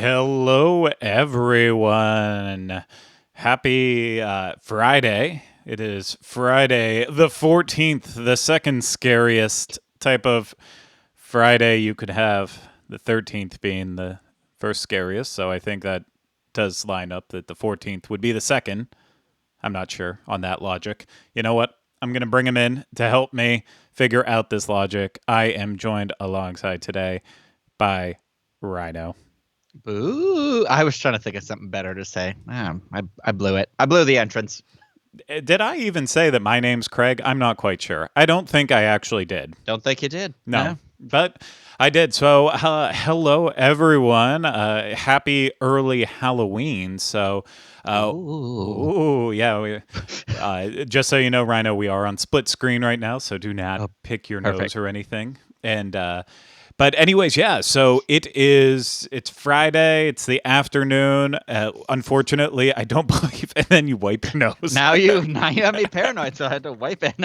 Hello, everyone. Happy Friday. It is Friday the 14th, the second scariest type of Friday you could have, the 13th being the first scariest. So I think that does line up that the 14th would be the second. I'm not sure on that logic. You know what? I'm going to bring him in to help me figure out this logic. I am joined alongside today by Rhino. Boo! I was trying to think of something better to say. I blew it. I blew the entrance. Did I even say that my name's Craig? I'm not quite sure. I don't think I actually did. Don't think you did. No, but I did. So, hello, everyone. Happy early Halloween. So, Ooh. yeah. Just so you know, Rhino, we are on split screen right now, so do not Oh, pick your perfect. nose or anything. And but anyways, yeah. So it's Friday. It's the afternoon. Unfortunately, I don't believe. And then you wipe your nose. Now you have me paranoid, so I had to wipe it.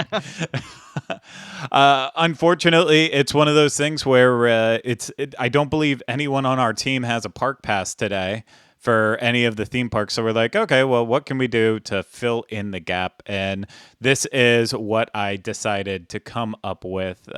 Unfortunately, it's one of those things where I don't believe anyone on our team has a park pass today for any of the theme parks. So we're like, okay, well, what can we do to fill in the gap? And this is what I decided to come up with.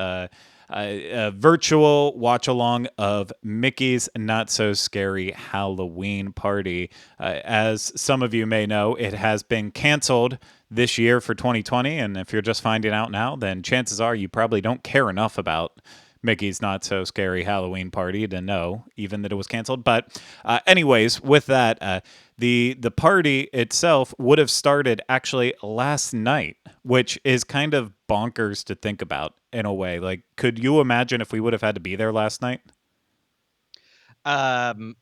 A virtual watch along of Mickey's Not So Scary Halloween Party. As some of you may know, it has been canceled this year for 2020. And if you're just finding out now, then chances are you probably don't care enough about Mickey's Not So Scary Halloween Party to know even that it was canceled. But anyways, with that, the party itself would have started actually last night, which is kind of bonkers to think about in a way. Like, could you imagine if we would have had to be there last night? um,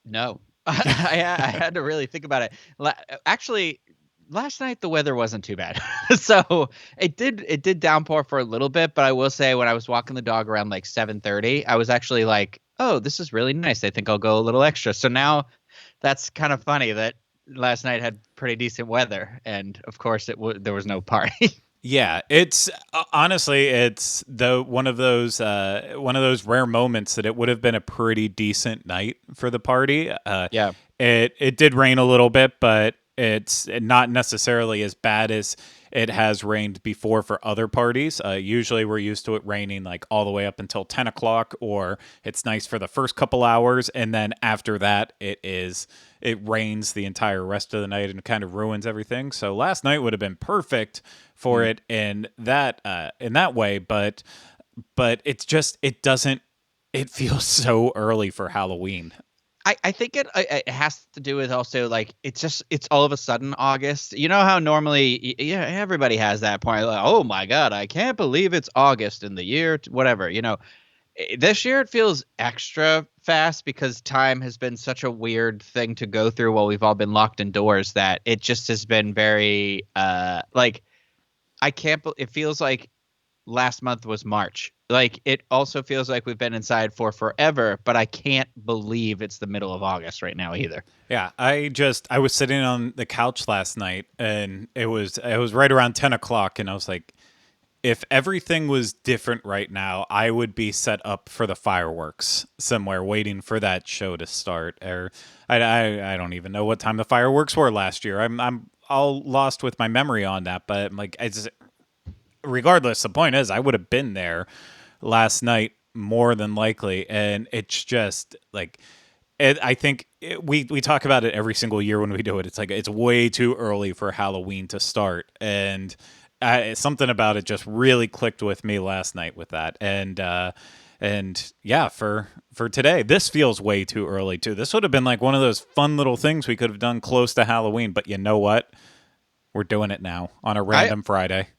no. I had to really think about it. Actually, last night the weather wasn't too bad, so it did downpour for a little bit. But I will say, when I was walking the dog around like 7:30, I was actually like, "Oh, this is really nice. I think I'll go a little extra." So now that's kind of funny that last night had pretty decent weather, and of course there was no party. Yeah, it's honestly it's the one of those rare moments that it would have been a pretty decent night for the party. Yeah. It did rain a little bit, but it's not necessarily as bad as it has rained before for other parties. Usually, we're used to it raining like all the way up until 10 o'clock, or it's nice for the first couple hours, and then after that, it rains the entire rest of the night and kind of ruins everything. So last night would have been perfect for Mm. it in that way, but it's just it doesn't. It feels so early for Halloween. I think it has to do with also, like, it's all of a sudden August. You know how normally yeah, everybody has that point, like, oh my god, I can't believe it's August in the year whatever. This year it feels extra fast because time has been such a weird thing to go through while we've all been locked indoors, that it just has been very like, I can't. It feels like last month was March. Like, it also feels like we've been inside for forever, but I can't believe it's the middle of August right now either. Yeah, I was sitting on the couch last night and it was right around 10 o'clock, and I was like, if everything was different right now, I would be set up for the fireworks somewhere, waiting for that show to start. Or I don't even know what time the fireworks were last year. I'm all lost with my memory on that. But like, regardless, the point is, I would have been there last night more than likely, and it's just like I think we talk about it every single year when we do it. It's like it's way too early for Halloween to start, and something about it just really clicked with me last night with that. And yeah, for today, this feels way too early too. This would have been like one of those fun little things we could have done close to Halloween, but you know what? We're doing it now on a I random Friday.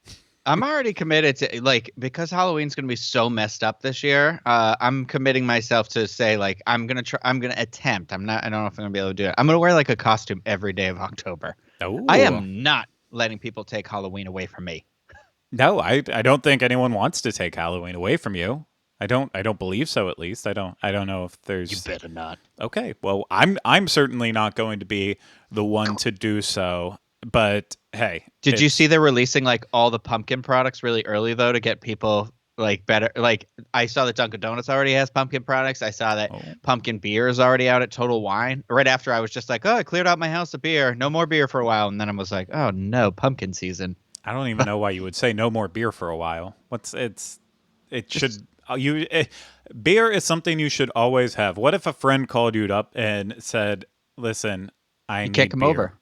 I'm already committed to, like, because Halloween's gonna be so messed up this year. I'm committing myself to say, like, I'm gonna try. I'm gonna attempt. I'm not. I don't know if I'm gonna be able to do it. I'm gonna wear like a costume every day of October. I Oh am not letting people take Halloween away from me. no, I don't think anyone wants to take Halloween away from you. I don't believe so. At least I don't know if You there's. better not. Okay, well, I'm certainly not going to be the one to do so. But hey, Did you it's see they're releasing like all the pumpkin products really early though to get people like better. Like I saw that Dunkin' Donuts already has pumpkin products. I saw that Oh, pumpkin beer is already out at Total Wine. Right after I was just like, oh, I cleared out my house of beer. No more beer for a while. And then I was like, oh no, pumpkin season. I don't even know why you would say no more beer for a while. It Just should beer is something you should always have. What if a friend called you up and said, "Listen, I you kick need them beer." over.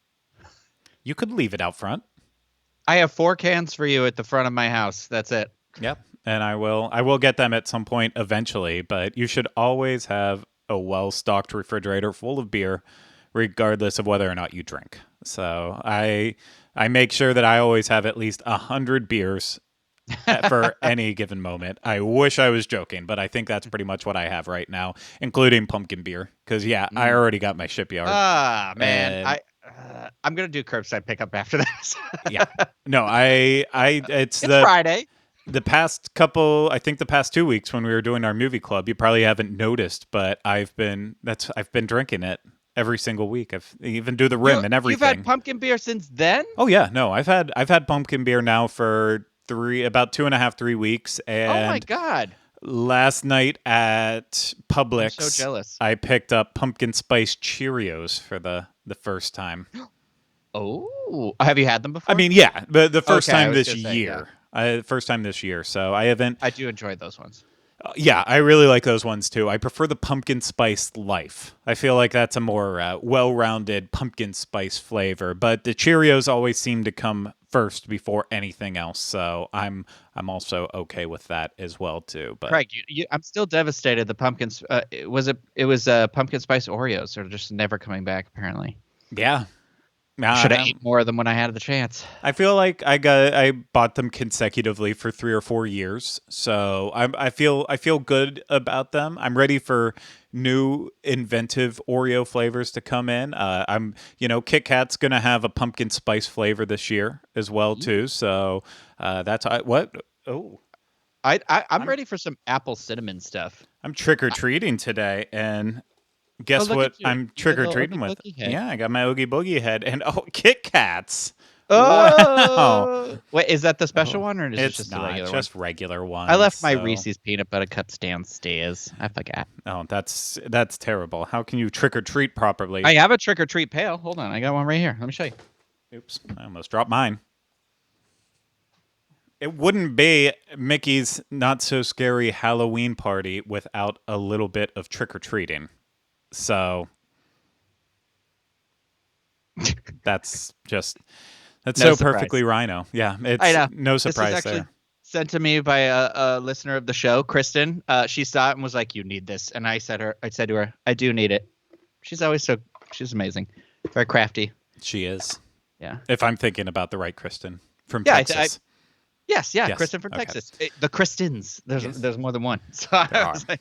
You could leave it out front. I have 4 cans for you at the front of my house. That's it. Yep. And I will get them at some point eventually, but you should always have a well-stocked refrigerator full of beer regardless of whether or not you drink. So, I make sure that I always have at least 100 beers for any given moment. I wish I was joking, but I think that's pretty much what I have right now, including pumpkin beer cuz yeah, I Mm. already got my shipyard. Ah, man. And I'm gonna do curbside pickup after this. yeah. No, I it's It's Friday. the past couple, I think the past 2 weeks when we were doing our movie club, you probably haven't noticed, but I've been drinking it every single week. I've even do the rim and You've had everything. pumpkin beer since then? Oh yeah, no, I've had pumpkin beer now for about 2.5, 3 weeks, Oh my and god. last night at I'm so Publix, jealous. I picked up pumpkin spice Cheerios for the first time. Oh, have you had them I before? mean, yeah, the first Okay, I time was this gonna say, yeah. year. First time this year, so I haven't. I do enjoy those ones. Yeah, I really like those ones too. I prefer the pumpkin spice life. I feel like that's a more well-rounded pumpkin spice flavor. But the Cheerios always seem to come first before anything else, so I'm also okay with that as well too. But Craig, I'm still devastated. The pumpkins, it was pumpkin spice Oreos are just never coming back. Apparently, yeah, should have uh, ate more of them when I had the chance. I feel like I bought them consecutively for 3 or 4 years, so I feel good about them. I'm ready for new inventive Oreo flavors to come in. Kit Kat's gonna have a pumpkin spice flavor this year as well too. So what? Oh, I'm I'm ready for some apple cinnamon stuff. I'm trick or treating today, and Oh, guess look what? at you! I'm You got trick a or little treating Oogie with. Boogie head. Yeah, I got my Oogie Boogie head, and Kit Kats. Wow. Oh, wait, is that the special Oh, one or is it it's just the not. regular It's one? just regular I ones. left my So, Reese's peanut butter cups downstairs. I forgot. oh, that's terrible. How can you trick or treat properly? I have a trick or treat pail. Hold on, I got one right here. Let me show you. Oops, I almost dropped mine. It wouldn't be Mickey's Not So Scary Halloween Party without a little bit of trick or treating. So that's just that's No so surprise. perfectly Rhino. Yeah, I it's know. no This was surprise actually there. sent to me by a listener of the show, Kristen. She saw it and was like, "You need this," and I said to her, "I do need it." She's amazing, very crafty. She is. Yeah. If I'm thinking about the right Kristen from Yeah. Texas. Yes. Yeah. Yes. Kristen from Okay. Texas. The Kristens. Yes. There's more than one. So There I are. was like,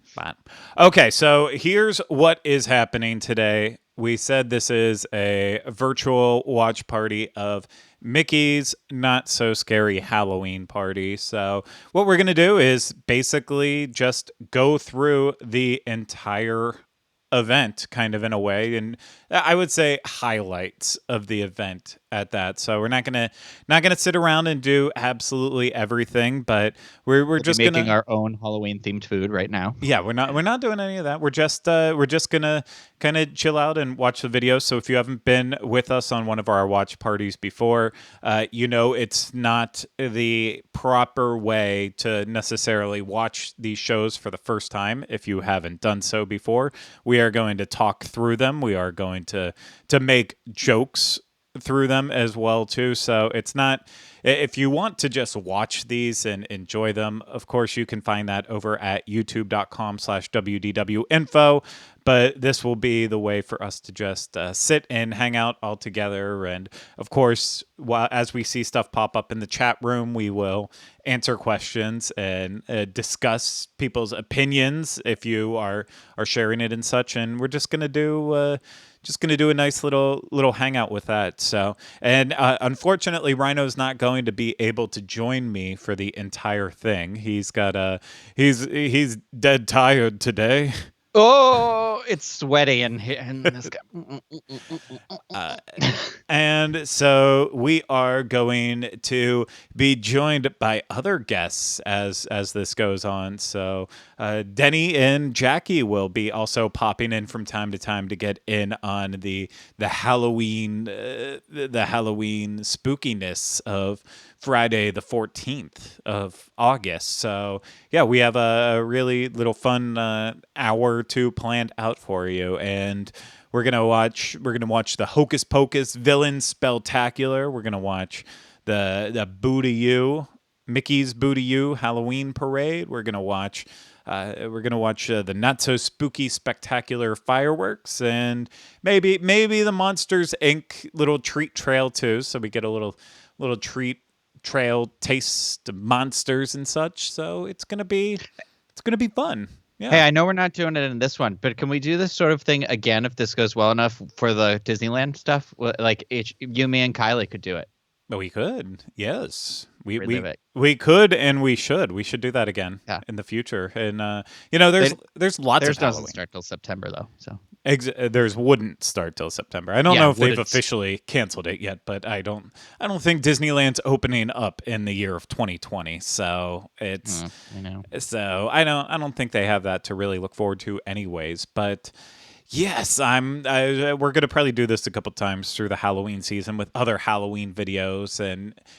Fine. Okay, so here's what is happening today. We said this is a virtual watch party of Mickey's Not So Scary Halloween Party. So, what we're going to do is basically just go through the entire event kind of in a way, and I would say highlights of the event at that. So we're not gonna sit around and do absolutely everything, but we're we'll be just making gonna. our own Halloween themed food right now. Yeah, we're not doing any of that. We're just gonna kind of chill out and watch the video. So if you haven't been with us on one of our watch parties before, it's not the proper way to necessarily watch these shows for the first time if you haven't done so before. We are going to talk through them. We are going to make jokes through them as well too. So it's not, if you want to just watch these and enjoy them, of course you can find that over at youtube.com/WDW info. But this will be the way for us to just sit and hang out all together. And of course, as we see stuff pop up in the chat room, we will answer questions and discuss people's opinions if you are sharing it and such. And we're just gonna do a nice little hangout with that. So, and unfortunately, Rhino's not going to be able to join me for the entire thing. He's dead tired today. Oh, it's sweaty and this guy. Uh, and so we are going to be joined by other guests as this goes on. So Denny and Jackie will be also popping in from time to time to get in on the Halloween the Halloween spookiness of Friday the 14th of August. So yeah, we have a really little fun hour or two planned out for you, and we're gonna watch the Hocus Pocus villain spectacular. We're gonna watch the Boo You, Mickey's Boo You Halloween parade. We're gonna watch the not so spooky spectacular fireworks, and maybe the Monsters Inc. little treat trail too. So we get a little treat trail taste of monsters and such. So it's gonna be fun. Hey, Yeah. I know we're not doing it in this one, but can we do this sort of thing again if this goes well enough for the Disneyland stuff? Like you, me, and Kylie could do it. But we could, yes. We Relive we it. we could, and we should. We should do that again Yeah. in the future. And there's They, there's lots of theirs doesn't Halloween. start till September though. So Theirs wouldn't start till September. I don't yeah, know if they've wouldn't. officially canceled it yet, but I don't think Disneyland's opening up in the year of 2020. So it's I know. so I don't think they have that to really look forward to anyways. But yes, we're gonna probably do this a couple times through the Halloween season with other Halloween videos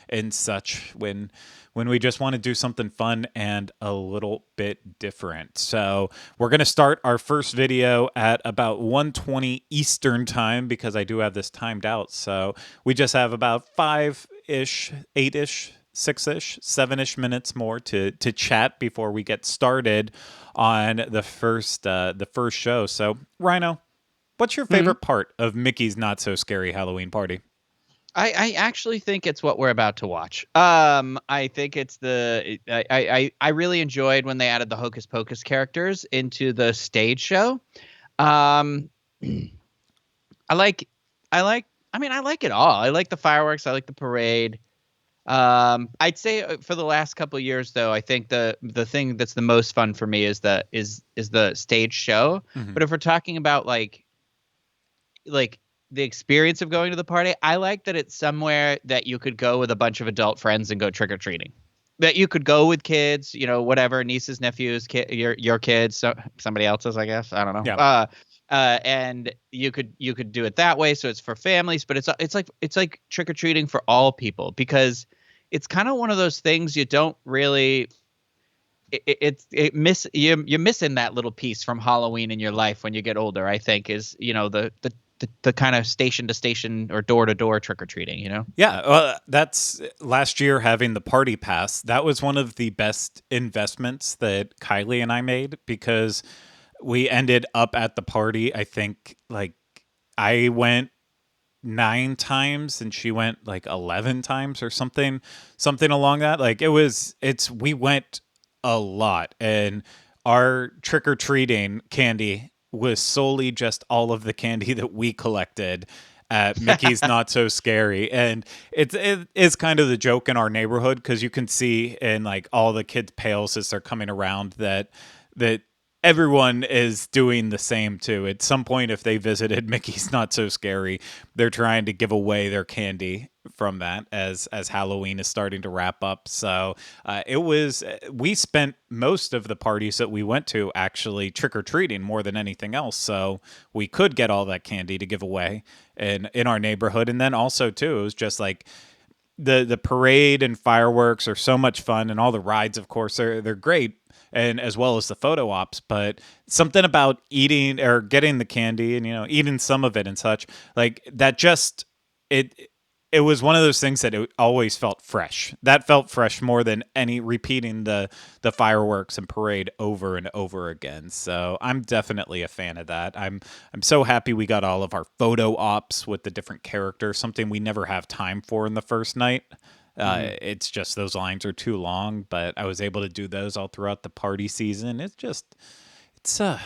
and such when we just want to do something fun and a little bit different. So we're gonna start our first video at about 1:20 Eastern time because I do have this timed out. So we just have about 5-ish, 8-ish, 6-ish, 7-ish minutes more to chat before we get started on the first show. So, Rhino, what's your Mhm. favorite part of Mickey's Not So Scary Halloween Party? I actually think it's what we're about to watch. I think it's I really enjoyed when they added the Hocus Pocus characters into the stage show. Um, I like, I like it all. I like the fireworks. I like the parade. I'd say for the last couple of years, though, I think the thing that's the most fun for me is the stage show. Mm-hmm. But if we're talking about like the experience of going to the party, I like that it's somewhere that you could go with a bunch of adult friends and go trick or treating. That you could go with kids, whatever, nieces, nephews, your kids, somebody else's, I guess. I don't know. Yeah. And you could do it that way, so it's for families, but it's like trick or treating for all people because it's kind of one of those things you don't really. You're missing that little piece from Halloween in your life when you get older. I think is the kind of station to station or door to door trick or treating. Yeah, well, that's last year having the party pass. That was one of the best investments that Kylie and I made because we ended up at the party. I think like I went 9 times and she went like 11 times or something along that. Like we went a lot, and our trick-or-treating candy was solely just all of the candy that we collected at Mickey's Not So Scary. And it is kind of the joke in our neighborhood because you can see in like all the kids' pails as they're coming around that everyone is doing the same too. At some point, if they visited Mickey's Not So Scary, they're trying to give away their candy from that as Halloween is starting to wrap up. So we spent most of the parties that we went to actually trick or treating more than anything else. So we could get all that candy to give away in our neighborhood, and then also too, it was just like the parade and fireworks are so much fun, and all the rides, of course, they're great, and as well as the photo ops. But something about eating or getting the candy and eating some of it and such like that, just it was one of those things that it always felt fresh. That felt fresh more than any repeating the fireworks and parade over and over again. So I'm definitely a fan of that. I'm so happy we got all of our photo ops with the different characters, something we never have time for in the first night. It's just those lines are too long, but I was able to do those all throughout the party season. It's a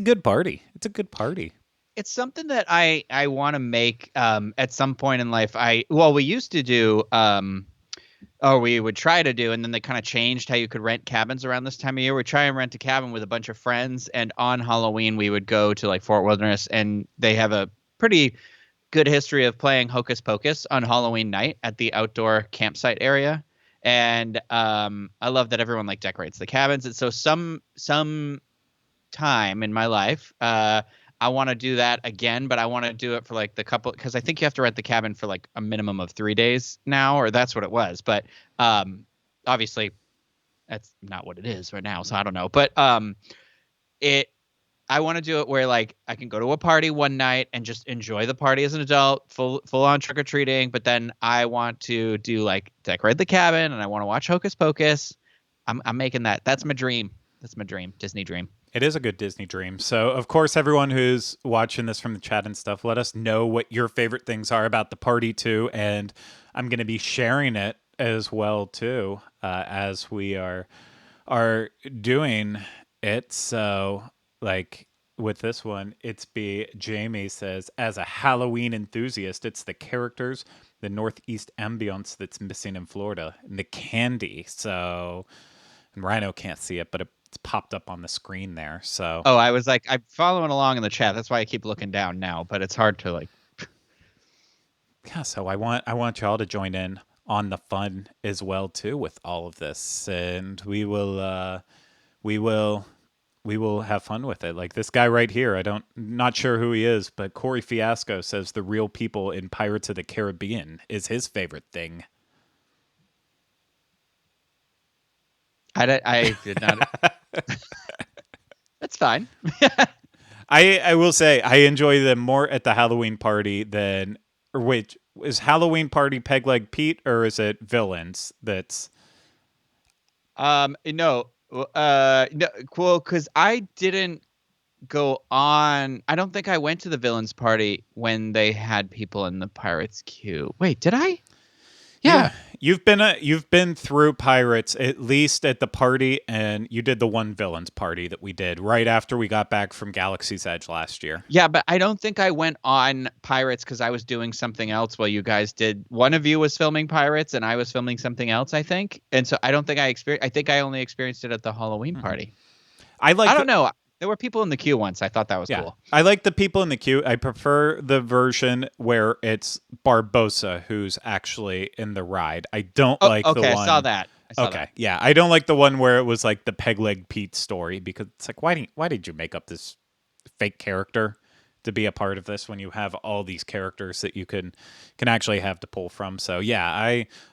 good party. It's a good party. It's something that I want to make at some point in life. We used to do or we would try to do, and then they kind of changed how you could rent cabins around this time of year. We try and rent a cabin with a bunch of friends, and on Halloween we would go to like Fort Wilderness, and they have a pretty good history of playing Hocus Pocus on Halloween night at the outdoor campsite area. And I love that everyone like decorates the cabins. And so some time in my life, I want to do that again, but I want to do it for like the couple, because I think you have to rent the cabin for like a minimum of 3 days now, or that's what it was. But obviously that's not what it is right now, so I don't know. But I want to do it where like I can go to a party one night and just enjoy the party as an adult, full on trick or treating. But then I want to do like decorate the cabin, and I want to watch Hocus Pocus. I'm making that. That's my dream. That's my dream. Disney dream. It is a good Disney dream. So, of course, everyone who's watching this from the chat and stuff, let us know what your favorite things are about the party too, and I'm going to be sharing it as well too, as we are doing it. So, like with this one, Jamie says, as a Halloween enthusiast, it's the characters, the Northeast ambience that's missing in Florida, and the candy. So, and Rhino can't see it, but it's popped up on the screen there. So I was like, I'm following along in the chat. That's why I keep looking down now, but it's hard to like. Yeah, so I want y'all to join in on the fun as well too with all of this, and we will have fun with it. Like this guy right here, not sure who he is, but Corey Fiasco says the real people in Pirates of the Caribbean is his favorite thing. I did not. That's fine. I will say I enjoy them more at the Halloween party than. Or wait, is Halloween party Peg Leg Pete, or is it Villains? That's. No, cool. Because I didn't go on. I don't think I went to the Villains party when they had people in the Pirates queue. Wait, did I? Yeah. You've been through Pirates at least at the party, and you did the one Villains party that we did right after we got back from Galaxy's Edge last year. Yeah, but I don't think I went on Pirates because I was doing something else while you guys did. One of you was filming Pirates, and I was filming something else, I think. And so I don't think I experienced. I think I only experienced it at the Halloween party. I don't know. There were people in the queue once. I thought that was cool. I like the people in the queue. I prefer the version where it's Barbossa who's actually in the ride. I don't like the one. Okay, I saw that. Yeah. I don't like the one where it was like the Peg Leg Pete story, because it's like, why did you make up this fake character to be a part of this when you have all these characters that you can actually have to pull from? So yeah,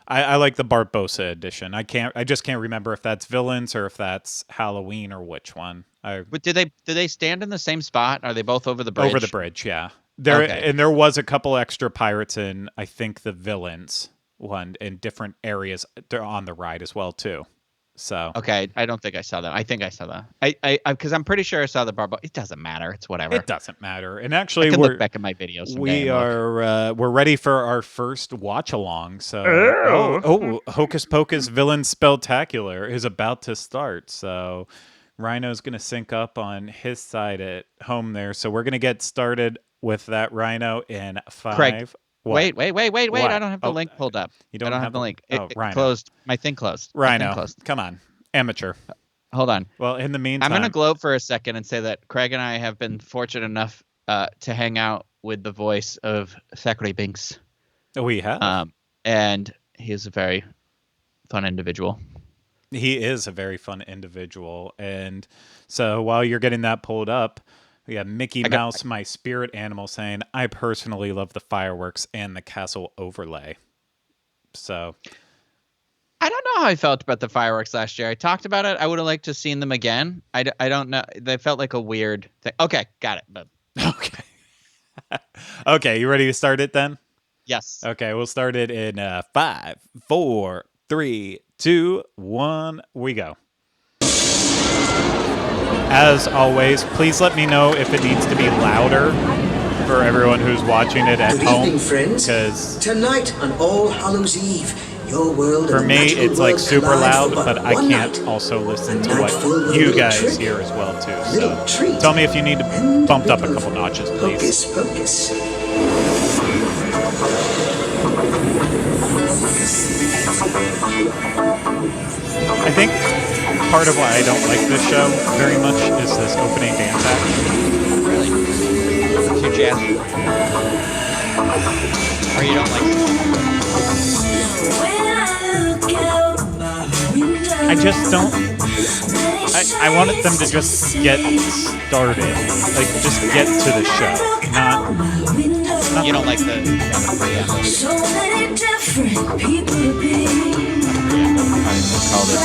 I like the Barbossa edition. I just can't remember if that's Villains or if that's Halloween or which one. But did they stand in the same spot? Are they both over the bridge? Over the bridge, yeah. And there was a couple extra pirates in, I think, the Villains one in different areas on the ride as well too. So okay, I don't think I saw that. I think I saw that. I because I'm pretty sure I saw the Barbossa. It doesn't matter. It's whatever. It doesn't matter. And actually, look back at my videos. We're ready for our first watch along. So Hocus Pocus Villain Spelltacular is about to start. So Rhino's going to sync up on his side at home there. So we're going to get started with that, Rhino, in 5. Craig, wait. What? I don't have the link pulled up. You don't have the link. It Rhino. Closed. My thing closed. Rhino, come on. Amateur. Hold on. Well, in the meantime, I'm going to gloat for a second and say that Craig and I have been fortunate enough to hang out with the voice of Thackeray Binks. We have. And he is a very fun individual. He is a very fun individual. And so while you're getting that pulled up, we have Mickey Mouse, my spirit animal, saying, I personally love the fireworks and the castle overlay. So I don't know how I felt about the fireworks last year. I talked about it. I would have liked to have seen them again. I don't know. They felt like a weird thing. Okay, got it. But okay. Okay, you ready to start it then? Yes. Okay, we'll start it in 5, 4, 3, 2, 1. We go. As always, please let me know if it needs to be louder for everyone who's watching it at home. Good evening, friends. Because tonight on All Hallows Eve, your world for and me, magical it's like world super collide loud, for but I one can't night. also listen A to night what filled with a you little guys trick, hear as well too. little So treat, tell me if you need to and bump up a bit couple of notches, please. Hocus Pocus. I think part of why I don't like this show very much is this opening dance act. Really? Too jazzy? Or you don't like I just don't. I wanted them to just get started, like just get to the show. Not You don't like the So many different people to be. called it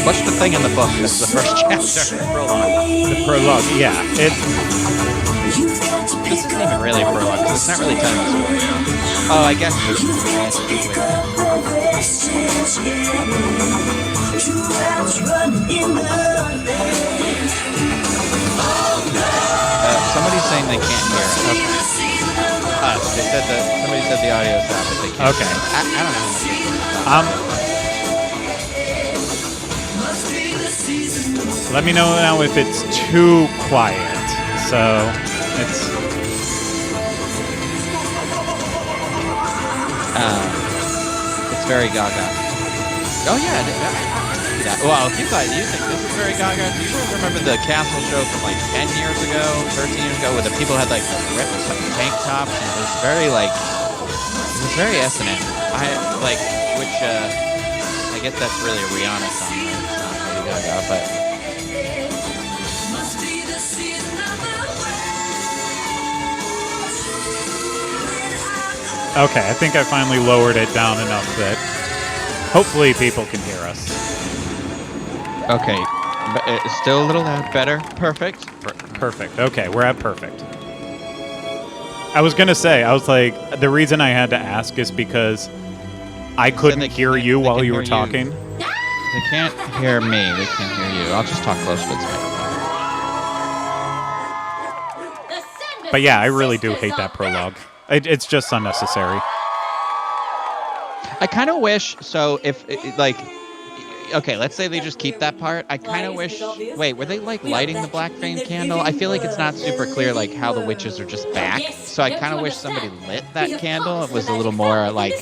what's the thing in the book? That's the first chapter. the prologue. Yeah, This isn't even really a prologue because it's not really telling the story. Oh, I guess. Somebody's saying they can't hear us. okay. They said that somebody said the audio is out, but they can't. Okay. I don't know. Let me know now if it's too quiet. So it's It's very Gaga. Oh yeah. Well, if you think this is very Gaga, do you remember the castle show from like 10 years ago, 13 years ago, where the people had like the ripped tank tops, and it was very S&M. I guess that's really a Rihanna song, right? It's not Lady Gaga, but. okay. I think I finally lowered it down enough that hopefully people can hear us. Okay, but it's still a little loud. Better. Perfect. Perfect. Okay, we're at perfect. I was gonna say, I was like, the reason I had to ask is because I couldn't hear you while you were talking. They can't hear me. They can't hear you. I'll just talk close to the microphone. But yeah, I really do hate that prologue. It's just unnecessary. I kind of wish. So if like. Okay, let's say they just keep that part. I kind of wish. Wait, were they like lighting the black flame candle? I feel like it's not super clear like how the witches are just back. So I kind of wish somebody lit that candle. It was a little more like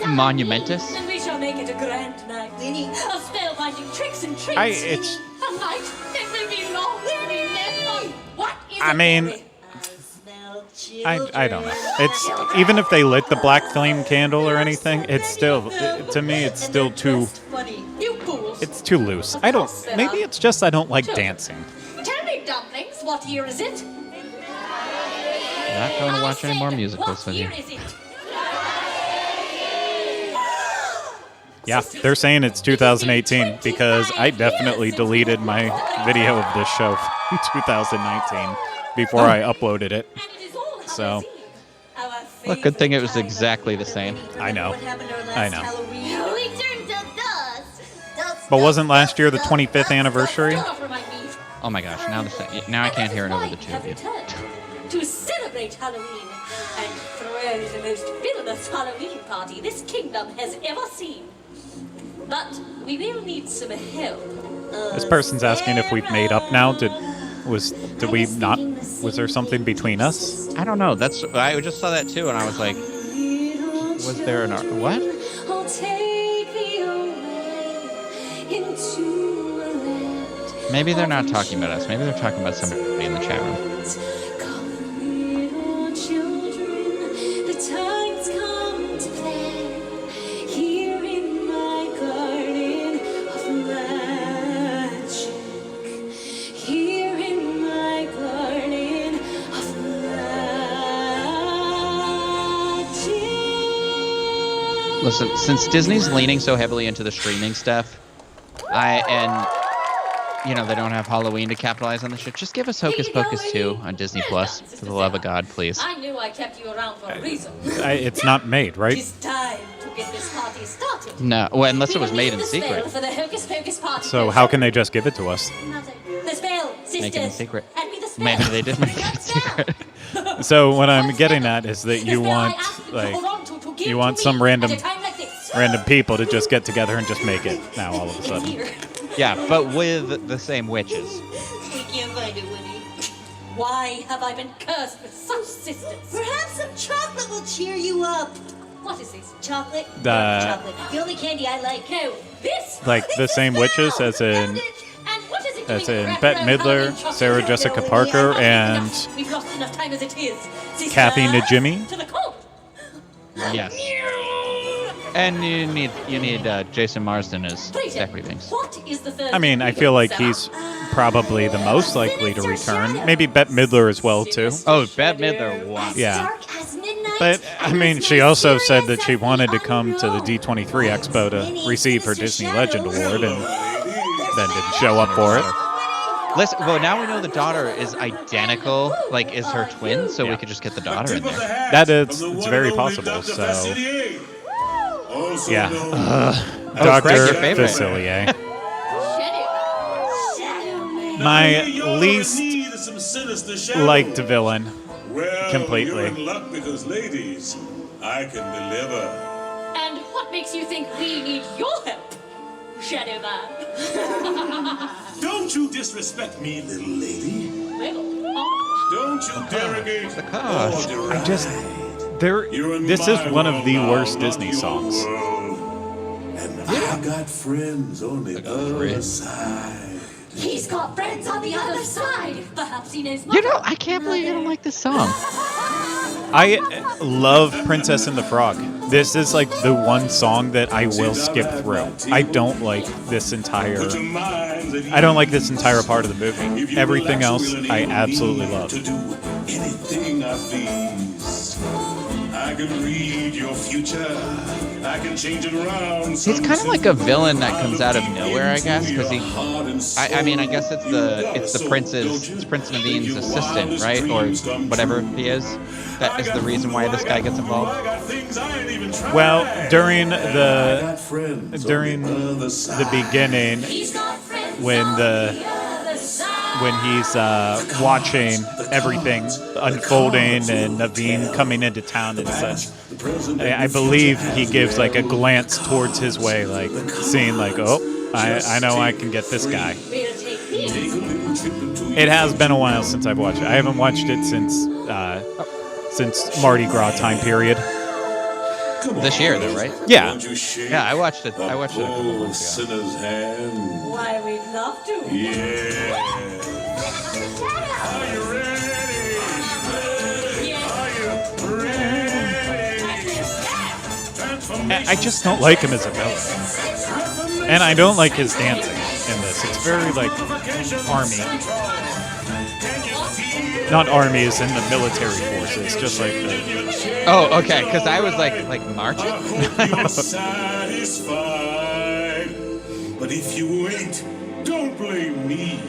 monumentous. We shall make it a grand night, Winnie. Of spellbinding tricks and treats. It's. A night that will be long remembered. What is I mean, I don't know. It's even if they lit the black flame candle or anything, it's still to me it's still too. It's too loose. I don't. Maybe it's just I don't like dancing. Tell me, dumplings, what year is it? Not going to watch any more musicals with you. Yeah, they're saying it's 2018 because I definitely deleted my video of this show from 2019 before I uploaded it. So, Look, good thing it was exactly the same. I know. I know. We turned to dust. But wasn't last year the 25th anniversary? Oh my gosh! Now I can't hear it over the two of you. To celebrate Halloween and throw the most villainous Halloween party this kingdom has ever seen. But we will need some help. This person's asking if we've made up now. Did we not? Was there something between us? I don't know. I just saw that too, and I was like, was there what? I'll take thee away into a land. Maybe they're not talking about us. Maybe they're talking about somebody in the chat room. Come, little children, the time's come to play here in my garden of magic. Here in my garden of magic. Listen, since Disney's leaning so heavily into the streaming stuff, they don't have Halloween to capitalize on the shit. Just give us Hocus Pocus 2 on Disney Plus, for the love of God, please. I knew I kept you around for a reason. It's not made, right? It's time to get this party started. No, well, unless it was We made will in need the spell secret. for the Hocus Pocus party. So how can they just give it to us? The spell, sisters. Make it in secret. Hand me the spell. Maybe they did make it in secret. So what I'm getting at is that you want some random people to just get together and just make it now all of a sudden. Yeah, but with the same witches. We can't find it, Winnie. Why have I been cursed with such sisters? Perhaps some chocolate will cheer you up. What is this? Chocolate? The- Chocolate. The only candy I like. No, this. Like the same witches as in And what is it as doing in wrapped Bette around Midler, Halloween chocolate? Sarah Jessica Parker, and We've lost enough time as it is. Sister, Kathy Najimy. To the court. Yes. And you need Jason Marsden as Clayton, Deputy Binks. what is the third I mean, I ingredient, feel like sir? he's probably the most likely to return. Maybe Bette Midler as well too. Oh, Bette Midler won. Yeah. Dark as midnight. But I mean, she also said that she wanted to come to the D23 Expo to receive her Disney Legend Award, and then didn't show up for it. Listen, well, now we know the daughter is identical, like is her twin, so Yeah. we could just get the daughter in there. That is, it's very possible. So yeah, Greg, Dr. your favorite. Facilier. Shadow. My least liked villain. Well, completely. You're in luck because, ladies, I can deliver. And what makes you think we need your help, Shadow Man? Don't you disrespect me, little lady. Well, Don't you derogate Because or deride. I just there. You're in This is my one of world the now, worst not Disney your songs. world. And I got friends on the other friends. side. he's got friends on the other side. Perhaps he knows more. You know, I can't believe you don't like this song. I love Princess and the Frog. This is like the one song that I will skip through. I don't like this entire. Put your minds at I don't like this entire part of the If movie. you Everything relax, else, will I enable absolutely me love. To do anything I please. I can read your future. I can change it around. He's kind of like a villain that comes out of nowhere, I guess, because he. I mean, I guess it's the Prince Naveen's assistant, right, or whatever he is. That is the reason why this guy gets involved. Well, during I the got friends on during the other the side. beginning, He's got friends when on the other side. when he's watching everything unfolding and Naveen coming into town and such, I believe he gives like a glance towards his way, like seeing like, oh, I know I can get this guy. We'll take these. It has been a while since I've watched it. I haven't watched it since Mardi Gras time period. This year, though, right? Yeah. Yeah, I watched it. I watched it a couple Oh, months ago. sinner's hand. Why, we'd love to. Yeah. Are you ready? Yes. Are you ready? I just don't like him as a villain. And I don't like his dancing in this. It's very like army. Not army as in the military forces, just like the Oh, okay. Because I was like marching. You're satisfied. But if you ain't, don't blame me.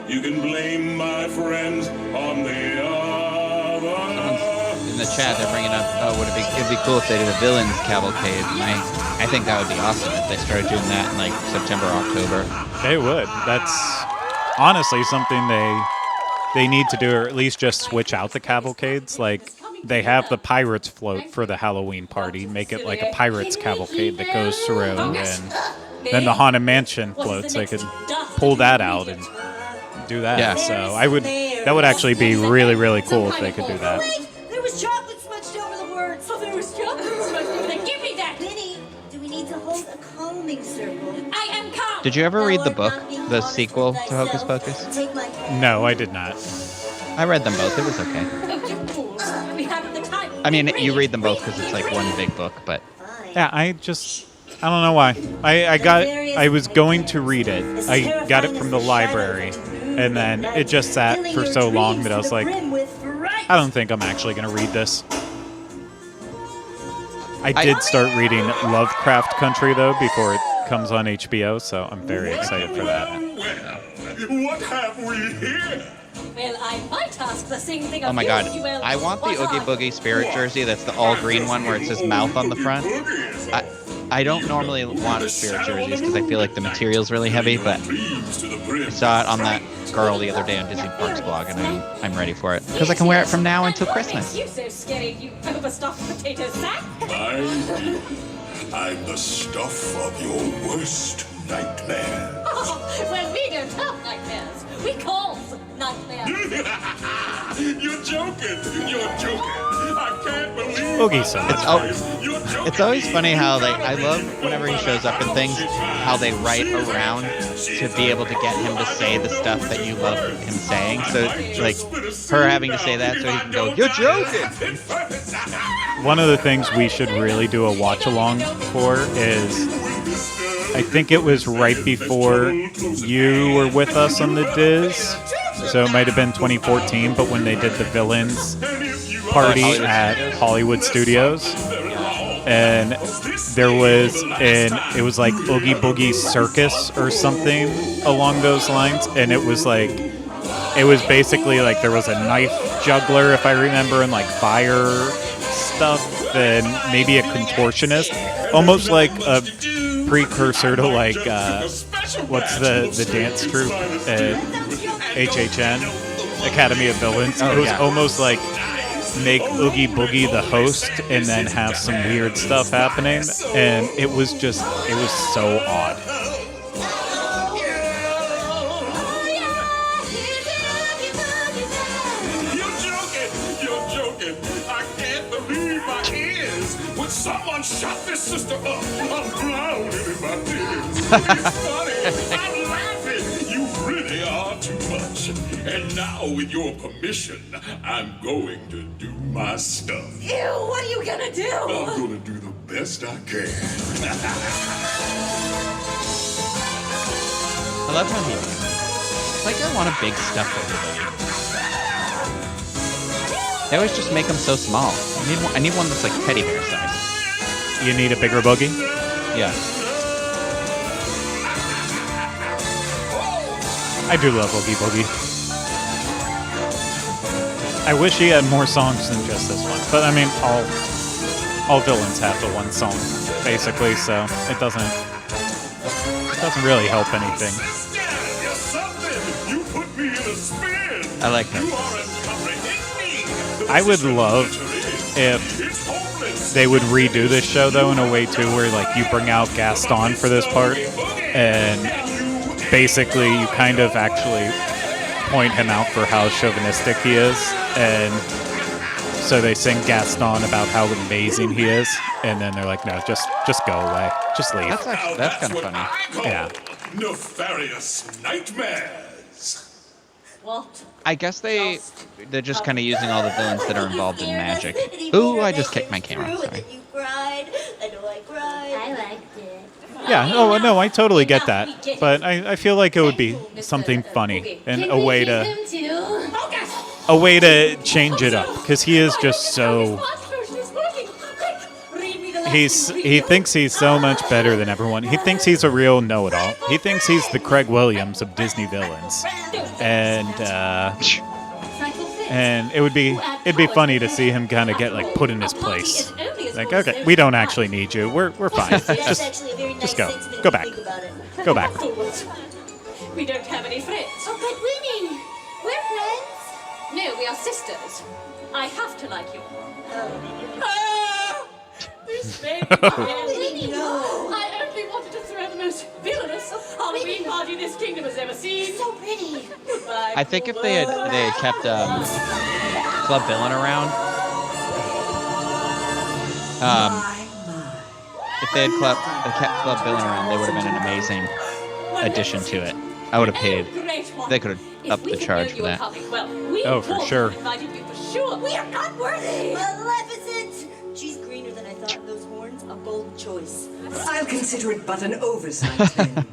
You can blame my friends on the other. In the chat, they're bringing up, oh, it'd be cool if they did a villains cavalcade. And I think that would be awesome if they started doing that in like September, October. they would. That's honestly something they need to do, or at least just switch out the cavalcades. Like they have the pirates float for the Halloween party, make it like a pirates cavalcade that goes through, and then the Haunted Mansion floats. They could pull that out and do that. Yeah. So that would actually be really, really cool if they could do that. Wait, there was chocolate smudged over the words. Oh, there was chocolate smudged over there. Give me that. Vinny, do we need to hold a calming circle? I am calm. Did you ever read the Thou book, art not being the honest sequel with to Hocus thyself. Pocus? Take my hand. No, I did not. I read them both. It was okay. Oh, you fools. We haven't the time. I mean, you read them both because it's like one big book, but Fine. Yeah, I don't know why. I was going to read it. I got it from the library, and then it just sat for so long that I was like, I don't think I'm actually going to read this. I did start reading Lovecraft Country, though, before it comes on HBO, so I'm very excited for that. Well, what have we here? Well, I might ask the same thing of oh my you, god. if you will. I want the What Oogie are Boogie Spirit jersey that's the all green one where it says mouth on the front. I don't normally want Spirit jerseys because I feel like the material's really heavy, but I saw it on that girl the other day on Disney Parks blog, and I'm ready for it because I can wear it from now until What Christmas. makes you so scary, you overstuffed potato sack? I'm the stuff of your worst nightmare. Oh, well, we don't have nightmares. We cause nightmares. Oogie's so much fun. It's always funny how I love whenever he shows up in things, how they write around to be able to get him to say the stuff that you love him saying. So, like, her having to say that so he can go, "You're joking!" One of the things we should really do a watch-along for is, I think it was right before you were with us on the Diz, so it might have been 2014, but when they did the Villains party at Hollywood Studios, and there was it was like Oogie Boogie Circus or something along those lines, and it was basically like there was a knife juggler, if I remember, and like fire stuff, and maybe a contortionist, almost like a precursor to like what's the dance troupe at HHN, Academy of Villains. It was almost like make Oogie Boogie the host and then have some weird stuff happening, and it was so odd. You're joking. I can't believe my ears. Would someone shut this sister up? I'm drowning in my tears. It's funny. I'm laughing. You really are too much. And now, with your permission, I'm going to do my stuff. Ew, what are you gonna do? I'm going to do the best I can. I love how it's like, I want a big stuffed Oogie. They always just make them so small. I need one that's like teddy bear size. You need a bigger boogie? Yeah. I do love Oogie Boogie. I wish he had more songs than just this one, but I mean, all villains have the one song, basically, so it doesn't really help anything. You put me in a spin. I like her. I would love if they would redo this show, though, in a way, too, where, like, you bring out Gaston for this part, and basically you kind of actually point him out for how chauvinistic he is, and so they sing Gaston about how amazing he is, and then they're like, no, just go away. Just leave. That's kind of funny. Yeah. Nefarious nightmares. What? I guess they're just kind of using all the villains that are involved in magic. Ooh, I just kicked my camera. Sorry. You cried. I know I cried. I liked it. Yeah, oh, no, I totally get that, but I feel like it would be something funny and a way to change it up, because he is just so... He thinks he's so much better than everyone. He thinks he's a real know-it-all. He thinks he's the Craig Williams of Disney villains, and it'd be funny to see him kind of get like put in his place. Like, okay, we don't actually need you. We're fine. Just go back. Go back. We don't have any friends. Oh, but Winnie, we're friends. No, we are sisters. I have to like you. This baby. Winnie, no. I only wanted to throw the most villainous Halloween party this kingdom has ever seen. So pretty. Goodbye. I think if they had kept Club Villain around, if they had kept Club Villain around, they would have been an amazing addition to it. I would have paid. They could have upped the charge for that. Oh, for sure. We are not worthy. Maleficent. She's greener than I thought, and those horns, a bold choice. I'll consider it but an oversight then.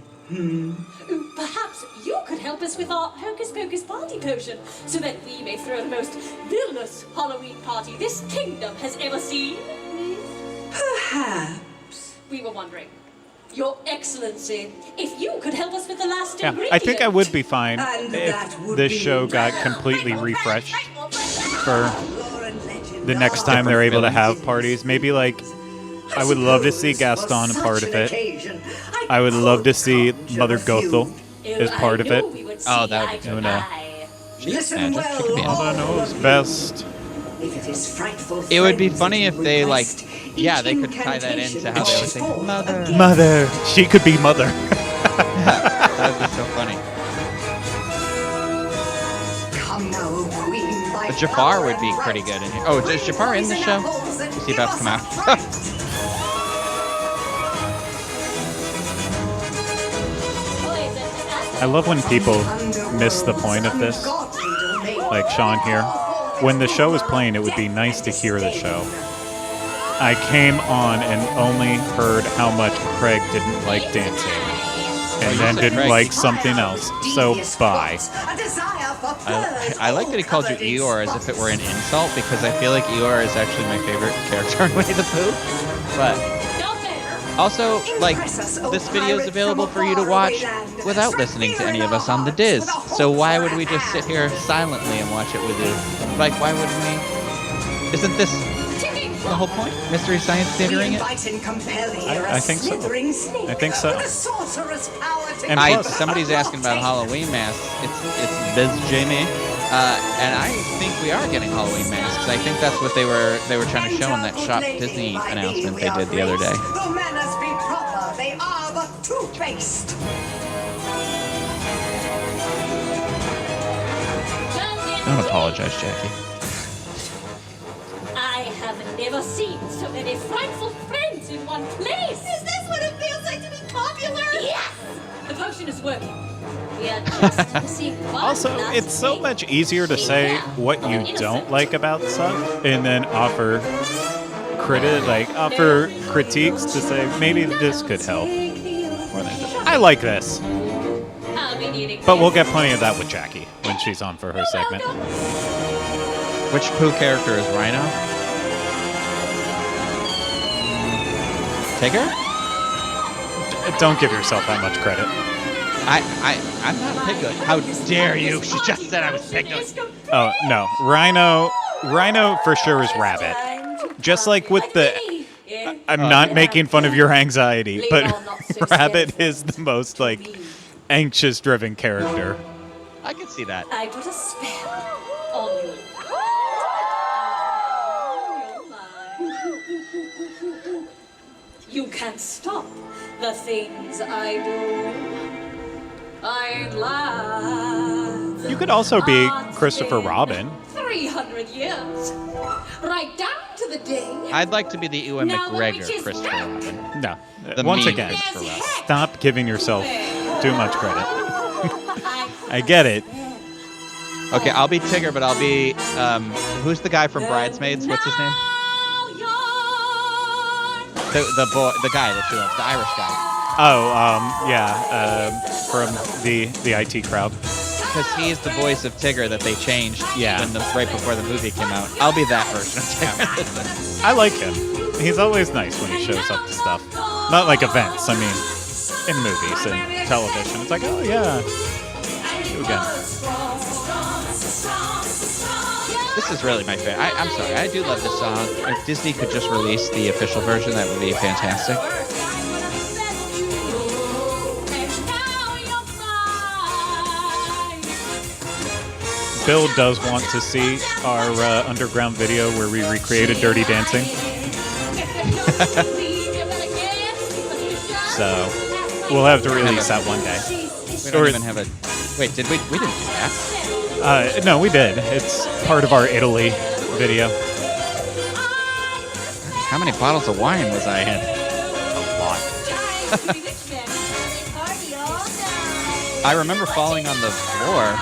Perhaps you could help us with our Hocus Pocus party potion, so that we may throw the most villainous Halloween party this kingdom has ever seen. Perhaps. We were wondering, Your Excellency, if you could help us with the last Yeah, ingredient. I think I would be fine And if that would this be- show got completely refreshed for Lauren legend the next time they're able to have parties. Maybe, like, I would love to see Gaston a part of it. I would love to see Mother Gothel as part of it. Oh, that would be good. No. Listen Magic, she could be in well, Mother knows best. if it is frightful It would be friends funny you if they, like, request, yeah, each they could tie that into how they would say, incantation Mother. again. Mother. She could be Mother. That would be so funny. Come now, O Queen, by Jafar would be pretty good in here. Oh, is Jafar in the show? Is he about to come out? I love when people miss the point of this. Like Sean here. When the show is playing, it would be nice to hear the show. I came on and only heard how much Craig didn't like dancing. And then didn't Craig. like something else. So, bye. I like that he called you Eeyore as if it were an insult, because I feel like Eeyore is actually my favorite character in Winnie the Pooh. But also, like, this video is available for you to watch without listening to any of us on the Diz. So why would we just sit here silently and watch it with you? Like, why wouldn't we? Isn't this the whole point? Mystery Science Theatering it? I think so. I think so. And plus, Somebody's asking about Halloween masks. It's Biz Jamie. And I think we are getting Halloween masks. I think that's what they were trying to show in that Shop Disney announcement they did the other day. Though manners be proper, they are but two-faced. Don't apologize, Jackie. I have never seen so many frightful friends in one place. Is this what it feels like to be popular? Yes! The potion is working. We are just missing one also, last it's so thing. much easier to say what you don't like about stuff and then offer critiques to say maybe this could help. More than I like this. I'll be needing But we'll get plenty of that with Jackie when she's on for her segment. Which Pooh character is Rhino? Tigger? Don't give yourself that much credit. I'm not Piglet. How dare you? She just said I was Piglet. Oh, no. Rhino for sure is Rabbit. Just like with the... I'm not making fun of your anxiety, but Rabbit is the most, like, anxious-driven character. I can see that. I put a spell on you. You can't stop the things I do. I laugh. You could also be Christopher Robin. 300 years. Right down to the day. I'd like to be the Ewan Now the McGregor witch is Christopher back. Robin. No. The Once meme again, Christopher Robin. stop giving yourself too much credit. I get it. Okay, I'll be Tigger, but I'll be who's the guy from Bridesmaids? What's his name? The guy that she loves, the Irish guy. Oh, from the IT crowd. Because he's the voice of Tigger that they changed Yeah. right before the movie came out. I'll be that version of Tigger. I like him. He's always nice when he shows up to stuff. Not like events, I mean, in movies and television. It's like, oh yeah, you again. This is really my favorite. I'm sorry, I do love this song. If Disney could just release the official version, that would be fantastic. Bill does want to see our underground video where we recreated Dirty Dancing. So we'll have to release that one day. We don't even have a... Wait, did we? We didn't do that. No, we did. It's part of our Italy video. How many bottles of wine was I in? A lot. I remember falling on the floor,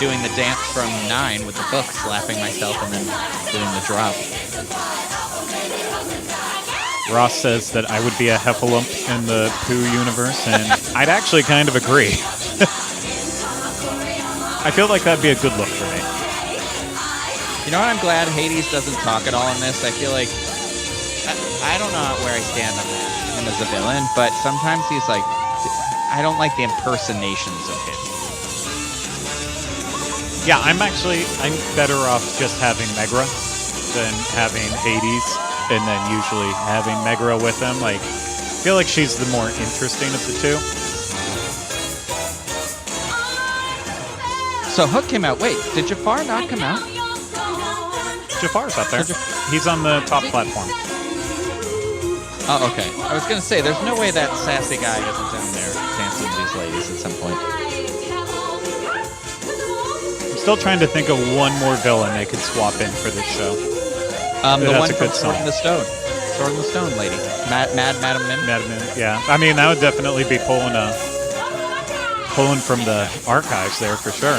doing the dance from 9 with the book, slapping myself and then doing the drop. Ross says that I would be a heffalump in the Pooh universe, and I'd actually kind of agree. I feel like that'd be a good look for me. You know what? I'm glad Hades doesn't talk at all in this. I feel like... I don't know where I stand on that, him as a villain, but sometimes he's like... I don't like the impersonations of him. Yeah, I'm better off just having Megra than having Hades, and then usually having Megra with him. Like, I feel like she's the more interesting of the two. So Hook came out. Wait, did Jafar not come out? Jafar's up there. He's on the top platform. Oh, okay. I was gonna say, there's no way that sassy guy isn't down there dancing with these ladies at some point. Still trying to think of one more villain they could swap in for this show. The That's one a from good Sword song. in the Stone. Sword in the Stone lady. Madam Mim. Madam Mim, yeah. I mean, that would definitely be pulling from the archives there for sure.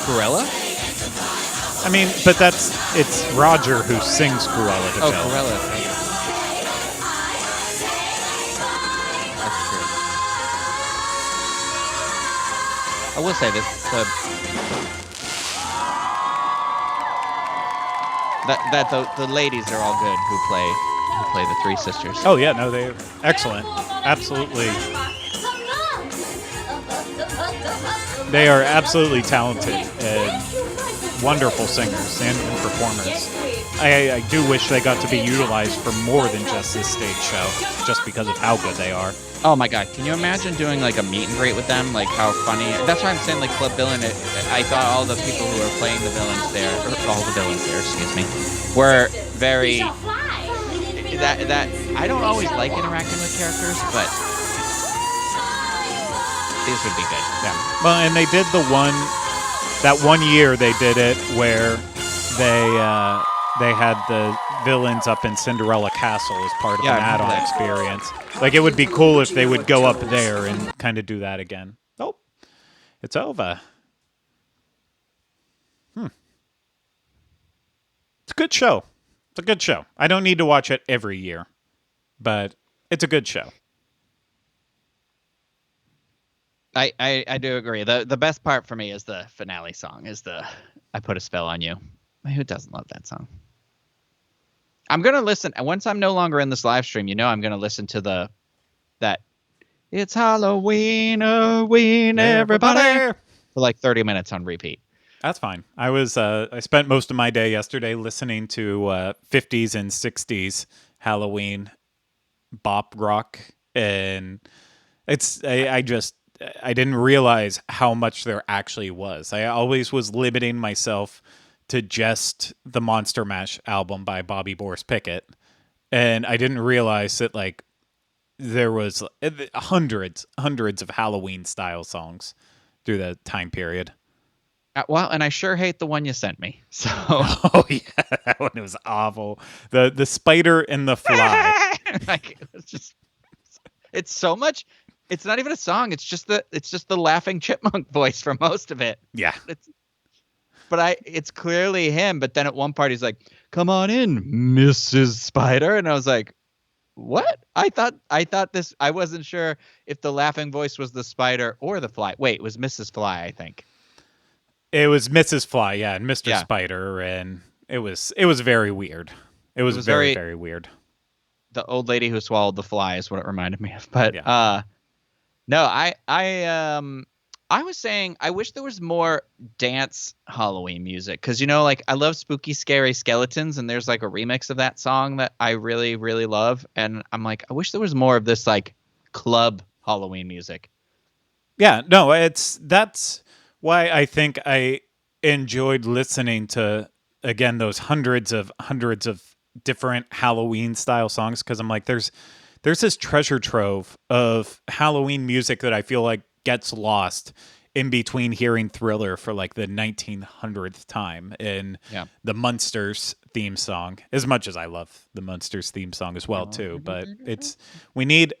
Cruella? I mean, but it's Roger who sings Cruella de Oh, Vil. Cruella. That's true. I will say this: the ladies are all good who play the three sisters. Oh yeah, no, they're excellent. Absolutely. They are absolutely talented and wonderful singers and performers. I do wish they got to be utilized for more than just this stage show, just because of how good they are. Oh my god, can you imagine doing like a meet and greet with them? Like how funny. That's why I'm saying like Club Villain. I thought all the people who were playing the villains there, or all the villains there, excuse me, were very. That I don't always like interacting with characters, but these would be good. Yeah. Well, and they did that one year they did it where they had the villains up in Cinderella Castle as part of Yeah, an I remember add-on that. experience. Like, it would be cool if they would go up there and kind of do that again. Oh, it's over. It's a good show. It's a good show. I don't need to watch it every year, but it's a good show. I do agree. The best part for me is the finale song. Is the I Put a Spell on You. Who doesn't love that song? I'm gonna listen once I'm no longer in this live stream. I'm gonna listen to that. It's Halloween, everybody, for like 30 minutes on repeat. That's fine. I spent most of my day yesterday listening to 50s and 60s Halloween bop rock, and I didn't realize how much there actually was. I always was limiting myself to just the Monster Mash album by Bobby Boris Pickett, and I didn't realize that like there was hundreds of Halloween style songs through the time period. Well, and I sure hate the one you sent me. So Oh yeah, that one was awful. The spider and the fly. like it's so much. It's not even a song. It's just the laughing chipmunk voice for most of it. Yeah. But it's clearly him. But then at one part he's like, "Come on in, Mrs. Spider," and I was like, "What?" I thought this. I wasn't sure if the laughing voice was the spider or the fly. Wait, it was Mrs. Fly, I think. It was Mrs. Fly, yeah, and Mr. Yeah. Spider, and it was very weird. It was very, very weird. The old lady who swallowed the fly is what it reminded me of. But Yeah. no, I was saying I wish there was more dance Halloween music because like I love spooky scary skeletons and there's like a remix of that song that I really really love and I'm like I wish there was more of this like club Halloween music. Yeah, no, that's why I think I enjoyed listening to again those hundreds of different Halloween style songs because I'm like there's this treasure trove of Halloween music that I feel like gets lost in between hearing Thriller for like the 1900th time and the Munsters theme song, as much as I love the Munsters theme song as well too, but we need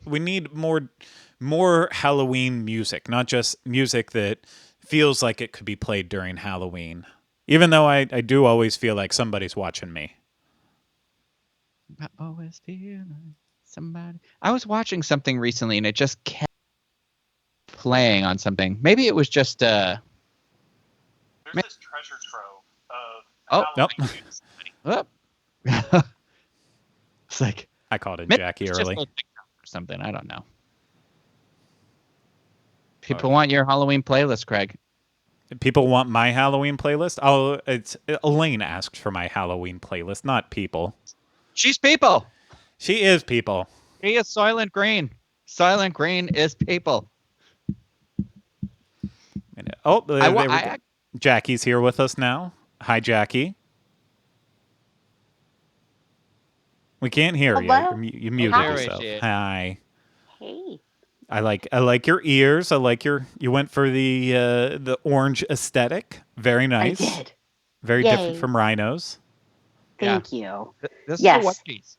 more Halloween music, not just music that feels like it could be played during Halloween, even though I do always feel like somebody's watching me. I always feel like somebody. I was watching something recently and it just kept playing on something. Maybe it was just There's this treasure trove of Halloween music. It's like I called it maybe Jackie it's early. just or something. I don't know. People want your Halloween playlist, Craig. People want my Halloween playlist? Oh, it's Elaine asked for my Halloween playlist, not people. She's people. She is people. He is Soylent Green. Soylent Green is people. Jackie's here with us now. Hi, Jackie. We can't hear Hello? you. You muted Hi. yourself. Hi. Hey. I like your ears. I like you went for the orange aesthetic. Very nice. I did. Very Yay. different from Rhino's. Thank you. This is a Yes. one piece.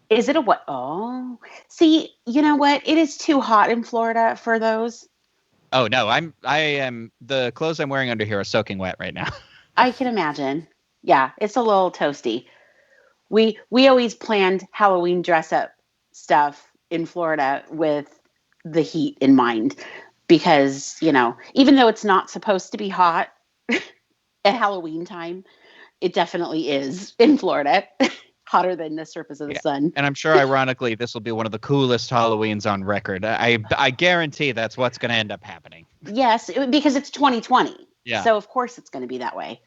Is it a what? Oh, see, you know what? It is too hot in Florida for those. Oh no, I am the clothes I'm wearing under here are soaking wet right now. I can imagine. Yeah, it's a little toasty. We always planned Halloween dress up stuff in Florida with the heat in mind because, even though it's not supposed to be hot at Halloween time, it definitely is in Florida. Hotter than the surface of the sun. And I'm sure, ironically, this will be one of the coolest Halloweens on record. I guarantee that's what's going to end up happening. Yes, because it's 2020. Yeah. So, of course, it's going to be that way.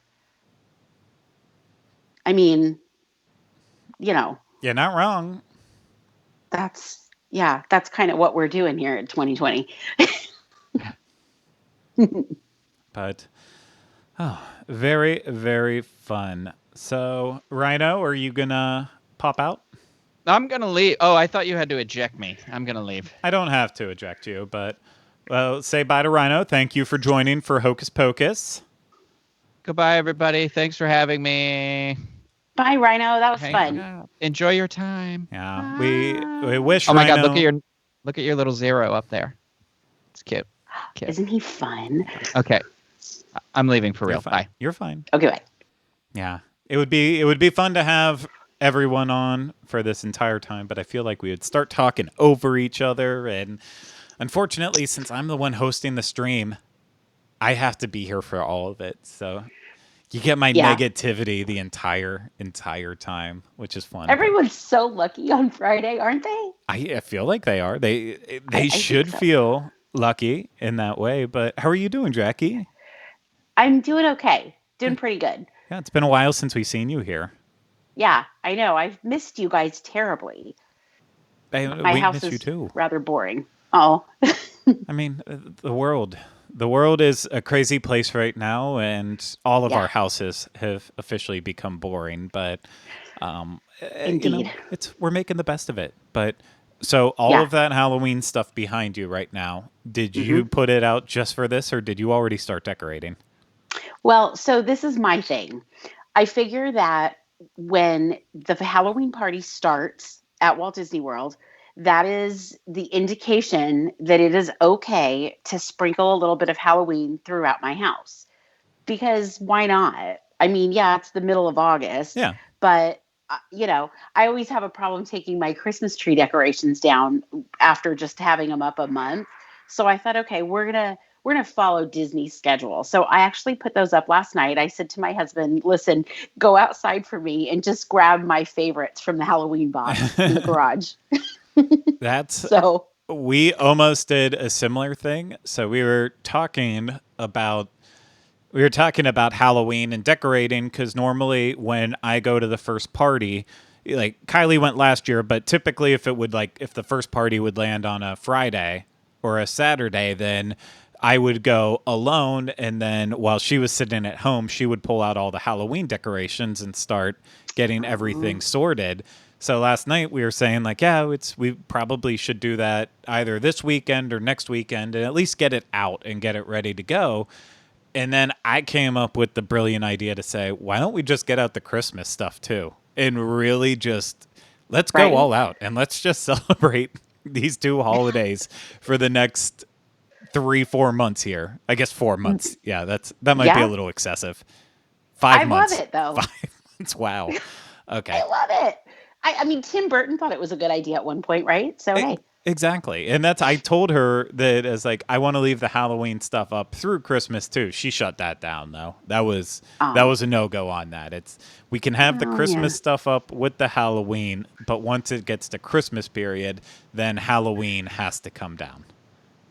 I mean, You're not wrong. that's kind of what we're doing here in 2020. But, very, very fun. So, Rhino, are you going to pop out? I'm going to leave. Oh, I thought you had to eject me. I'm going to leave. I don't have to eject you, but say bye to Rhino. Thank you for joining for Hocus Pocus. Goodbye, everybody. Thanks for having me. Bye, Rhino. That was Hang fun. out. Enjoy your time. Yeah, we wish. Oh my Rhino... God! Look at your little zero up there. It's cute. Isn't he fun? Okay, I'm leaving for real. Bye. You're fine. Okay, bye. Yeah, it would be fun to have everyone on for this entire time, but I feel like we would start talking over each other, and unfortunately, since I'm the one hosting the stream, I have to be here for all of it. So you get my negativity the entire time, which is fun. Everyone's so lucky on Friday, aren't they? I feel like they are. They I should think so. feel lucky in that way. But how are you doing, Jackie? I'm doing okay. Doing pretty good. Yeah, it's been a while since we've seen you here. Yeah, I know. I've missed you guys terribly. My We house miss is you too. rather boring. Oh. I mean, the world is a crazy place right now, and all of our houses have officially become boring. But Indeed. we're making the best of it. But so all of that Halloween stuff behind you right now, did you put it out just for this, or did you already start decorating? Well, so this is my thing. I figure that when the Halloween party starts at Walt Disney World, that is the indication that it is okay to sprinkle a little bit of Halloween throughout my house. Because why not? I mean, yeah, it's the middle of August. Yeah. But, I always have a problem taking my Christmas tree decorations down after just having them up a month. So I thought, okay, we're going to follow Disney's schedule. So I actually put those up last night. I said to my husband, listen, go outside for me and just grab my favorites from the Halloween box in the garage. We almost did a similar thing. So we were talking about Halloween and decorating, because normally when I go to the first party, like Kylie went last year, but typically if the first party would land on a Friday or a Saturday, then I would go alone, and then while she was sitting at home, she would pull out all the Halloween decorations and start getting everything sorted. So last night we were saying we probably should do that either this weekend or next weekend, and at least get it out and get it ready to go. And then I came up with the brilliant idea to say, why don't we just get out the Christmas stuff too? And really just let's go all out, and let's just celebrate these two holidays for the next 3-4 months here. I guess 4 months. Yeah, that might be a little excessive. 5 months. I love it though. 5 months. Wow. Okay. I love it. I mean, Tim Burton thought it was a good idea at one point, right? So hey. Exactly. And I told her that as I want to leave the Halloween stuff up through Christmas too. She shut that down though. That was a no-go on that. We can have the Christmas stuff up with the Halloween, but once it gets to Christmas period, then Halloween has to come down.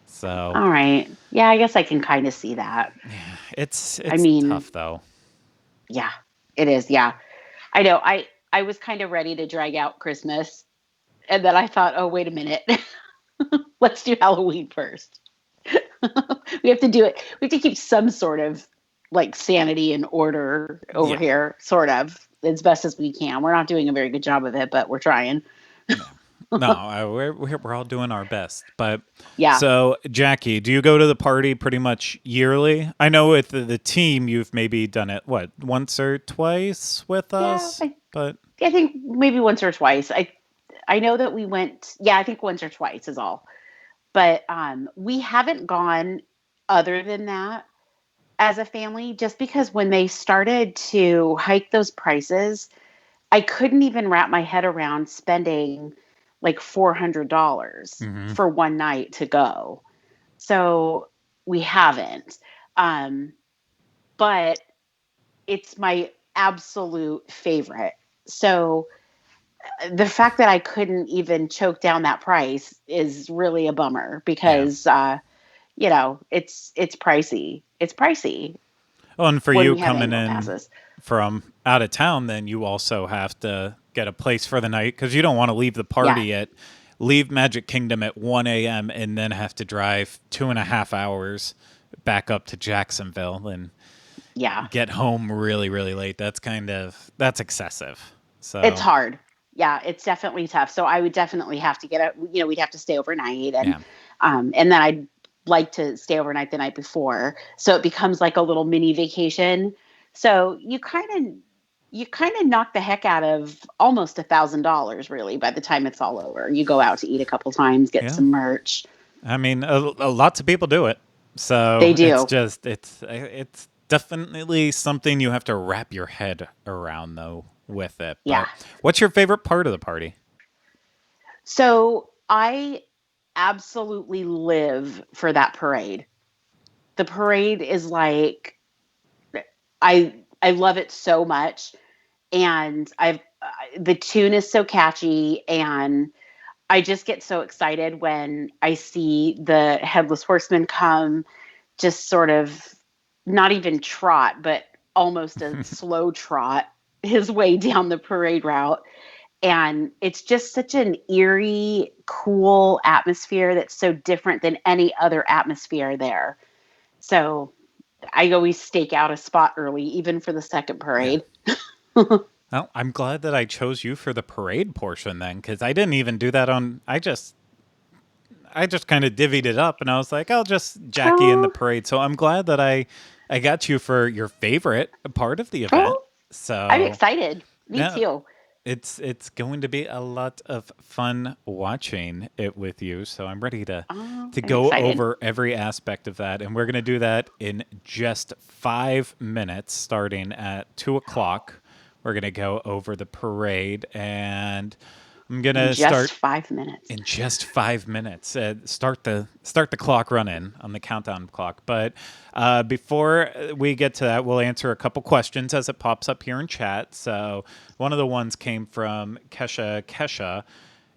So all right. Yeah, I guess I can kind of see that. Yeah, it's tough though. Yeah, it is. Yeah. I know. I was kind of ready to drag out Christmas. And then I thought, oh, wait a minute. Let's do Halloween first. We have to do it. We have to keep some sort of sanity and order over here, sort of, as best as we can. We're not doing a very good job of it, but we're trying. No, we're all doing our best. But Yeah. so, Jackie, do you go to the party pretty much yearly? I know with the team, you've maybe done it what, once or twice with Yeah, us, but I think maybe once or twice. I know that we went. Yeah, I think once or twice is all. But we haven't gone other than that as a family, just because when they started to hike those prices, I couldn't even wrap my head around spending like $400 mhm. for one night to go. So we haven't. Um, but it's my absolute favorite. So the fact that I couldn't even choke down that price is really a bummer Yeah. because it's pricey. It's pricey Oh, and for when you we have coming annual in passes. from out of town, then you also have to get a place for the night because you don't want to leave the Yeah. party leave Magic Kingdom at 1 a.m. and then have to drive 2.5 hours back up to Jacksonville and Yeah. get home really, really late. That's excessive. It's So, hard. Yeah, it's definitely tough. So I would definitely have to get a, we'd have to stay overnight yeah. and then I'd like to stay overnight the night before. So it becomes like a little mini vacation. So you kind of knock the heck out of almost $1,000 really by the time it's all over. You go out to eat a couple times, get Yeah. some merch. I mean, lots of people do it. They So do. it's definitely something you have to wrap your head around though with it. Yeah. But what's your favorite part of the party? So I absolutely live for that parade. The parade is like I love it so much, and the tune is so catchy, and I just get so excited when I see the headless horseman come, just sort of not even trot, but almost a slow trot his way down the parade route. And it's just such an eerie, cool atmosphere that's so different than any other atmosphere there. So I always stake out a spot early, even for the second Yeah. parade. Well, I'm glad that I chose you for the parade portion then, because I didn't even do that on. I just kind of divvied it up, and I was like, I'll just Jackie in the Oh, parade. So I'm glad that I got you for your favorite part of the event. oh, I'm So excited. Me yeah, too. it's going to be a lot of fun watching it with you. So I'm ready to Oh, to I'm go excited. over every aspect of that, and we're going to do that in just 5 minutes, starting at 2 o'clock. We're going to go over the parade, and I'm going In to just start 5 minutes. in just 5 minutes. Start the clock running on the countdown clock. But before we get to that, we'll answer a couple questions as it pops up here in chat. So one of the ones came from Kesha,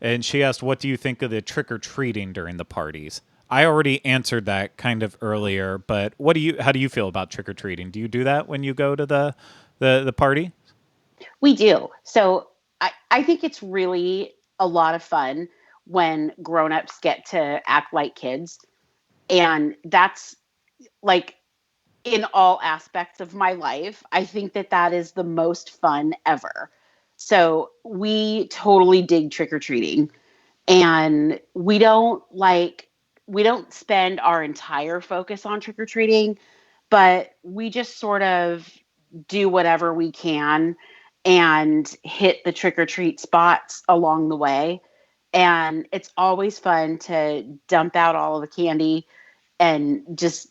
and she asked, "What do you think of the trick or treating during the parties?" I already answered that kind of earlier, but how do you feel about trick or treating? Do you do that when you go to the party? We do. So I think it's really a lot of fun when grown-ups get to act like kids. And that's like in all aspects of my life. I think that that is the most fun ever. So we totally dig trick or treating. And we don't spend our entire focus on trick or treating, but we just sort of do whatever we can and hit the trick or treat spots along the way. And it's always fun to dump out all of the candy and just,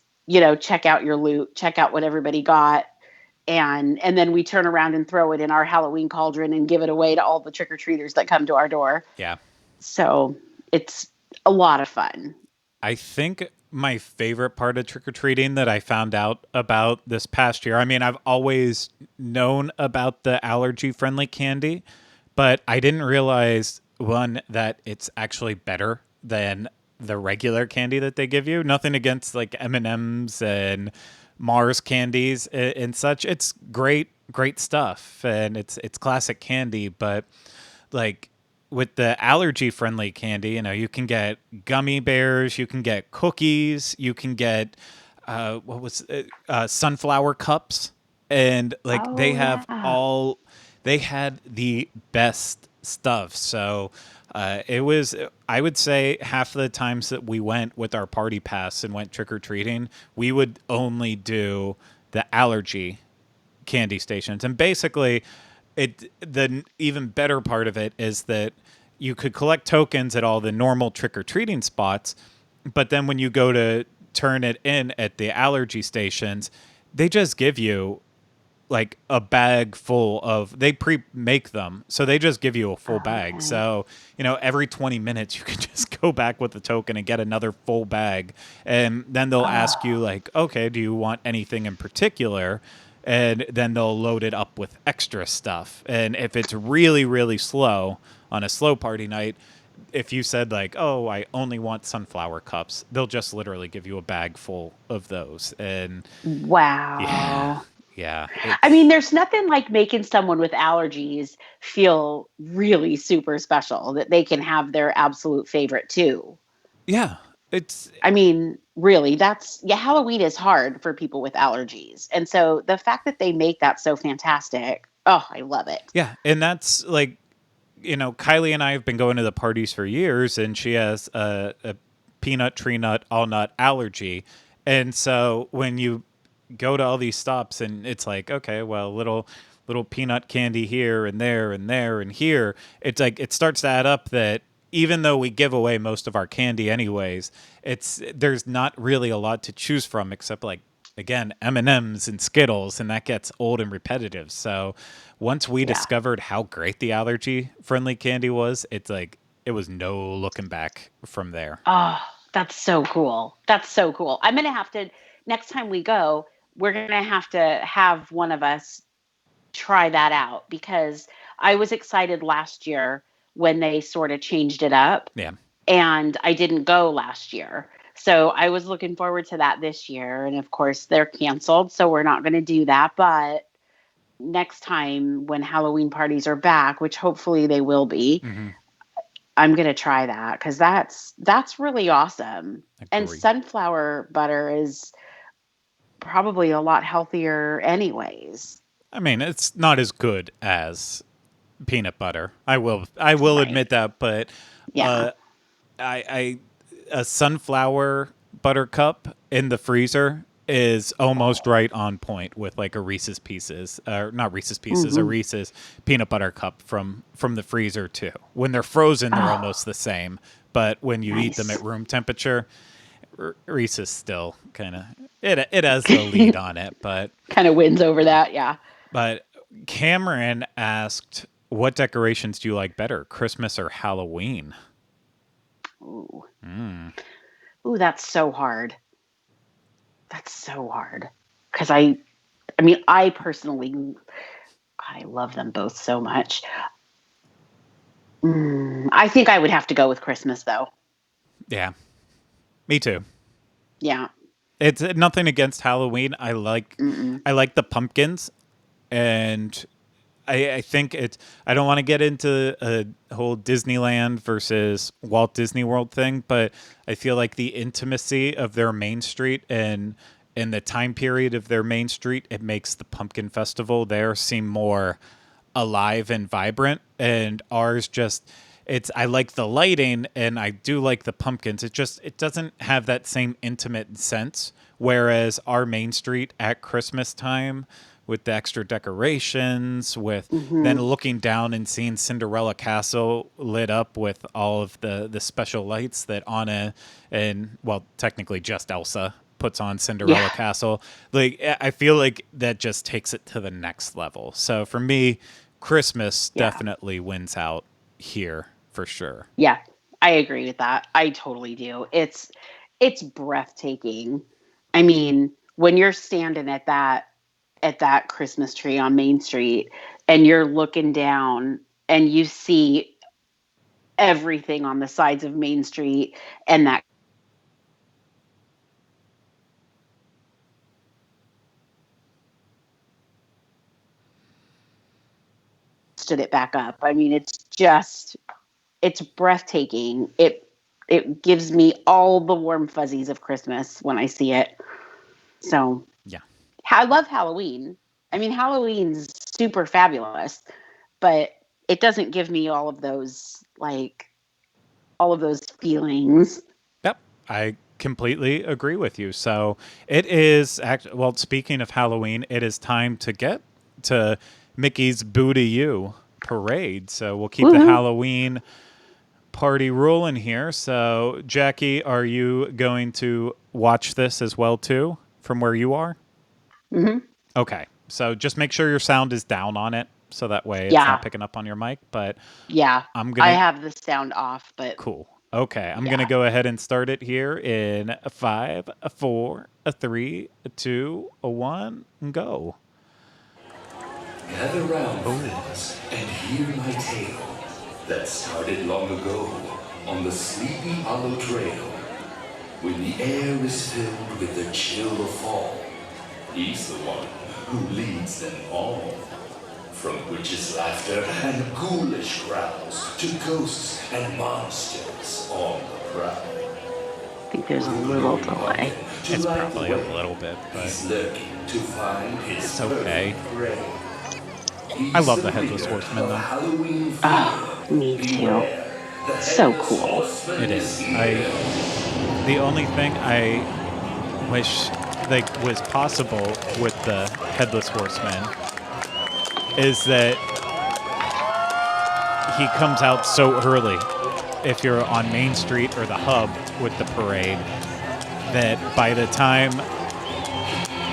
check out your loot, check out what everybody got. And then we turn around and throw it in our Halloween cauldron and give it away to all the trick or treaters that come to our door. Yeah. So it's a lot of fun. I think my favorite part of trick or treating that I found out about this past year. I mean, I've always known about the allergy friendly candy, but I didn't realize one that it's actually better than the regular candy that they give you. Nothing against like M&Ms and Mars candies and such. It's great stuff and it's classic candy, but like with the allergy friendly candy, you can get gummy bears, you can get cookies, you can get sunflower cups, and like Oh yeah. they had the best stuff. So it was, I would say, half of the times that we went with our party pass and went trick-or-treating, we would only do the allergy candy stations. And basically, the even better part of it is that you could collect tokens at all the normal trick-or-treating spots, but then when you go to turn it in at the allergy stations, they just give you like a bag full of, they pre-make them, so they just give you a full bag. So every 20 minutes you can just go back with the token and get another full bag, and then they'll ask you like, okay, do you want anything in particular? And then they'll load it up with extra stuff. And if it's really, really slow on a slow party night, if you said like, oh, I only want sunflower cups, they'll just literally give you a bag full of those. And Wow. yeah. I mean, there's nothing like making someone with allergies feel really super special, that they can have their absolute favorite too. Yeah. I mean, really, Halloween is hard for people with allergies. And so the fact that they make that so fantastic, oh, I love it. Yeah. And that's like, Kylie and I have been going to the parties for years, and she has a peanut, tree nut, all nut allergy. And so when you go to all these stops and it's like, okay, well, little peanut candy here and there and there and here, it's like it starts to add up that even though we give away most of our candy anyways, there's not really a lot to choose from except like, again, M&Ms and Skittles, and that gets old and repetitive. So once we discovered how great the allergy friendly candy was, it's like it was no looking back from there. Oh, that's so cool. That's so cool. I'm going to have to, next time we go, we're going to have one of us try that out, because I was excited last year when they sort of changed it up. Yeah. And I didn't go last year. So I was looking forward to that this year. And of course, they're canceled, so we're not going to do that. But next time when Halloween parties are back, which hopefully they will be, I'm going to try that, because that's really awesome. And sunflower butter is probably a lot healthier anyways. I mean, it's not as good as peanut butter. I will admit that, but I a sunflower butter cup in the freezer is almost right on point with like a Reese's Pieces, or not Reese's Pieces, a Reese's peanut butter cup from the freezer too. When they're frozen, they're almost the same, but when you eat them at room temperature, Reese's still kind of it has the lead on it, but kind of wins over that, yeah. But Cameron asked, what decorations do you like better, Christmas or Halloween? Ooh. Ooh, that's so hard. That's so hard. Because I personally, I love them both so much. I think I would have to go with Christmas, though. Yeah. Me too. Yeah. It's nothing against Halloween. I like the pumpkins, and I think I don't want to get into a whole Disneyland versus Walt Disney World thing, but I feel like the intimacy of their Main Street and the time period of their Main Street, it makes the pumpkin festival there seem more alive and vibrant. And ours I like the lighting and I do like the pumpkins. It doesn't have that same intimate sense. Whereas our Main Street at Christmas time, with the extra decorations, with then looking down and seeing Cinderella Castle lit up with all of the special lights that Anna and, well, technically just Elsa puts on Cinderella Castle. Like, I feel like that just takes it to the next level. So for me, Christmas definitely wins out here for sure. Yeah, I agree with that. I totally do. It's breathtaking. I mean, when you're standing at that Christmas tree on Main Street and you're looking down and you see everything on the sides of Main Street and that stood it back up. I mean, it's breathtaking. It gives me all the warm fuzzies of Christmas when I see it. So yeah, I love Halloween. I mean, Halloween's super fabulous, but it doesn't give me all of those feelings. Yep, I completely agree with you. So it is well, speaking of Halloween, it is time to get to Mickey's Boo to You parade. So we'll keep the Halloween party rolling here. So Jackie, are you going to watch this as well too from where you are? Mm-hmm. Okay. So just make sure your sound is down on it so that way it's not picking up on your mic, but yeah, I have the sound off, but cool. Okay, I'm going to go ahead and start it here in 5, 4, 3, 2, 1, and go. Gather round, friends, and hear my tale that started long ago on the Sleepy Hollow Trail. When the air is filled with the chill of fall, he's the one who leads them all. From witches' laughter and ghoulish growls to ghosts and monsters on the prowl. I think there's a little delay. It's probably a little bit, but he's lurking to find his it's okay. prey. I love the Headless Horseman, though. Oh, me too. So cool. It is. The only thing I wish was possible with the Headless Horseman is that he comes out so early if you're on Main Street or the Hub with the parade that by the time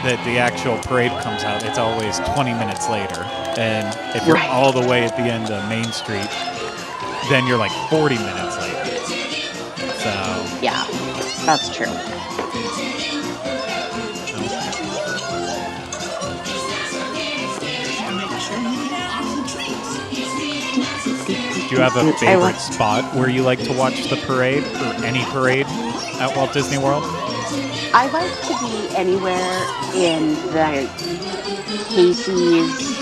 that the actual parade comes out, it's always 20 minutes later. And if you're all the way at the end of Main Street, then you're like 40 minutes late. So yeah, that's true. Do you have a favorite spot where you like to watch the parade or any parade at Walt Disney World? I like to be anywhere in the Casey's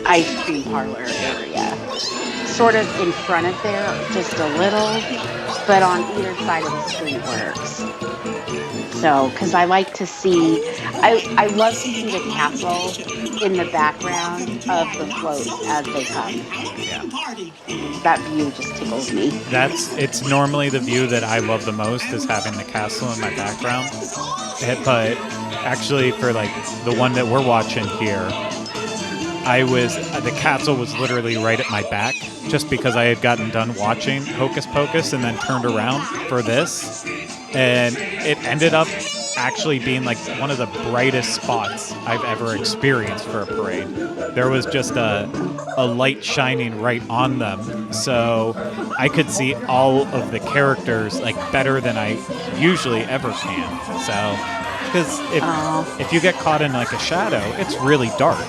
ice cream parlor area. Sort of in front of there, just a little, but on either side of the street works. So, because I like to see, I love to see the castle in the background of the floats as they come. Yeah. That view just tickles me. It's normally the view that I love the most is having the castle in my background. But actually for like the one that we're watching here, the castle was literally right at my back just because I had gotten done watching Hocus Pocus and then turned around for this. And it ended up actually being like one of the brightest spots I've ever experienced for a parade. There was just a light shining right on them. So I could see all of the characters like better than I usually ever can. So, because if you get caught in like a shadow, it's really dark.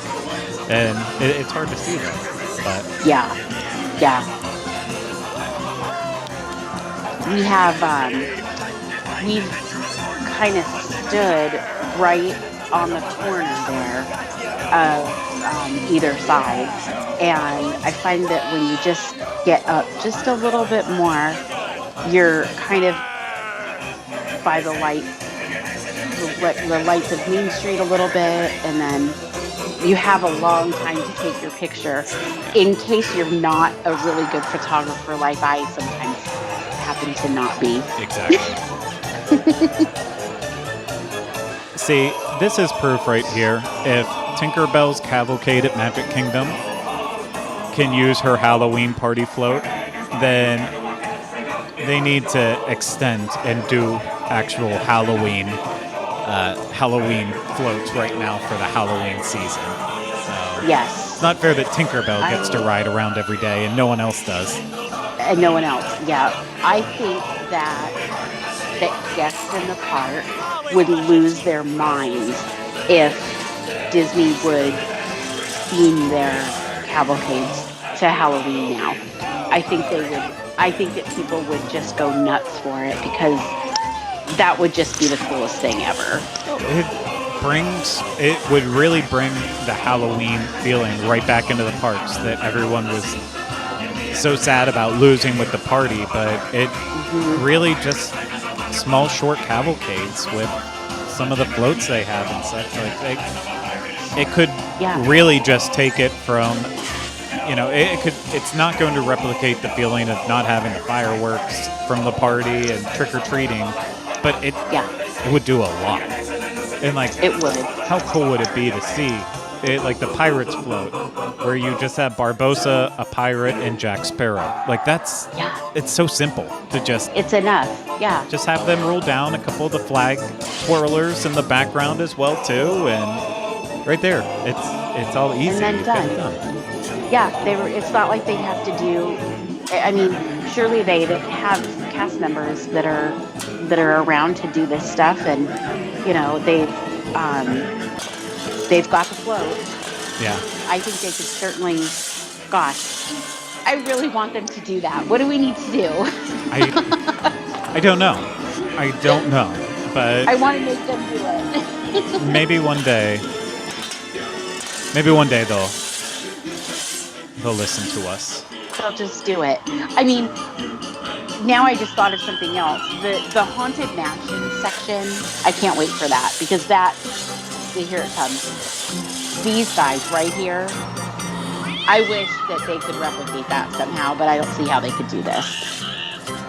And it's hard to see them. But yeah. We have, we've kind of stood right on the corner there of either side. And I find that when you just get up just a little bit more, you're kind of by the lights of Main Street a little bit, and then you have a long time to take your picture in case you're not a really good photographer like I sometimes happen to not be. Exactly. See, this is proof right here. If Tinkerbell's Cavalcade at Magic Kingdom can use her Halloween party float, then they need to extend and do actual Halloween floats right now for the Halloween season. So Yes. it's not fair that Tinkerbell gets to ride around every day and no one else does. And no one else. Yeah. I think that guests in the park would lose their minds if Disney would theme their cavalcades to Halloween now. I think they would. I think that people would just go nuts for it because that would just be the coolest thing ever. It would really bring the Halloween feeling right back into the parks that everyone was so sad about losing with the party, but it really just small short cavalcades with some of the floats they have and such. Like it could really just take it from it's not going to replicate the feeling of not having the fireworks from the party and trick-or-treating, but it would do a lot. And like, It would. how cool would it be to see it, like the Pirates float, where you just have Barbossa, a pirate, and Jack Sparrow? Like it's so simple to just It's enough. Yeah. just have them roll down a couple of the flag twirlers in the background as well too, and right there, it's all easy. And then You've got it done. Yeah, it's not like they have to do. I mean, surely they have cast members that are around to do this stuff, and they've got the float. Yeah. I think they could certainly. Gosh, I really want them to do that. What do we need to do? I don't know. But I want to make them do it. maybe one day they'll listen to us. They'll just do it. I mean, now I just thought of something else. The Haunted Mansion section, I can't wait for that, because see, here it comes. These guys right here, I wish that they could replicate that somehow, but I don't see how they could do this.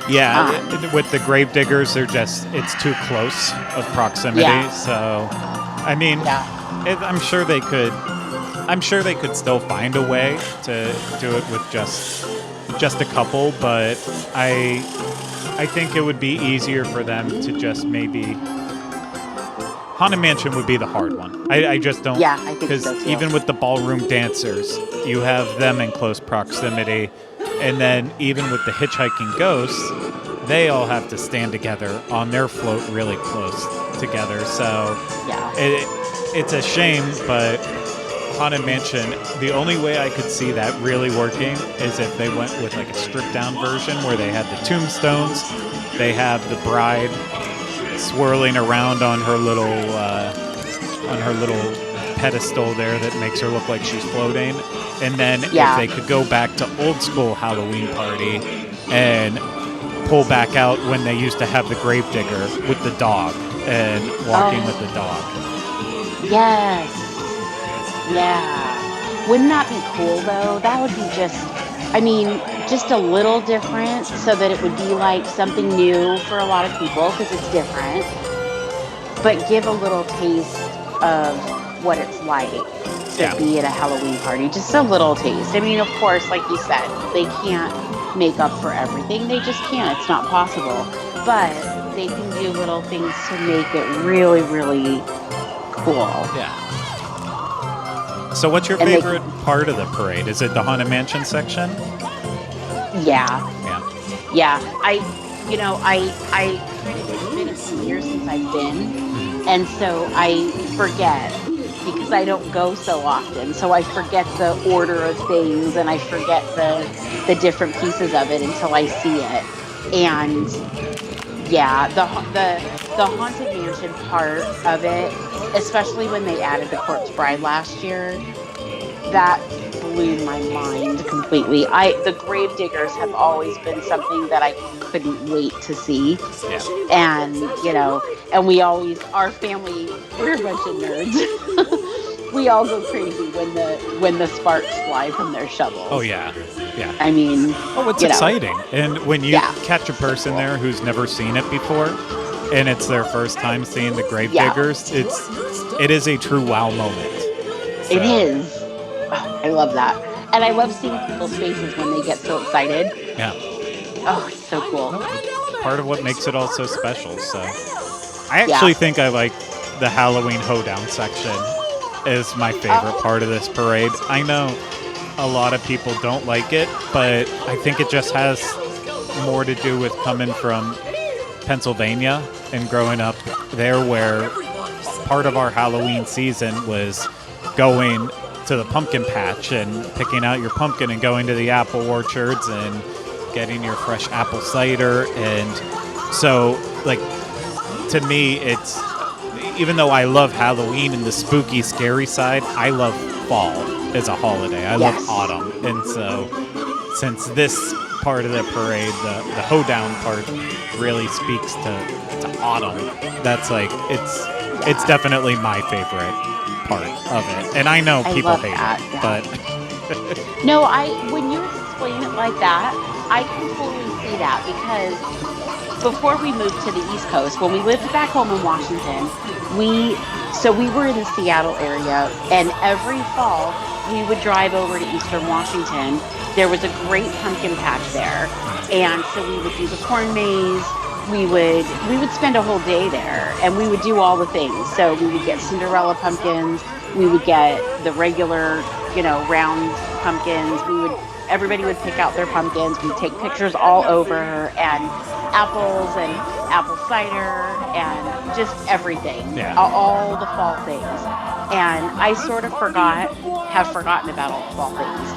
Yeah, with the Gravediggers, it's too close of proximity. Yeah. So, I mean, I'm sure they could still find a way to do it with just a couple, but I think it would be easier for them to just maybe. Haunted Mansion would be the hard one. I just don't. Yeah, I think so because too. even with the ballroom dancers, you have them in close proximity, and then even with the hitchhiking ghosts, they all have to stand together on their float really close together. So it's a shame, but Haunted Mansion, the only way I could see that really working is if they went with like a stripped down version where they had the tombstones, they have the bride swirling around on her little pedestal there that makes her look like she's floating, and then if they could go back to old school Halloween Party and pull back out when they used to have the Gravedigger with the dog and walking with the dog. Yes. Yeah. Wouldn't that be cool, though? That would be just a little different, so that it would be like something new for a lot of people, because it's different, but give a little taste of what it's like to be at a Halloween party. Just a little taste. I mean, of course, like you said, they can't make up for everything. They just can't. It's not possible. But they can do little things to make it really, really cool. Yeah. So what's your favorite part of the parade? Is it the Haunted Mansion section? Yeah. Yeah. Yeah. It's been a few years since I've been, and so I forget, because I don't go so often. So I forget the order of things, and I forget the different pieces of it until I see it. And yeah, the Haunted Mansion part of it, especially when they added the Corpse Bride last year, that blew my mind completely. The Gravediggers have always been something that I couldn't wait to see. Yeah. And, our family, we're a bunch of nerds. We all go crazy when the sparks fly from their shovels. Oh, yeah. Yeah. I mean, it's exciting. And when you catch a person there who's never seen it before, and it's their first time seeing the Gravediggers, it is a true wow moment. So. It is. Oh, I love that. And I love seeing people's faces when they get so excited. Yeah. Oh, it's so cool. Part of what makes it all so special. So I actually think I like the Halloween hoedown section is my favorite part of this parade. I know a lot of people don't like it, but I think it just has more to do with coming from Pennsylvania and growing up there, where part of our Halloween season was going to the pumpkin patch and picking out your pumpkin and going to the apple orchards and getting your fresh apple cider. And so, like, to me, it's, even though I love Halloween and the spooky, scary side, I love fall as a holiday. I love autumn. And so, since this part of the parade, the hoedown part, really speaks to autumn, that's like, it's definitely my favorite part of it. And I know people hate it, but No, when you explain it like that, I can totally see that because before we moved to the East Coast, when we lived back home in Washington, we were in the Seattle area, and every fall we would drive over to Eastern Washington. There was a great pumpkin patch there, and so we would do the corn maze. We would spend a whole day there, and we would do all the things. So we would get Cinderella pumpkins. We would get the regular, round pumpkins. Everybody would pick out their pumpkins. We'd take pictures all over, and apples and apple cider and just everything. Yeah. All the fall things. And I sort of have forgotten about all the fall things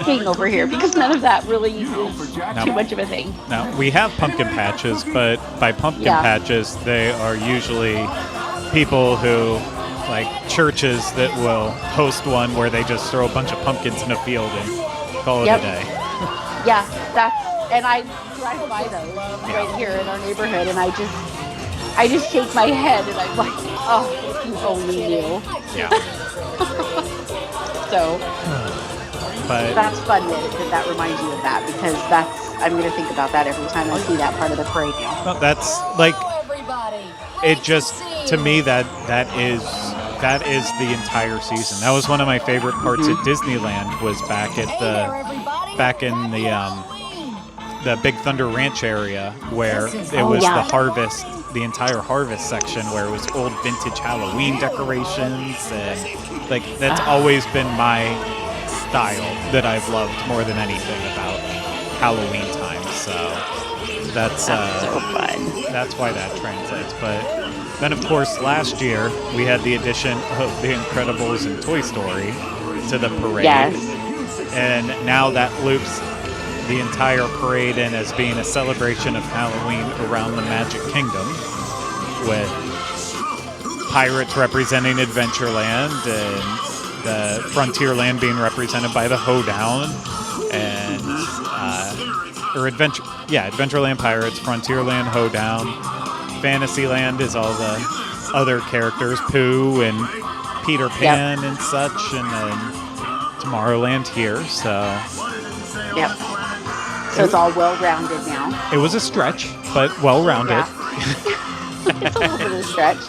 being over here because none of that really is too much of a thing. Now, we have pumpkin patches, but by pumpkin patches, they are usually people who, like churches that will host one where they just throw a bunch of pumpkins in a field and call it a day. Yeah, and I drive by those right here in our neighborhood, and I just shake my head, and I'm like, oh, if you only knew. Yeah. So, but that's fun that reminds you of that, because I'm going to think about that every time I see that part of the parade now. well, that's like, it just, to me, that is the entire season. That was one of my favorite parts at Disneyland, was back in the Big Thunder Ranch area, where it was the harvest, the entire harvest section, where it was old vintage Halloween decorations, and like that's always been my style that I've loved more than anything about Halloween time. So that's so fun. That's why that translates. But then, of course, last year we had the addition of The Incredibles and Toy Story to the parade. Yes. And now that loops the entire parade in as being a celebration of Halloween around the Magic Kingdom, with pirates representing Adventureland and the Frontierland being represented by the Hoedown, and Adventureland Pirates, Frontierland Hoedown, Fantasyland is all the other characters, Pooh and Peter Pan and such, and then Tomorrowland here. So Yep. So it's all well-rounded now. it was a stretch, but well-rounded. Yeah. It's a little bit of a stretch.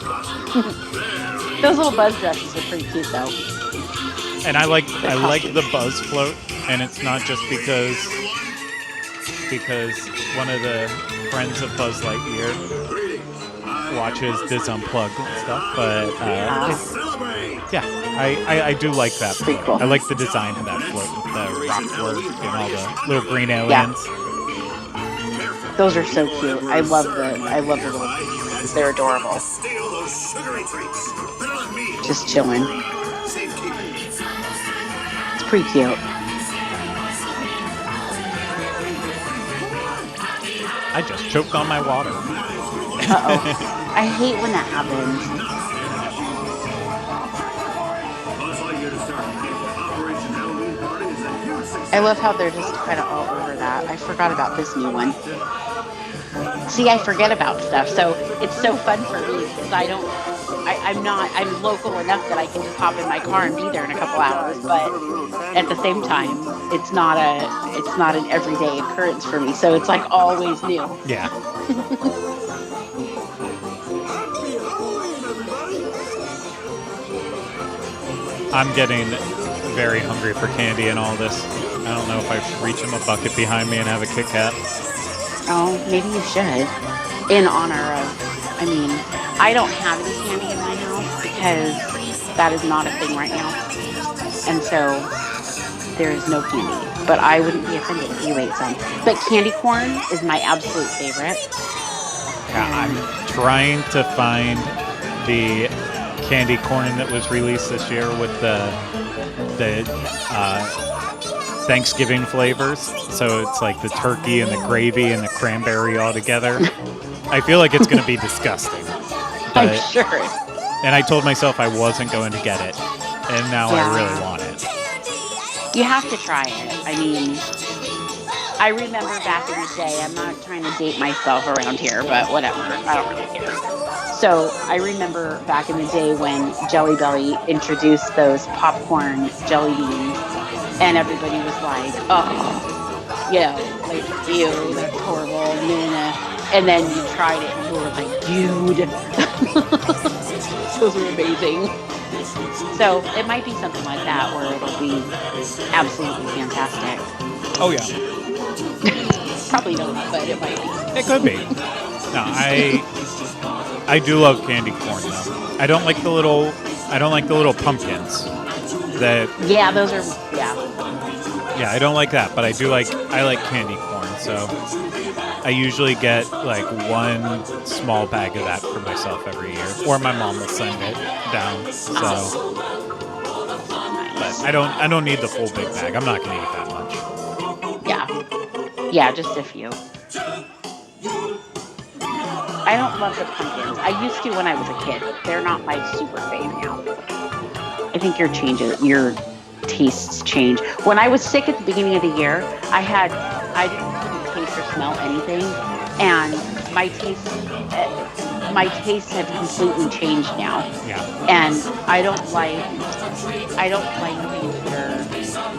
Those little buzz dresses are pretty cute, though. And I like the Buzz float, and it's not just because one of the friends of Buzz Lightyear watches Diz Unplugged and stuff, but I do like that float. Cool. I like the design of that float with the rock work and all the little green aliens. Yeah. Those are so cute. I love the little pieces. They're adorable. Just chilling. It's pretty cute. I just choked on my water. Uh-oh. I hate when that happens. I love how they're just kind of all over that. I forgot about this new one. See, I forget about stuff, so it's so fun for me because I'm local enough that I can just hop in my car and be there in a couple hours, but at the same time, it's not an everyday occurrence for me, so it's like always new. Yeah. I'm getting very hungry for candy and all this. I don't know if I should reach in the bucket behind me and have a Kit Kat. Oh, maybe you should. In honor of, I don't have any candy in my house because that is not a thing right now. And so there is no candy. But I wouldn't be offended if you ate some. But candy corn is my absolute favorite. Yeah, I'm trying to find the candy corn that was released this year with the Thanksgiving flavors. So it's like the turkey and the gravy and the cranberry all together. I feel like it's going to be disgusting. I'm sure. And I told myself I wasn't going to get it. And now I really want it. You have to try it. I remember back in the day, I'm not trying to date myself around here, but whatever. I don't really care. So I remember back in the day when Jelly Belly introduced those popcorn jelly beans and everybody was like, oh, you know, like, ew, that's horrible. And then you tried it and you were like, dude, those are amazing. So it might be something like that where it'll be absolutely fantastic. Oh yeah, Probably not, but it might be. it could be. No, I do love candy corn though. I don't like the little pumpkins. That Yeah, those are, yeah. yeah, I don't like that, but I like candy corn. So I usually get like one small bag of that for myself every year, or my mom will send it down. So, but I don't need the full big bag. I'm not gonna eat that much. Yeah. Yeah, just a few. I don't love the pumpkins. I used to when I was a kid. They're not my super fave now. I think your tastes change. When I was sick at the beginning of the year, I couldn't taste or smell anything, and my tastes have completely changed now. Yeah. And I don't like things that are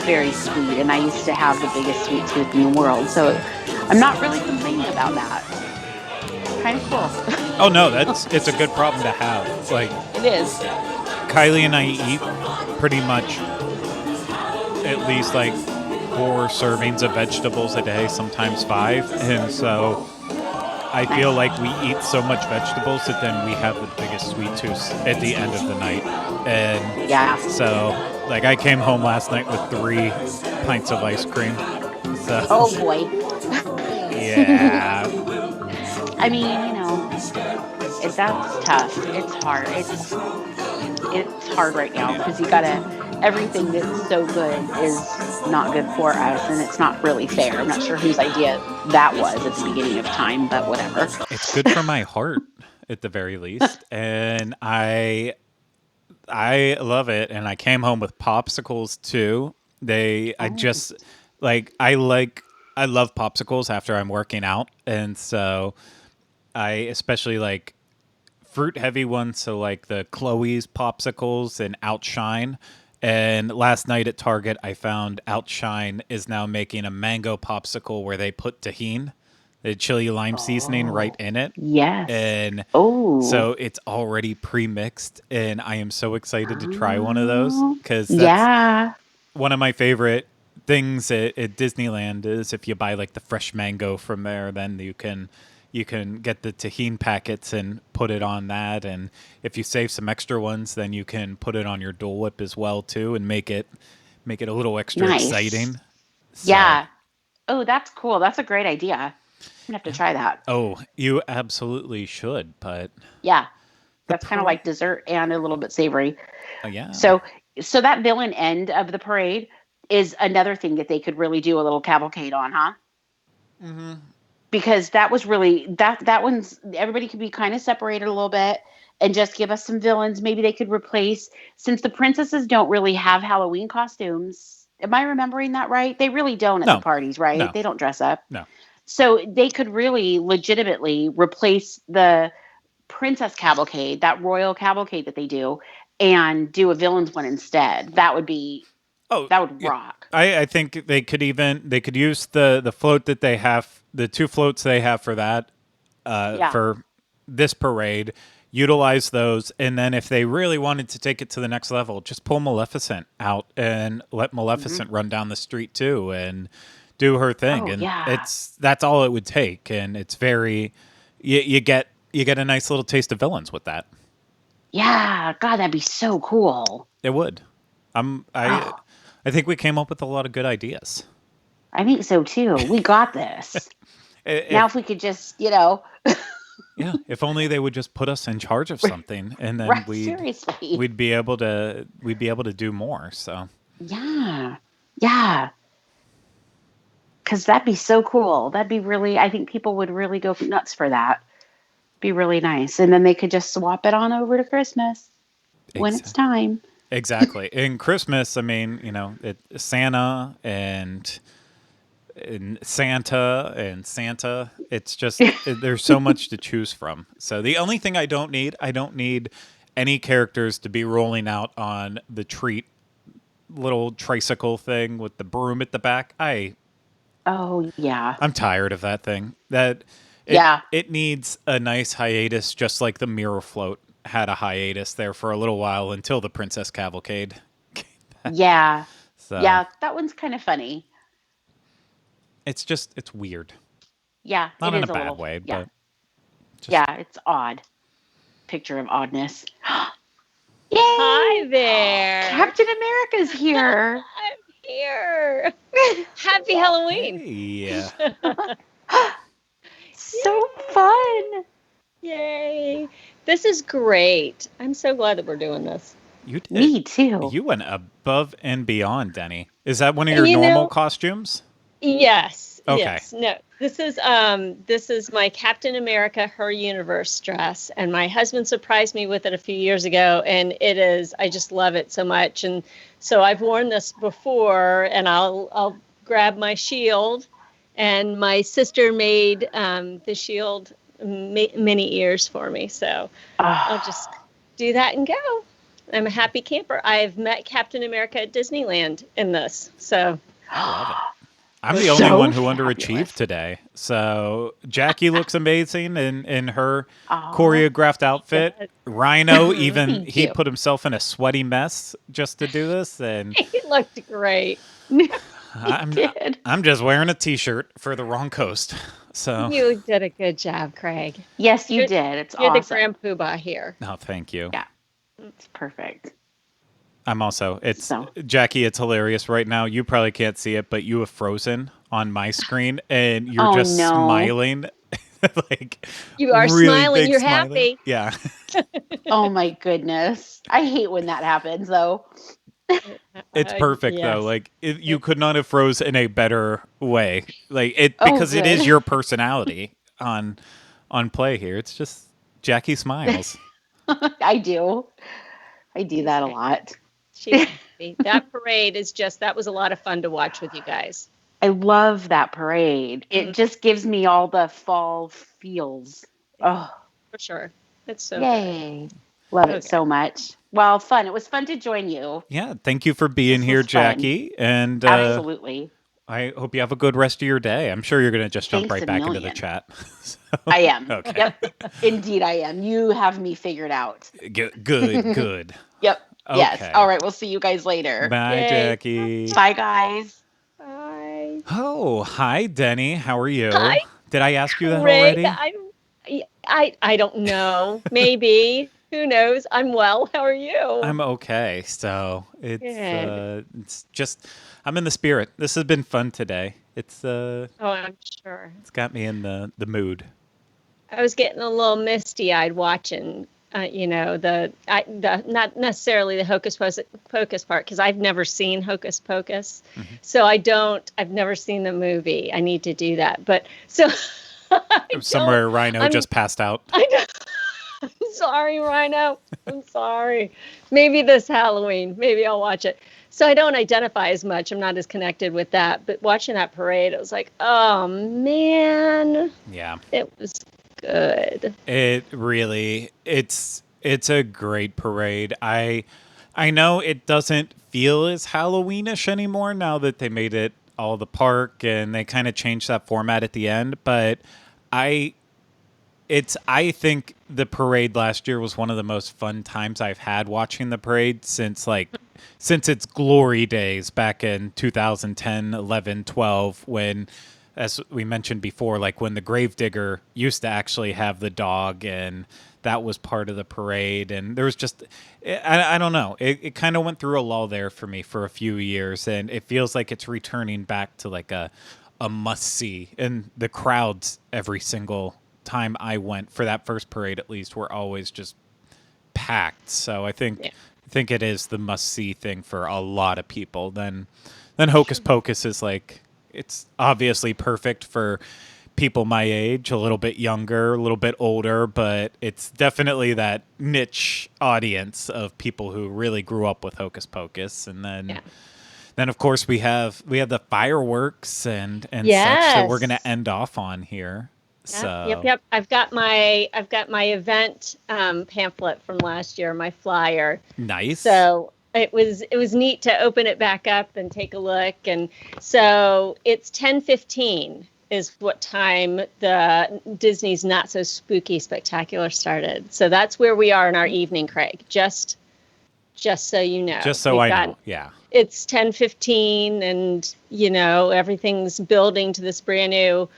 very sweet, and I used to have the biggest sweet tooth in the world, so I'm not really complaining about that. Kind of cool. Oh no, it's a good problem to have. Like It is. Kylie and I eat pretty much at least like 4 servings of vegetables a day, sometimes 5, and so I feel like we eat so much vegetables that then we have the biggest sweet tooth at the end of the night. And Yeah. so, like, I came home last night with 3 pints of ice cream. So, Oh boy. yeah. I mean, you know, that's tough. It's hard. It's hard right now because everything that's so good is not good for us, and it's not really fair. I'm not sure whose idea that was at the beginning of time, but whatever. It's good for my heart at the very least. And I love it. And I came home with popsicles too. I love popsicles after I'm working out. And so I especially like fruit heavy ones. So like the Chloe's popsicles and Outshine. And last night at Target, I found Outshine is now making a mango popsicle where they put tahini, the chili lime seasoning, right in it. Yes. And so it's already pre-mixed, and I am so excited to try one of those because that's one of my favorite things at Disneyland is if you buy like the fresh mango from there, then you can get the tahini packets and put it on that, and if you save some extra ones, then you can put it on your Dole Whip as well too, and make it a little extra exciting. So, yeah. Oh, that's cool. That's a great idea. I'm gonna have to try that. Oh, you absolutely should, but Yeah, that's kind of like dessert and a little bit savory. yeah. So that villain end of the parade is another thing that they could really do a little cavalcade on, huh? Mm-hmm. Because that was really that one's everybody could be kind of separated a little bit and just give us some villains. Maybe they could replace, since the princesses don't really have Halloween costumes. Am I remembering that right? They really don't at the parties, right? No. They don't dress up. No. So they could really legitimately replace the princess cavalcade, that royal cavalcade that they do, and do a villains one instead. That would be that would rock. I think they could use the float that they have, the 2 floats they have for that for this parade, utilize those, and then if they really wanted to take it to the next level, just pull Maleficent out and let Maleficent run down the street too and do her thing. That's all it would take, and it's very you get a nice little taste of villains with that. Yeah, God, that'd be so cool. It would. I think we came up with a lot of good ideas. I think so too. We got this. Now if we could just, yeah, if only they would just put us in charge of something, and then we'd be able to do more. So yeah, because that'd be so cool. That'd be really. I think people would really go nuts for that. Be really nice, and then they could just swap it on over to Christmas when it's time. Exactly. In Christmas, I mean, Santa and Santa. It's just there's so much to choose from. So the only thing I don't need any characters to be rolling out on the treat little tricycle thing with the broom at the back. Oh yeah. I'm tired of that thing. Yeah. It needs a nice hiatus, just like the Mirror Float had a hiatus there for a little while until the Princess Cavalcade. Yeah. So Yeah. That one's kind of funny. it's weird. Yeah, Not it in a is a bad little. way, Yeah. but just Yeah, it's odd. Picture of oddness. Yay! Hi there. Captain America's here. I'm here. Happy Halloween. yeah. So fun. Yay. This is great. I'm so glad that we're doing this. You did. Me too. You went above and beyond, Denny. Is that one of your You normal know- costumes? Yes. Okay. Yes. No. This is my Captain America Her Universe dress, and my husband surprised me with it a few years ago, and I just love it so much. And so I've worn this before, and I'll grab my shield, and my sister made the shield mini ears for me, so I'll just do that and go. I'm a happy camper. I've met Captain America at Disneyland in this, so I love it. I'm the only So one who fabulous. underachieved today. So Jackie looks amazing in her choreographed outfit. Rhino, even Thank he you. put himself in a sweaty mess just to do this, and it looked great. I'm did. I'm just wearing a T-shirt for the wrong coast. So You did a good job, Craig. Yes, you You're- did. It's You're the awesome. Grand Poobah here. no, thank you. Yeah. It's perfect. I'm also it's So. Jackie. It's hilarious right now. You probably can't see it, but you have frozen on my screen, and you're Oh, just no. smiling, like You are really smiling. big You're smiling. happy. Yeah. Oh my goodness. I hate when that happens though. It's perfect though. Yes. Like you could not have froze in a better way. Like it Oh, because it is good. your personality on play here. It's just Jackie smiles. I do. I do that a lot. She's happy. That parade that was a lot of fun to watch with you guys. I love that parade. It Mhm. just gives me all the fall feels. Oh, For sure. It's so good. yay. Love Okay. it so much. Well, fun. It was fun to join you. Yeah. Thank you for being This here, was fun. Jackie. And Absolutely. I hope you have a good rest of your day. I'm sure you're going to just jump Thanks right a back into the million. chat. So, I am. Okay. Yep. Indeed, I am. You have me figured out. Good. Good. Yep. Yes. Okay. All right. We'll see you guys later. Bye, Yay. Jackie. Bye, guys. Bye. Oh, hi, Denny. How are you? Hi, Did I ask you that Craig. already? I don't know. Maybe. Who knows? I'm well. How are you? I'm okay. So Good. it's just I'm in the spirit. This has been fun today. It's Oh, I'm sure. it's got me in the mood. I was getting a little misty-eyed watching, the not necessarily the Hocus Pocus part, because I've never seen Hocus Pocus, so I've never seen the movie. I need to do that, but so Somewhere Rhino I'm- just passed out. I know. I'm sorry, Rhino. I'm sorry. Maybe this Halloween, maybe I'll watch it. So I don't identify as much. I'm not as connected with that. But watching that parade, it was like, oh man, Yeah. it was good. It really it's a great parade. I know it doesn't feel as Halloweenish anymore now that they made it all the park and they kind of changed that format at the end, but I think the parade last year was one of the most fun times I've had watching the parade since its glory days back in 2010, 11, 12 when, as we mentioned before, like when the Gravedigger used to actually have the dog and that was part of the parade. And there was just, I don't know, it kind of went through a lull there for me for a few years. And it feels like it's returning back to like a must see. And the crowds every single time I went for that first parade, at least, were always just packed. So I think it is the must see thing for a lot of people. Then Hocus Pocus is like, it's obviously perfect for people my age, a little bit younger, a little bit older, but it's definitely that niche audience of people who really grew up with Hocus Pocus. And then of course we have the fireworks and such that we're going to end off on here. So Yep. I've got my event pamphlet from last year, my flyer. nice. So it was neat to open it back up and take a look. And so it's 10:15 is what time the Disney's Not So Spooky Spectacular started. So that's where we are in our evening, Craig. Just so you know. Just so I know. Yeah. It's 10:15, and everything's building to this brand new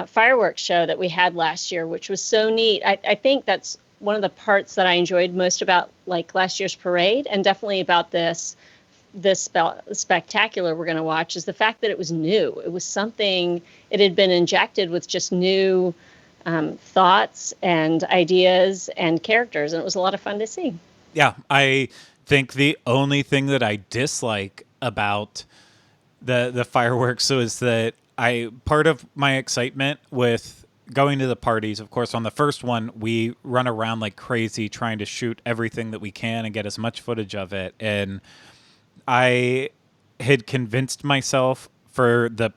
fireworks show that we had last year, which was so neat. I think that's one of the parts that I enjoyed most about like last year's parade, and definitely about this spectacular we're going to watch, is the fact that it was new. It was something, it had been injected with just new thoughts and ideas and characters, and it was a lot of fun to see. Yeah, I think the only thing that I dislike about the fireworks is that part of my excitement with going to the parties, of course, on the first one, we run around like crazy trying to shoot everything that we can and get as much footage of it. And I had convinced myself for the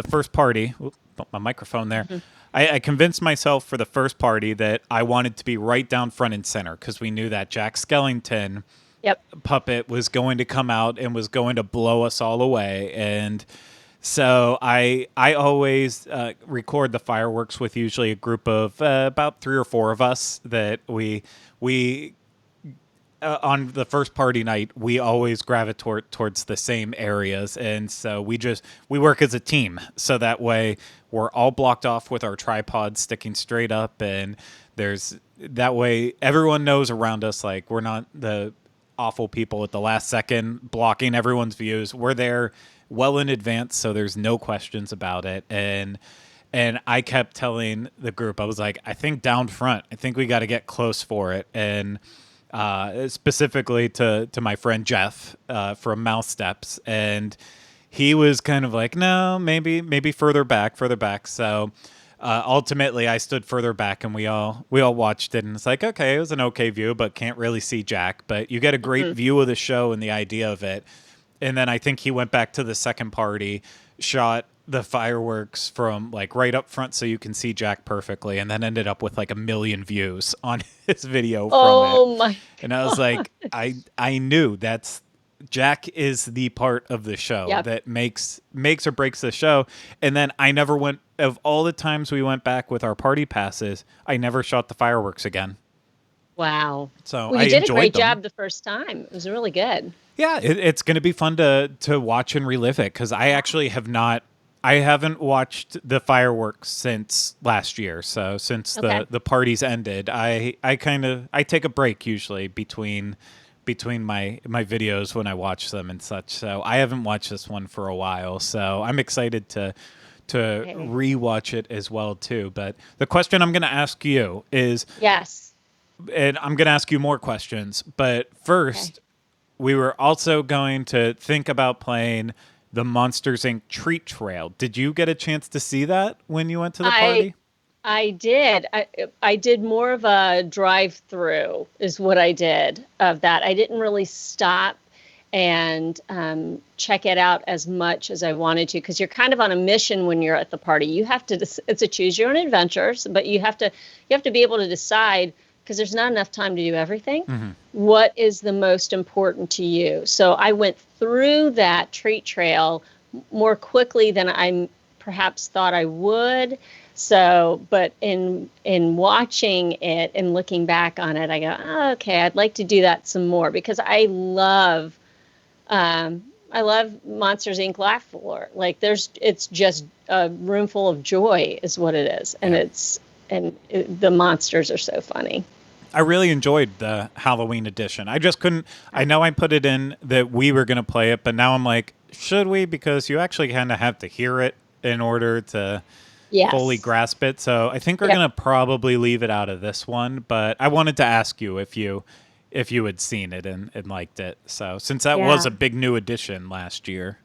first party, put my microphone there. Mm-hmm. I convinced myself for the first party that I wanted to be right down front and center, because we knew that Jack Skellington puppet was going to come out and was going to blow us all away. And so I always record the fireworks with usually a group of about 3 or 4 of us that we on the first party night, we always gravitate towards the same areas. And so we work as a team. So that way we're all blocked off with our tripods sticking straight up. And that way everyone knows around us, like, we're not the awful people at the last second blocking everyone's views. We're there well in advance, so there's no questions about it. And I kept telling the group, I was like, I think down front, I think we got to get close for it. And specifically to my friend Jeff from Mouse Steps, and he was kind of like, no, maybe further back. So ultimately, I stood further back, and we all watched it, and it's like, okay, it was an okay view, but can't really see Jack. But you get a great view of the show and the idea of it. And then I think he went back to the second party, shot the fireworks from like right up front so you can see Jack perfectly, and then ended up with like 1 million views on his video from it. Oh my! And I was like, I knew Jack is the part of the show that makes or breaks the show. And then I never went, of all the times we went back with our party passes, I never shot the fireworks again. Wow. So you did a great job the first time. It was really good. Yeah, it's going to be fun to watch and relive it, because I actually haven't watched the fireworks since last year. So since the parties ended, I take a break usually between my videos when I watch them and such. So I haven't watched this one for a while. So I'm excited to rewatch it as well too. But the question I'm going to ask you is, yes, and I'm going to ask you more questions, but first, we were also going to think about playing the Monsters, Inc. treat trail. Did you get a chance to see that when you went to the party? I did. I did more of a drive-through is what I did of that. I didn't really stop and check it out as much as I wanted to, because you're kind of on a mission when you're at the party. You have to, it's a choose your own adventures, but you have to be able to decide, because there's not enough time to do everything. Mm-hmm. What is the most important to you? So I went through that treat trail more quickly than I perhaps thought I would. So, but in watching it and looking back on it, I go, oh, okay, I'd like to do that some more, because I love Monsters, Inc. Laugh Floor. Like it's just a room full of joy is what it is. And the monsters are so funny. I really enjoyed the Halloween edition. I just couldn't. I know I put it in that we were going to play it, but now I'm like, should we? Because you actually kind of have to hear it in order to fully grasp it. So I think we're going to probably leave it out of this one. But I wanted to ask you if you had seen it and liked it. So since that was a big new addition last year.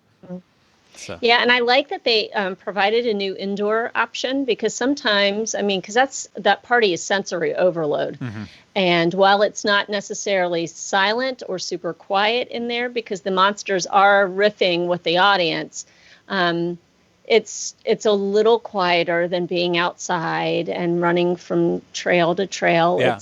So. Yeah, and I like that they provided a new indoor option, because sometimes, because that party is sensory overload. Mm-hmm. And while it's not necessarily silent or super quiet in there, because the monsters are riffing with the audience, it's a little quieter than being outside and running from trail to trail. Yeah.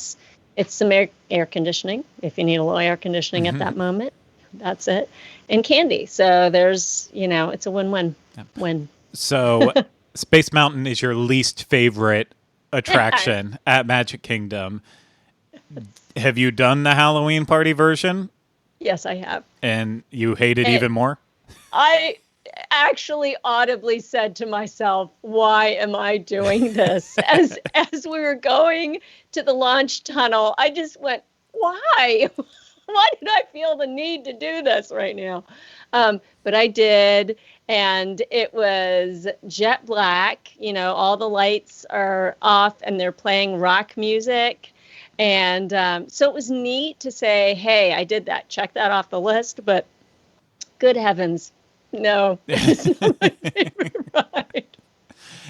It's some air conditioning. If you need a little air conditioning at that moment, that's it. And candy. So there's, it's a win-win. Win. So Space Mountain is your least favorite attraction at Magic Kingdom. Have you done the Halloween party version? Yes, I have. And you hate it even more? I actually audibly said to myself, why am I doing this? As we were going to the launch tunnel, I just went, why? Why did I feel the need to do this right now? But I did, and it was jet black. All the lights are off, and they're playing rock music. And so it was neat to say, hey, I did that. Check that off the list. But good heavens, no, it's not my favorite ride.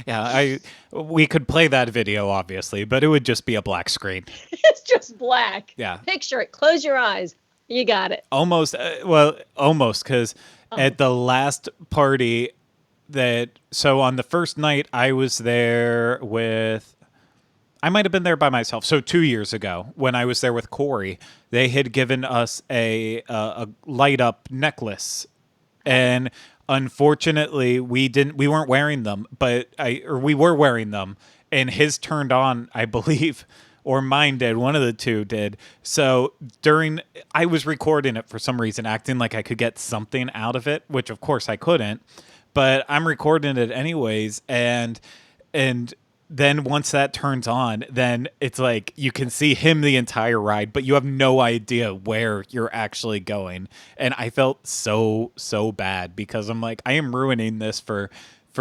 Yeah, we could play that video, obviously, but it would just be a black screen. It's just black. Yeah. Picture it. Close your eyes. You got it. Almost, because at the last party so on the first night, I was there I might have been there by myself. So 2 years ago, when I was there with Corey, they had given us a light up necklace, and unfortunately, we weren't wearing them, but we were wearing them, and his turned on, I believe, or mine did. One of the two did. So I was recording it for some reason, acting like I could get something out of it, which of course I couldn't, but I'm recording it anyways, and then once that turns on, then it's like you can see him the entire ride, but you have no idea where you're actually going. And I felt so bad because I'm like, I am ruining this for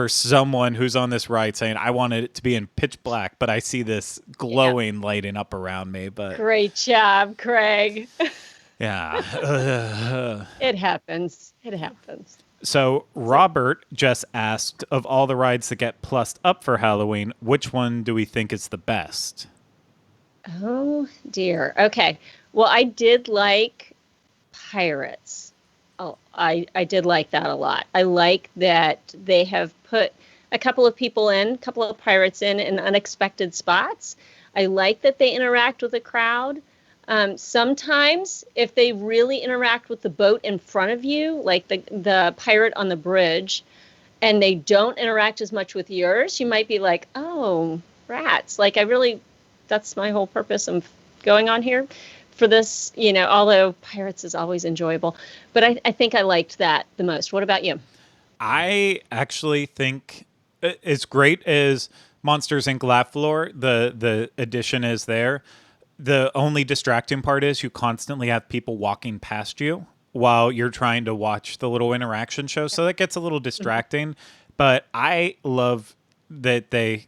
someone who's on this ride saying, I wanted it to be in pitch black, but I see this glowing lighting up around me. But great job, Craig. Yeah. It happens. So Robert just asked, of all the rides that get plussed up for Halloween, which one do we think is the best? Oh, dear. Okay. Well, I did like Pirates. Oh, I did like that a lot. I like that they have put a couple of pirates in unexpected spots. I like that they interact with the crowd. Sometimes if they really interact with the boat in front of you, like the pirate on the bridge, and they don't interact as much with yours, you might be like, oh, rats. Like that's my whole purpose of going on here for this, although Pirates is always enjoyable. But I think I liked that the most. What about you? I actually think as great as Monsters Inc. Laugh Floor, the addition is there. The only distracting part is you constantly have people walking past you while you're trying to watch the little interaction show. So that gets a little distracting. But I love that they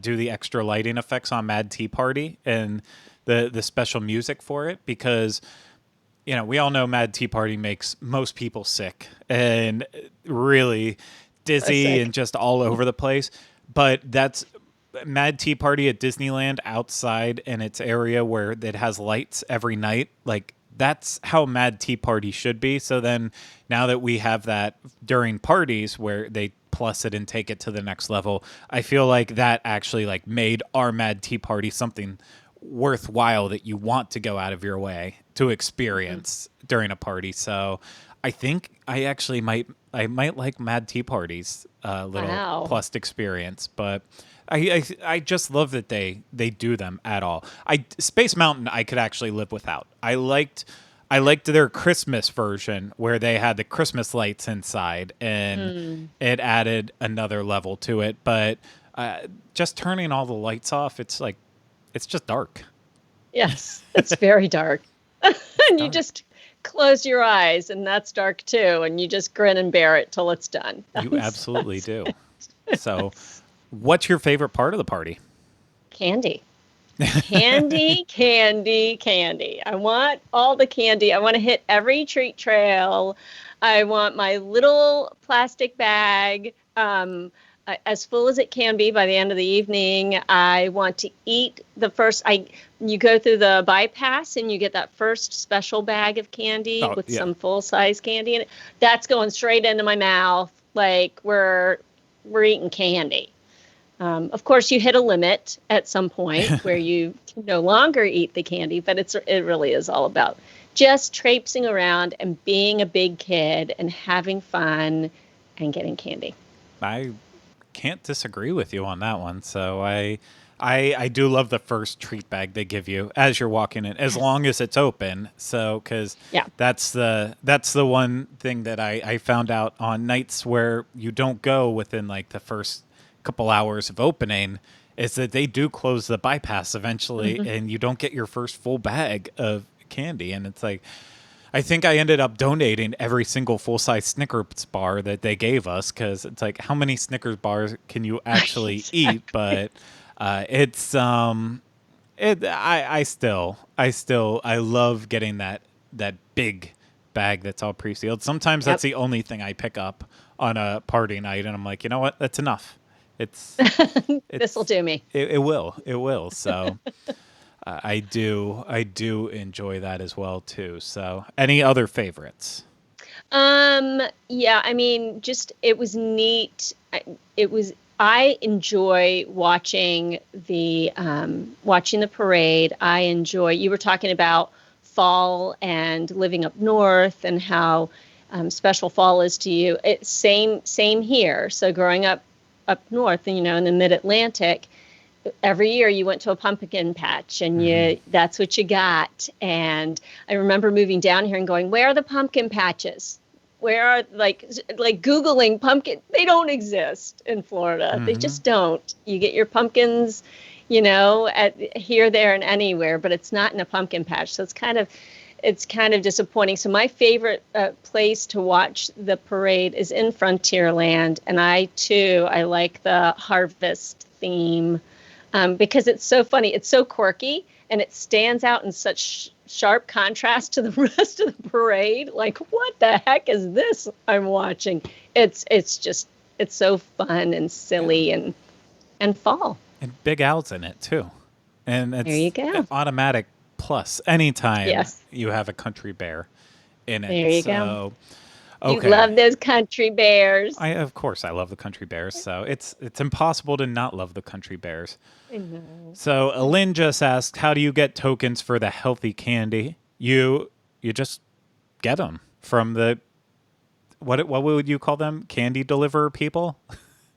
do the extra lighting effects on Mad Tea Party and the special music for it, because we all know Mad Tea Party makes most people sick and really dizzy and just all over the place. But that's Mad Tea Party at Disneyland outside in its area where it has lights every night. Like, that's how Mad Tea Party should be. So then now that we have that during parties where they plus it and take it to the next level, I feel like that actually made our Mad Tea Party something worthwhile that you want to go out of your way to experience during a party. So I think I might like Mad Tea Party's little plus experience, but I just love that they do them at all. Space Mountain I could actually live without. I liked their Christmas version where they had the Christmas lights inside and it added another level to it. But just turning all the lights off, it's just dark. Yes, it's very dark. And you just close your eyes and that's dark too. And you just grin and bear it till it's done. You absolutely do. So what's your favorite part of the party? Candy. Candy. I want all the candy. I want to hit every treat trail. I want my little plastic bag as full as it can be by the end of the evening. I want to eat the first. You go through the bypass and you get that first special bag of candy with some full size candy in it. That's going straight into my mouth. Like we're eating candy. Of course, you hit a limit at some point where you can no longer eat the candy, but it really is all about just traipsing around and being a big kid and having fun and getting candy. I can't disagree with you on that one. So I do love the first treat bag they give you as you're walking in, as long as it's open. So because that's the one thing that I found out on nights where you don't go within like the first couple hours of opening, is that they do close the bypass eventually, and you don't get your first full bag of candy. And it's like, I think I ended up donating every single full-size Snickers bar that they gave us, because it's like, how many Snickers bars can you actually eat? But I love getting that big bag that's all pre-sealed. Sometimes that's the only thing I pick up on a party night, and I'm like, you know what? That's enough. This will do me. It will. So I do enjoy that as well too. So any other favorites? Yeah, I mean, just it was neat. I enjoy watching the parade. I enjoy, you were talking about fall and living up north and how special fall is to you. It's same here. So growing up north, and in the mid-Atlantic, every year you went to a pumpkin patch, and that's what you got. And I remember moving down here and going, where are the pumpkin patches? Where are, like Googling pumpkin? They don't exist in Florida. They just don't. You get your pumpkins, at here, there, and anywhere, but it's not in a pumpkin patch. So it's kind of disappointing. So my favorite place to watch the parade is in Frontierland, and I like the harvest theme because it's so funny. It's so quirky, and it stands out in such sharp contrast to the rest of the parade. Like, what the heck is this I'm watching? It's so fun and silly and fall. And Big Al's in it too. And it's there you go. An automatic plus anytime you have a country bear in it. There you go. Okay. You love those country bears. Of course I love the country bears. So it's impossible to not love the country bears. I know. So Lynn just asked, how do you get tokens for the healthy candy? You just get them from the, what would you call them? Candy deliverer people?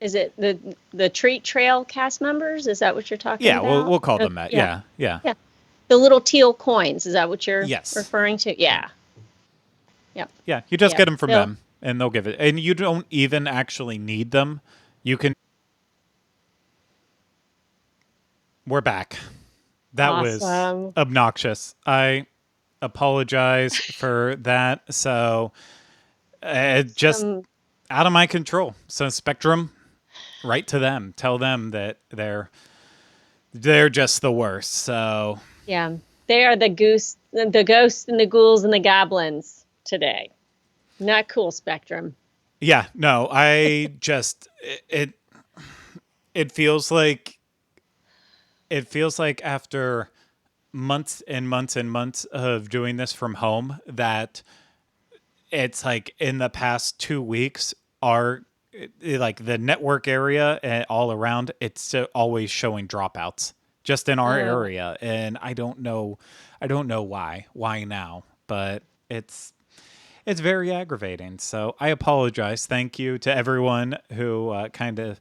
Is it the treat trail cast members? Is that what you're talking about? Yeah, we'll call them that. Yeah. The little teal coins. Is that what you're referring to? Yeah. Yep. Yeah, you just get them from them, and they'll give it. And you don't even actually need them. You can. We're back. That was obnoxious. I apologize for that. So, just out of my control. So Spectrum, write to them. Tell them that they're just the worst. So yeah, they are the ghosts and the ghouls and the goblins today. Not cool, Spectrum. Yeah, no, I just it feels like after months and months and months of doing this from home that it's like in the past 2 weeks like the network area and all around, it's always showing dropouts just in our area, and I don't know why now, but it's very aggravating. So I apologize. Thank you to everyone who kind of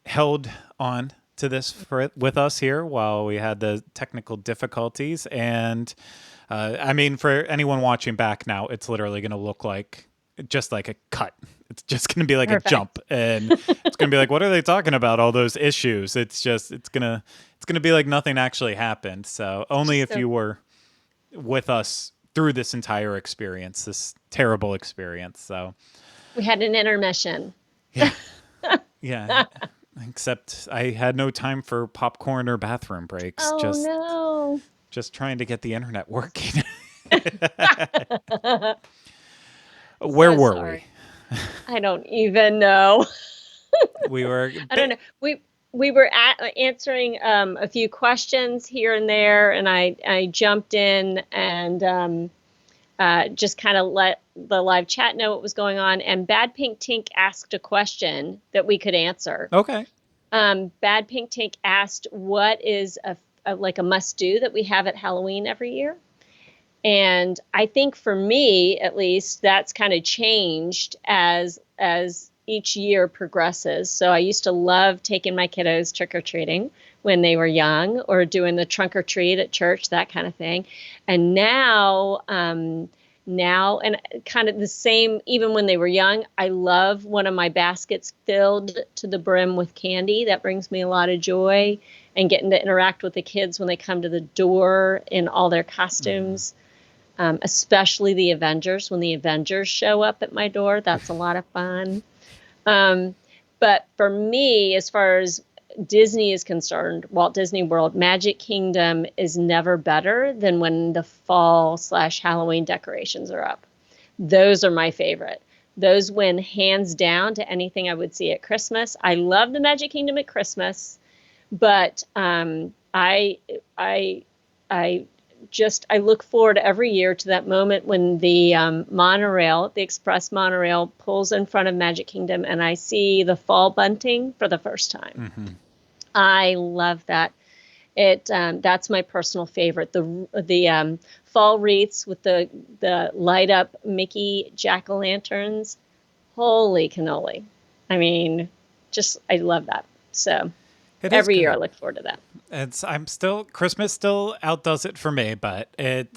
held on to this with us here while we had the technical difficulties. And I mean, for anyone watching back now, it's literally going to look like just like a cut. It's just going to be like a jump, and it's going to be like, what are they talking about? All those issues. It's going to be like nothing actually happened. So only if you were with us through this entire experience, this terrible experience. So we had an intermission. Yeah. Except I had no time for popcorn or bathroom breaks. Just trying to get the internet working. Where were we? I don't even know. I don't know. We were answering a few questions here and there, and I jumped in and just kind of let the live chat know what was going on. And Bad Pink Tink asked a question that we could answer. Okay. Bad Pink Tank asked what is like a must do that we have at Halloween every year. And I think for me, at least, that's kind of changed as each year progresses. So I used to love taking my kiddos trick-or-treating when they were young, or doing the trunk or treat at church, that kind of thing. And now and kind of the same, even when they were young, I love one of my baskets filled to the brim with candy. That brings me a lot of joy, and getting to interact with the kids when they come to the door in all their costumes. Especially the Avengers. When the Avengers show up at my door, that's a lot of fun. But for me, as far as Disney is concerned, Walt Disney World, Magic Kingdom is never better than when the fall/Halloween decorations are up. Those are my favorite. Those win hands down to anything I would see at Christmas. I love the Magic Kingdom at Christmas, but I look forward every year to that moment when the monorail, the express monorail, pulls in front of Magic Kingdom, and I see the fall bunting for the first time. Mm-hmm. I love that. That's my personal favorite. The fall wreaths with the light up Mickey jack-o'-lanterns. Holy cannoli! I mean, I love that. So every year I look forward to that. Christmas still outdoes it for me, but it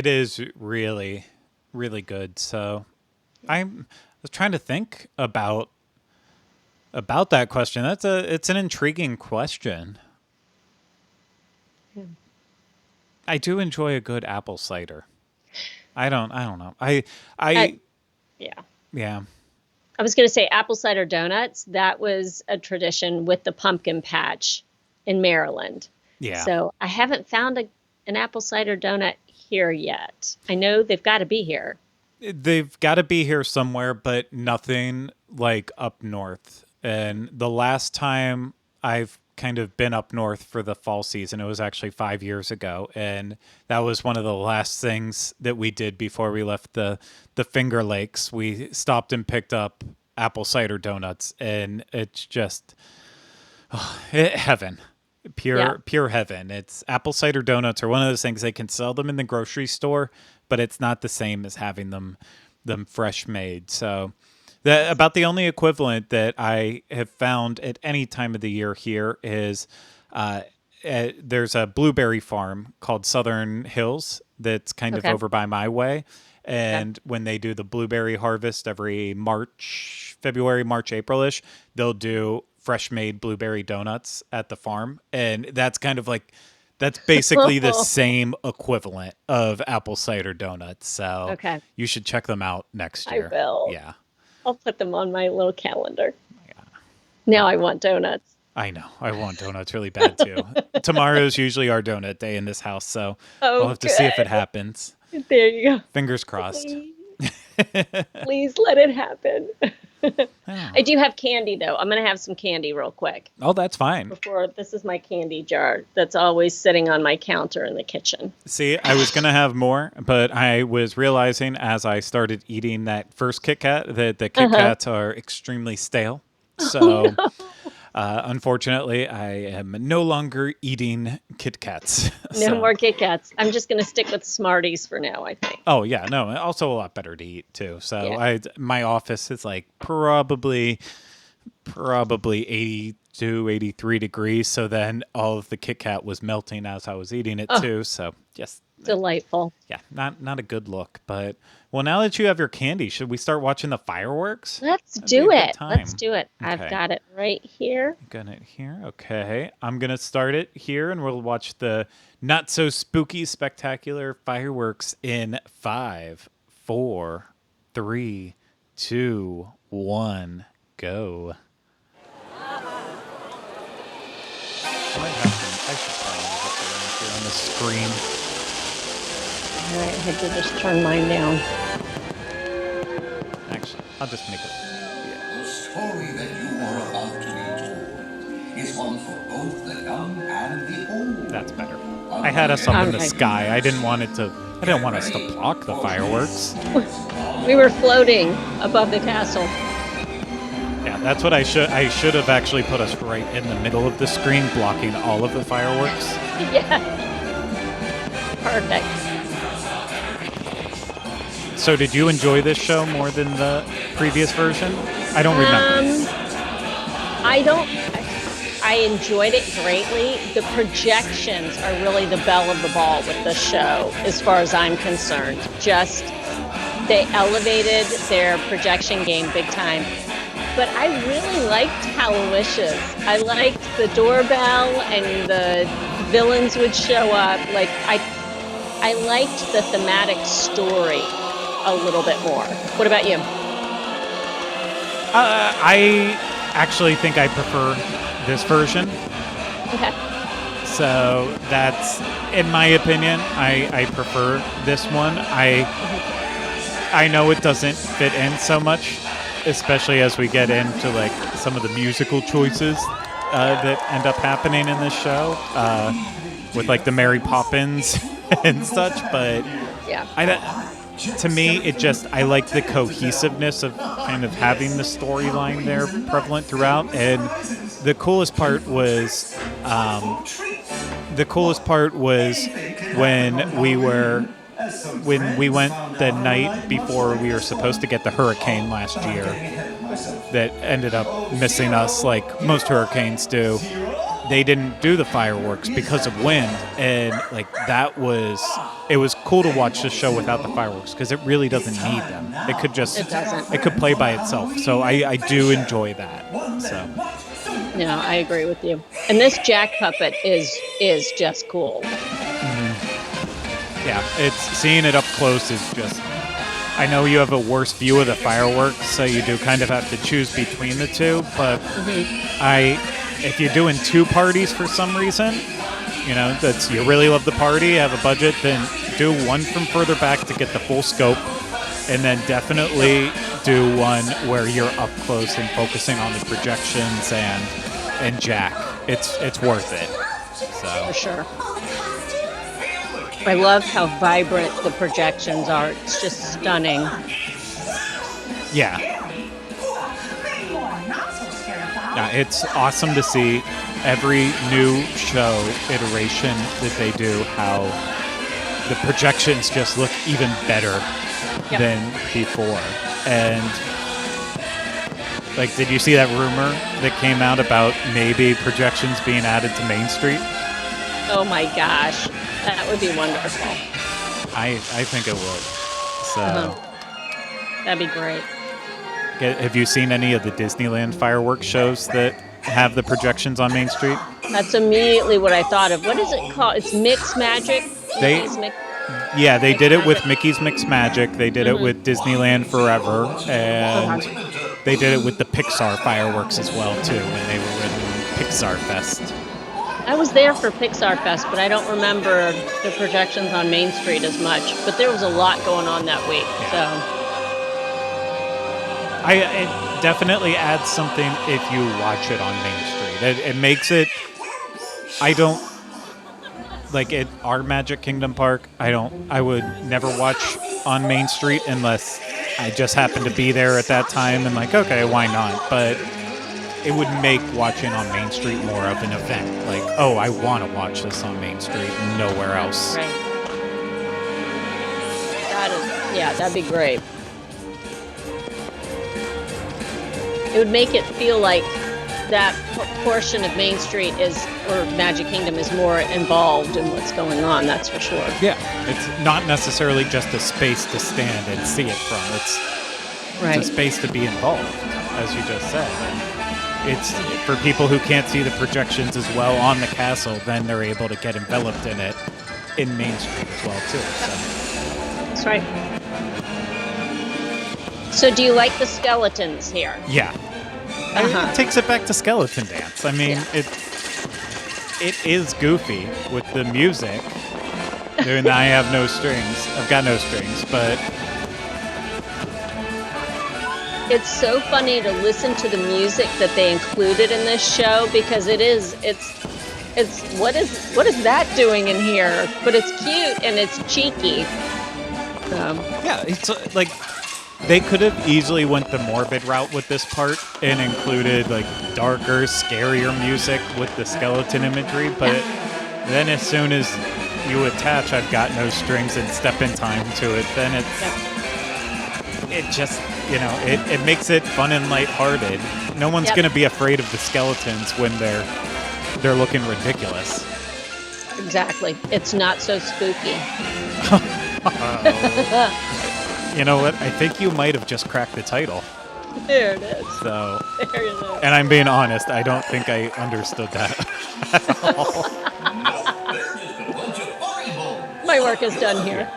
is really, really good. So I was trying to think about that question. It's an intriguing question. Yeah. I do enjoy a good apple cider. I don't know. Yeah. I was going to say apple cider donuts. That was a tradition with the pumpkin patch in Maryland. Yeah. So I haven't found an apple cider donut here yet. I know they've got to be here. They've got to be here somewhere, but nothing like up north. And the last time I've kind of been up north for the fall season, it was actually 5 years ago. And that was one of the last things that we did before we left the Finger Lakes. We stopped and picked up apple cider donuts, and it's just heaven. Pure heaven. It's apple cider donuts are one of those things. They can sell them in the grocery store, but it's not the same as having them fresh made. So about the only equivalent that I have found at any time of the year here is there's a blueberry farm called Southern Hills that's kind of over by my way. And when they do the blueberry harvest every February, March, April-ish, they'll do fresh made blueberry donuts at the farm. And that's kind of like, that's basically the same equivalent of apple cider donuts. So you should check them out next year. I will. Yeah. I'll put them on my little calendar. Yeah. Now I want donuts. I know. I want donuts really bad too. Tomorrow's usually our donut day in this house, so we'll have to see if it happens. There you go. Fingers crossed. Please let it happen. I do have candy though. I'm going to have some candy real quick. Oh, that's fine. This is my candy jar that's always sitting on my counter in the kitchen. See, I was going to have more, but I was realizing as I started eating that first Kit Kat that the Kit Kats are extremely stale. So unfortunately, I am no longer eating Kit Kats. No more Kit Kats. I'm just going to stick with Smarties for now, I think. Oh, yeah. No, also a lot better to eat, too. So my office is like probably 82, 83 degrees. So then all of the Kit Kat was melting as I was eating it, too. So just delightful. Yeah, not a good look. But, well, now that you have your candy, should we start watching the fireworks? Let's do it. Let's do it. Okay. I've got it right here. Got it here. Okay. I'm going to start it here, and we'll watch the not so spooky, spectacular fireworks in 5, 4, 3, 2, 1, go. I should probably have it here on the screen. All right, I had to just turn mine down. Actually, I'll just make it. The story that you are about to be told is one for both the young and the old. That's better. I had us up in the sky. I didn't want us to block the fireworks. We were floating above the castle. Yeah, that's what I should have actually put us right in the middle of the screen, blocking all of the fireworks. Yeah. Perfect. So did you enjoy this show more than the previous version? I don't remember. I enjoyed it greatly. The projections are really the belle of the ball with the show, as far as I'm concerned. Just, they elevated their projection game big time. But I really liked Hallowishes. I liked the doorbell and the villains would show up. Like, I liked the thematic story a little bit more. What about you? I actually think I prefer this version. Okay. So that's, in my opinion, I prefer this one. I know it doesn't fit in so much, especially as we get into like some of the musical choices that end up happening in this show, with like the Mary Poppins and such. But yeah, to me, I like the cohesiveness of kind of having the storyline there prevalent throughout. And the coolest part was when we went the night before we were supposed to get the hurricane last year that ended up missing us like most hurricanes do. They didn't do the fireworks because of wind, and like it was cool to watch the show without the fireworks because it really doesn't need them. It could play by itself. So I do enjoy that. So no, I agree with you. And this Jack puppet is just cool. Yeah, seeing it up close is just. I know you have a worse view of the fireworks, so you do kind of have to choose between the two. But if you're doing two parties for some reason, you really love the party, have a budget, then do one from further back to get the full scope, and then definitely do one where you're up close and focusing on the projections and Jack. It's worth it. So for sure. I love how vibrant the projections are. It's just stunning. Yeah. Yeah, it's awesome to see every new show iteration that they do, how the projections just look even better than before. And like, did you see that rumor that came out about maybe projections being added to Main Street? Oh my gosh. That would be wonderful. I think it would. So that'd be great. Have you seen any of the Disneyland fireworks shows that have the projections on Main Street? That's immediately what I thought of. What is it called? It's Mix Magic? Yeah, they did it with Mickey's Mix Magic. They did it with Disneyland Forever. And they did it with the Pixar fireworks as well, too, when they were in Pixar Fest. I was there for Pixar Fest, but I don't remember the projections on Main Street as much. But there was a lot going on that week, so... It definitely adds something if you watch it on Main Street. It makes it... I don't... Like, at our Magic Kingdom park, I would never watch on Main Street unless I just happened to be there at that time and like, okay, why not? But it would make watching on Main Street more of an event. Like, oh, I want to watch this on Main Street and nowhere else. Right. That'd be great. It would make it feel like that portion of Main Street or Magic Kingdom is more involved in what's going on, that's for sure. Yeah, it's not necessarily just a space to stand and see it from. It's a space to be involved, as you just said. And it's for people who can't see the projections as well on the castle, then they're able to get enveloped in it in Main Street as well, too. So. That's right. So do you like the skeletons here? Yeah. It takes it back to Skeleton Dance. I mean, it is goofy with the music. And I have no strings. I've got no strings, but... It's so funny to listen to the music that they included in this show because it's what is that doing in here? But it's cute and it's cheeky. Yeah, it's like They could have easily went the morbid route with this part and included like darker, scarier music with the skeleton imagery, but then as soon as you attach I've Got No Strings and Step in Time to it, then it just, it makes it fun and lighthearted. No one's going to be afraid of the skeletons when they're looking ridiculous. Exactly. It's not so spooky. You know what? I think you might have just cracked the title. There it is. So, there it is. And I'm being honest, I don't think I understood that at all. My work is done here.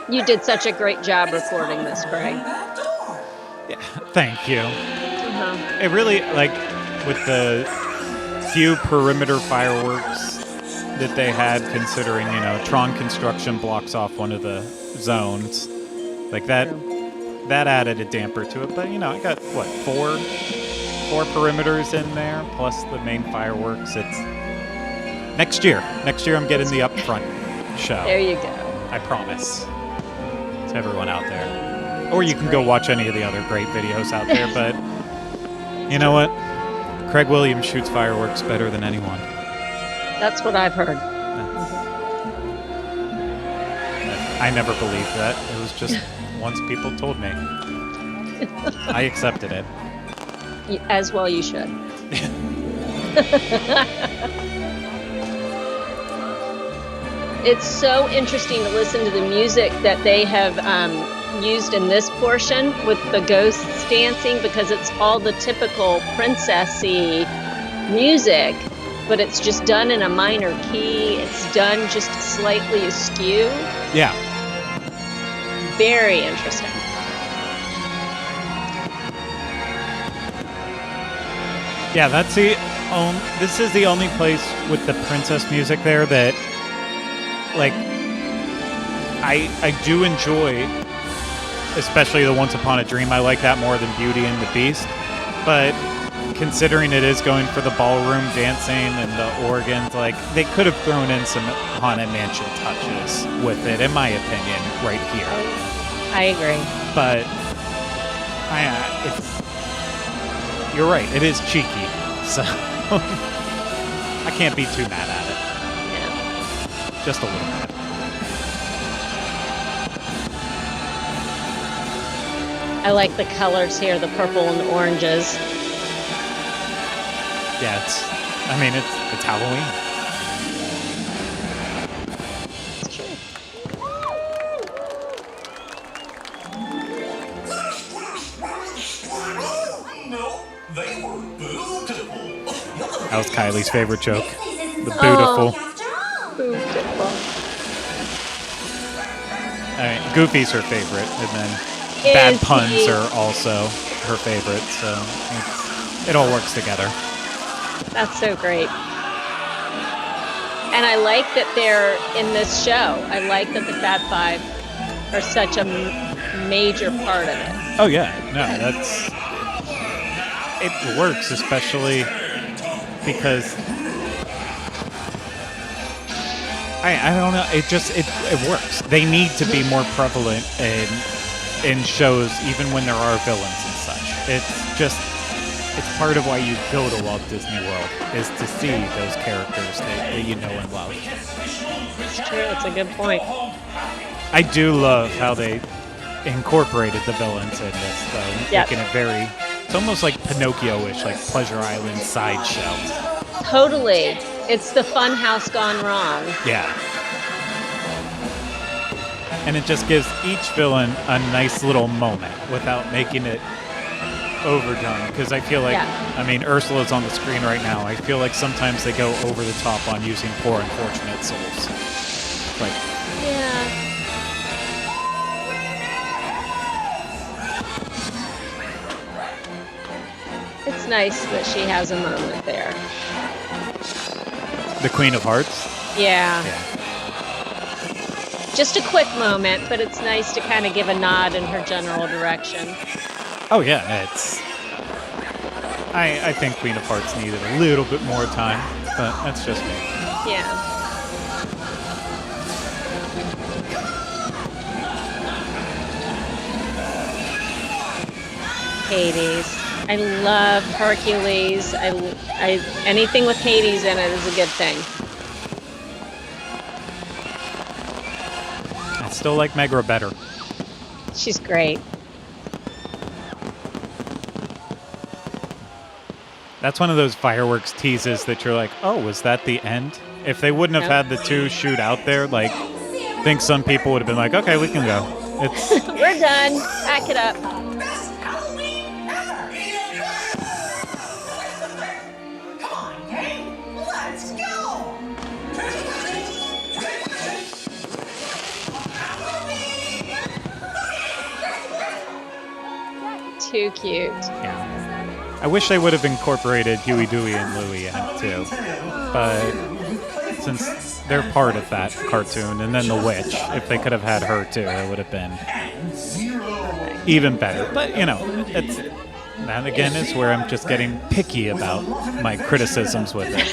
You did such a great job recording this, Craig. Yeah, thank you. Uh-huh. It really, like, with the few perimeter fireworks that they had, considering, Tron Construction blocks off one of the zones. Like, that added a damper to it. But, I got, four perimeters in there, plus the main fireworks. It's next year. Next year I'm getting the upfront show. There you go. I promise. To everyone out there. Or you can go watch any of the other great videos out there, but you know what? Craig Williams shoots fireworks better than anyone. That's what I've heard. I never believed that. It was just once people told me. I accepted it. As well you should. It's so interesting to listen to the music that they have used in this portion with the ghosts dancing, because it's all the typical princessy music, but it's just done in a minor key. It's done just slightly askew. Yeah. Very interesting. Yeah, that's this is the only place with the princess music there that, like, I do enjoy, especially the Once Upon a Dream. I like that more than Beauty and the Beast. But considering it is going for the ballroom dancing and the organs, like, they could have thrown in some Haunted Mansion touches with it, in my opinion, right here. I agree. But you're right, it is cheeky, so I can't be too mad at it. Yeah. Just a little bit. I like the colors here, the purple and the oranges. Yeah, it's Halloween. It's true. No, they were beautiful. That was Kylie's favorite joke. The beautiful. Beautiful. I mean, Goofy's her favorite, and then bad puns are also her favorite, so it all works together. That's so great. And I like that they're in this show. I like that the Fab Five are such a major part of it. Oh yeah, no, it works, especially because I don't know, it works. They need to be more prevalent in shows, even when there are villains and such. It's part of why you go to Walt Disney World, is to see those characters that you know and love. It's true. It's a good point. I do love how they incorporated the villains in this, though, Yep. making it it's almost like Pinocchio-ish, like Pleasure Island sideshow. Totally. It's the fun house gone wrong. Yeah. And it just gives each villain a nice little moment without making it overdone. Because I feel like, Ursula's on the screen right now. I feel like sometimes they go over the top on using poor unfortunate souls. Like, Yeah. It's nice that she has a moment there. the Queen of Hearts. Yeah. Yeah. Just a quick moment, but it's nice to kind of give a nod in her general direction. Oh yeah, I think Queen of Hearts needed a little bit more time, but that's just me. Yeah. Hades. I love Hercules. Anything with Hades in it is a good thing. I still like Megra better. She's great. That's one of those fireworks teases that you're like, oh, was that the end? If they wouldn't have had the two shoot out there, like, I think some people would have been like, okay, we can go. It's We're done. Pack it up. Best Halloween ever! Come on, gang. Let's go! Too cute. yeah. I wish they would have incorporated Huey, Dewey, and Louie in it too, but since they're part of that cartoon, and then the witch, if they could have had her too, it would have been even better. But you know, that again is where I'm just getting picky about my criticisms with it.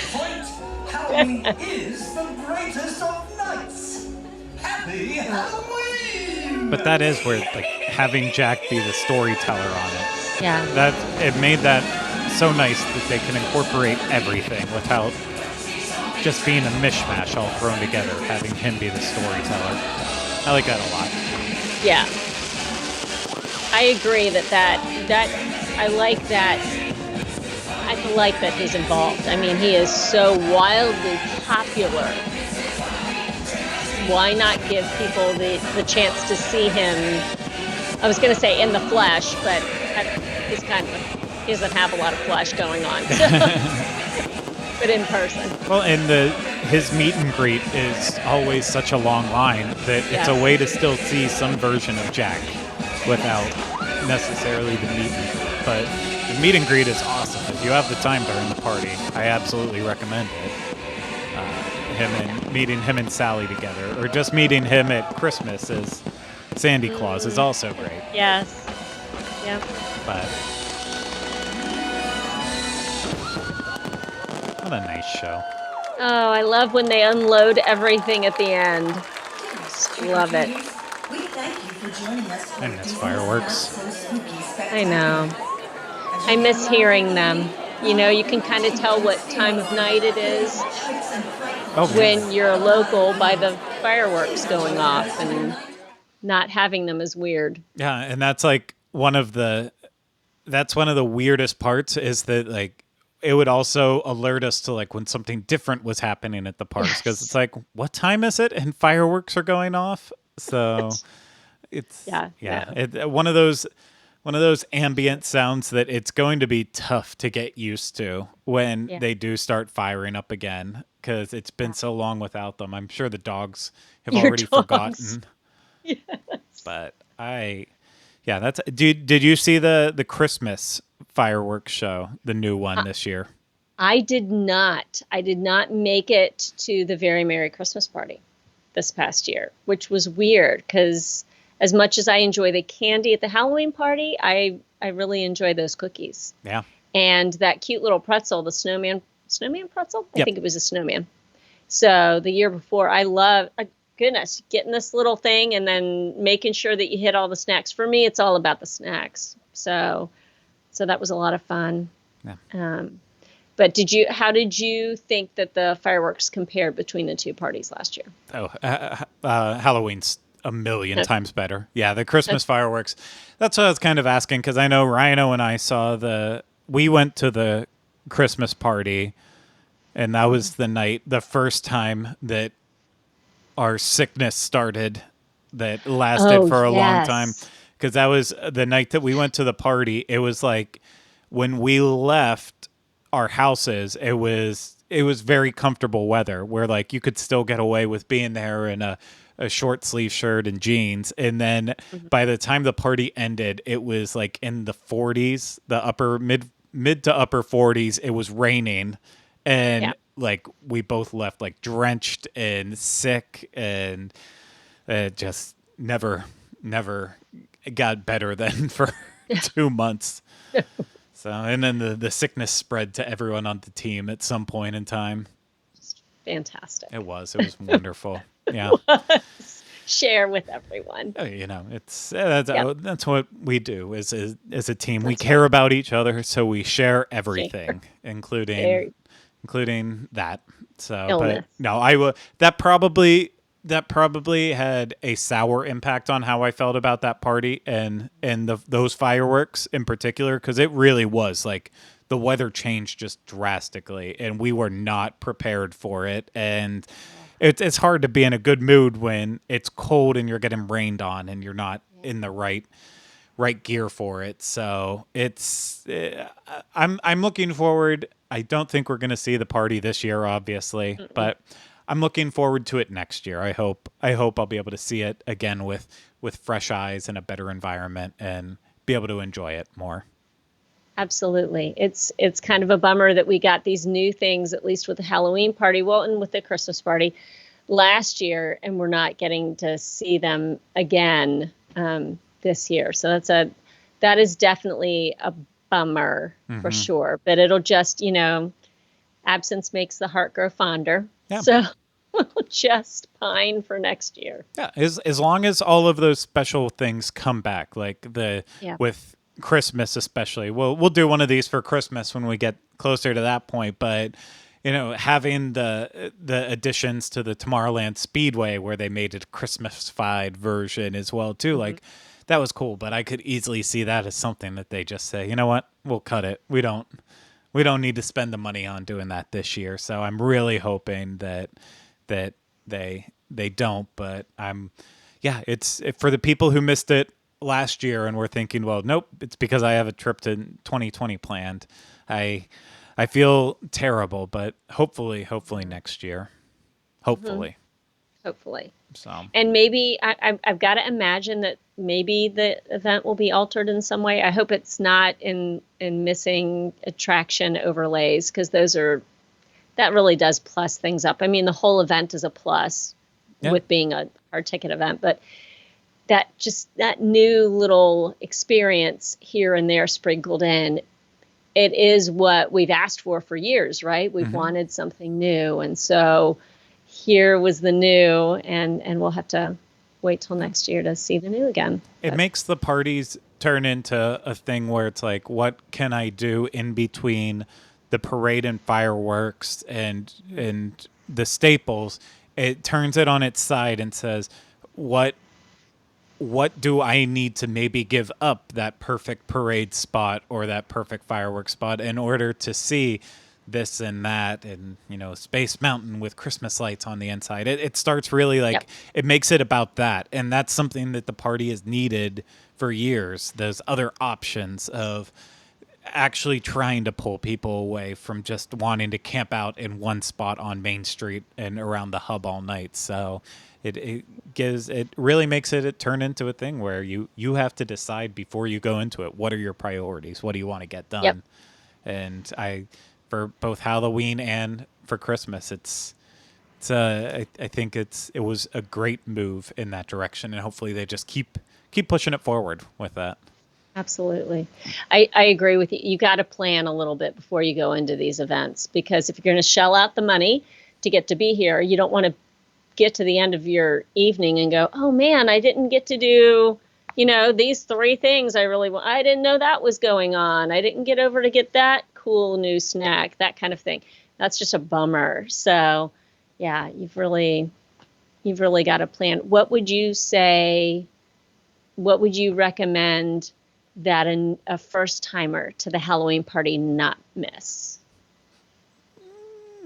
Halloween is the greatest of nights. Happy Halloween! But that is where like having Jack be the storyteller on it. Yeah. That it made that so nice that they can incorporate everything without just being a mishmash all thrown together, having him be the storyteller. I like that a lot. Yeah. I agree that I like that. I like that he's involved. I mean, he is so wildly popular. Why not give people the chance to see him? I was going to say in the flesh, but he's he doesn't have a lot of flesh going on. So. But in person. Well, and his meet and greet is always such a long line that it's a way to still see some version of Jack without necessarily the meet and greet. But the meet and greet is awesome. If you have the time during the party, I absolutely recommend it. Meeting him and Sally together, or just meeting him at Christmas as Sandy Claus is also great. Yes. Yep. But what a nice show. Oh, I love when they unload everything at the end. Just love it. We thank you for joining us for I miss fireworks. I know. I miss hearing them. You know, you can kind of tell what time of night it is when you're local by the fireworks going off, and not having them is weird. Yeah, and that's like one of the weirdest parts is that like it would also alert us to like when something different was happening at the parks, because it's like, what time is it? And fireworks are going off. So it's one of those ambient sounds that it's going to be tough to get used to when they do start firing up again, because it's been so long without them. I'm sure the dogs have already forgotten. Yes. But that's. Did you see the Christmas fireworks show, the new one this year? I did not. I did not make it to the Very Merry Christmas Party this past year, which was weird because as much as I enjoy the candy at the Halloween party, I really enjoy those cookies. Yeah. And that cute little pretzel, the snowman pretzel? I think it was a snowman. So the year before, I love, goodness, getting this little thing and then making sure that you hit all the snacks. For me, it's all about the snacks. So that was a lot of fun. Yeah. But how did you think that the fireworks compared between the two parties last year? Halloween's a million times better. Yeah, the Christmas fireworks. That's what I was kind of asking, because I know Rhino and I we went to the Christmas party, and that was the first time that our sickness started that lasted for a long time. Because that was the night that we went to the party. It was like when we left our houses, it was very comfortable weather where like you could still get away with being there in a short sleeve shirt and jeans. And then by the time the party ended, it was like in the 40s, the upper mid to upper 40s. It was raining, and like we both left like drenched and sick, and it just never got better than for 2 months. So, and then the sickness spread to everyone on the team at some point in time. Just fantastic. It was wonderful. Yeah. share with everyone. It's Yep. that's what we do as a team. We care about each other, so we share everything, including Very that. So, but illness. no, that probably had a sour impact on how I felt about that party and those fireworks in particular, because it really was like the weather changed just drastically and we were not prepared for it. And it's hard to be in a good mood when it's cold and you're getting rained on and you're not in the right gear for it. So I'm looking forward. I don't think we're going to see the party this year, obviously, but I'm looking forward to it next year. I hope I'll be able to see it again with fresh eyes and a better environment and be able to enjoy it more. Absolutely. It's kind of a bummer that we got these new things, at least with the Halloween party, well, and with the Christmas party last year, and we're not getting to see them again this year. So that is definitely a bummer for sure. But it'll just, absence makes the heart grow fonder. Yeah. So we'll just pine for next year. Yeah, as long as all of those special things come back, like with Christmas especially. We'll do one of these for Christmas when we get closer to that point, but having the additions to the Tomorrowland Speedway where they made it a Christmas-fied version as well too, like that was cool, but I could easily see that as something that they just say, you know what, we'll cut it. We don't need to spend the money on doing that this year. So I'm really hoping that they don't, but it's for the people who missed it last year and we're thinking, well, nope, it's because I have a trip to 2020 planned. I feel terrible, but hopefully next year. Hopefully. So. And maybe I've got to imagine that maybe the event will be altered in some way. I hope it's not in missing attraction overlays, because that really does plus things up. I mean, the whole event is a plus with being a hard ticket event, but that new little experience here and there sprinkled in, it is what we've asked for years, right? We've wanted something new. And so here was the new, and we'll have to wait till next year to see the new again. It makes the parties turn into a thing where it's like, what can I do in between the parade and fireworks and the staples? It turns it on its side and says, what do I need to maybe give up that perfect parade spot or that perfect fireworks spot in order to see this and that, and Space Mountain with Christmas lights on the inside. It starts really it makes it about that, and that's something that the party has needed for years. Those other options of actually trying to pull people away from just wanting to camp out in one spot on Main Street and around the hub all night. So it really makes it turn into a thing where you have to decide before you go into it, what are your priorities? What do you want to get done? Yep. And for both Halloween and for Christmas, I think it was a great move in that direction, and hopefully they just keep pushing it forward with that. Absolutely. I agree with you. You got to plan a little bit before you go into these events, because if you're going to shell out the money to get to be here, you don't want to get to the end of your evening and go, oh man, I didn't get to do, these 3 things I really want. I didn't know that was going on. I didn't get over to get that cool new snack, that kind of thing. That's just a bummer. So yeah, you've really got to plan. What would you say, what would you recommend that a first timer to the Halloween party not miss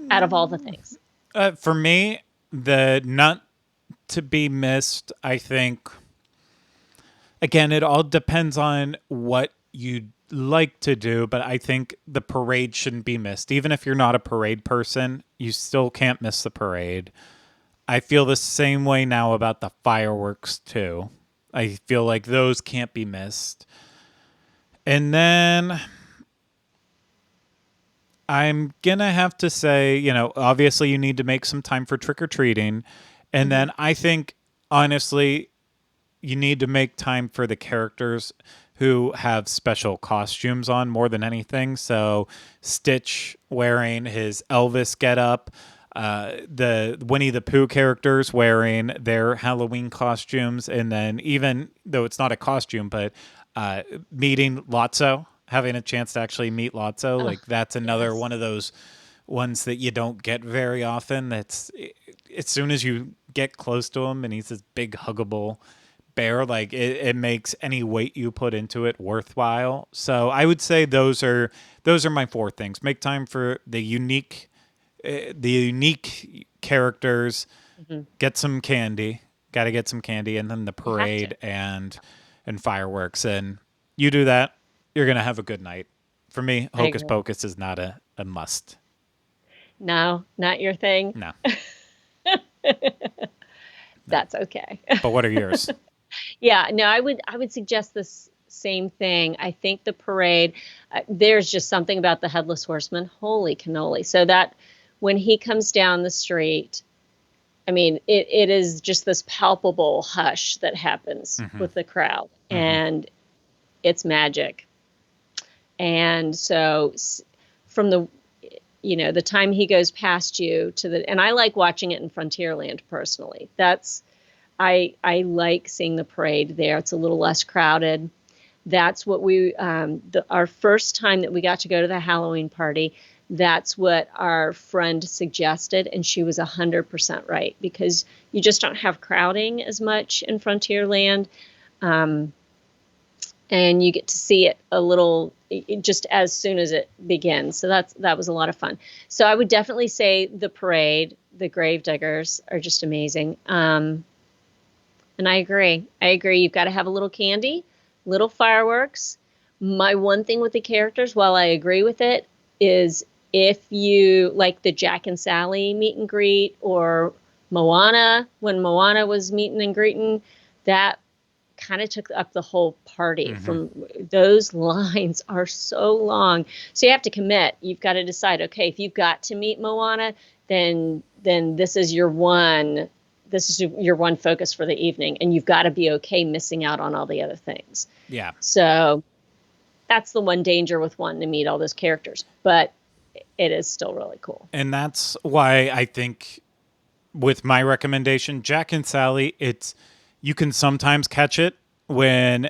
out of all the things? For me, the not to be missed, I think, again, it all depends on what you'd like to do, but I think the parade shouldn't be missed. Even if you're not a parade person, you still can't miss the parade. I feel the same way now about the fireworks too. I feel like those can't be missed. And then I'm going to have to say, obviously you need to make some time for trick-or-treating. And then I think, honestly, you need to make time for the characters who have special costumes on more than anything. So Stitch wearing his Elvis getup, the Winnie the Pooh characters wearing their Halloween costumes, and then even though it's not a costume, but meeting Lotso, having a chance to actually meet Lotso, like that's another one of those ones that you don't get very often. That's as soon as you get close to him and he's this big huggable bear, like it makes any weight you put into it worthwhile. So I would say those are my 4 things. Make time for the unique characters, get some candy, got to get some candy, and then the parade and fireworks. And you do that, you're going to have a good night. For me, Hocus Pocus is not a must. No, not your thing. No. That's okay. But what are yours? Yeah, no, I would suggest this same thing. I think the parade, there's just something about the Headless Horseman. Holy cannoli. So that when he comes down the street, I mean, it is just this palpable hush that happens with the crowd, and it's magic. And so from the time he goes past you and I like watching it in Frontierland personally. I like seeing the parade there. It's a little less crowded. That's what our first time that we got to go to the Halloween party, that's what our friend suggested. And she was 100% right, because you just don't have crowding as much in Frontierland. And you get to see it a little just as soon as it begins. So that was a lot of fun. So I would definitely say the parade, the Gravediggers are just amazing. And I agree. You've got to have a little candy, little fireworks. My one thing with the characters, while I agree with it, is if you like the Jack and Sally meet and greet, or Moana, when Moana was meeting and greeting, that kind of took up the whole party. From those lines are so long. So you have to commit. You've got to decide, okay, if you've got to meet Moana, then this is your one focus for the evening, and you've got to be okay missing out on all the other things. Yeah. So that's the one danger with wanting to meet all those characters, but it is still really cool. And that's why I think with my recommendation, Jack and Sally, you can sometimes catch it when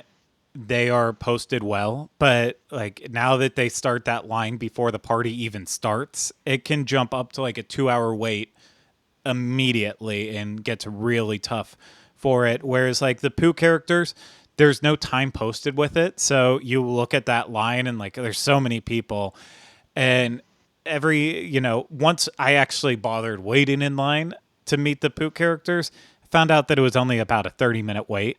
they are posted well, but like now that they start that line before the party even starts, it can jump up to like a 2-hour wait immediately and gets really tough for it. Whereas like the Pooh characters, there's no time posted with it. So you look at that line and like there's so many people, and once I actually bothered waiting in line to meet the Pooh characters, I found out that it was only about a 30-minute wait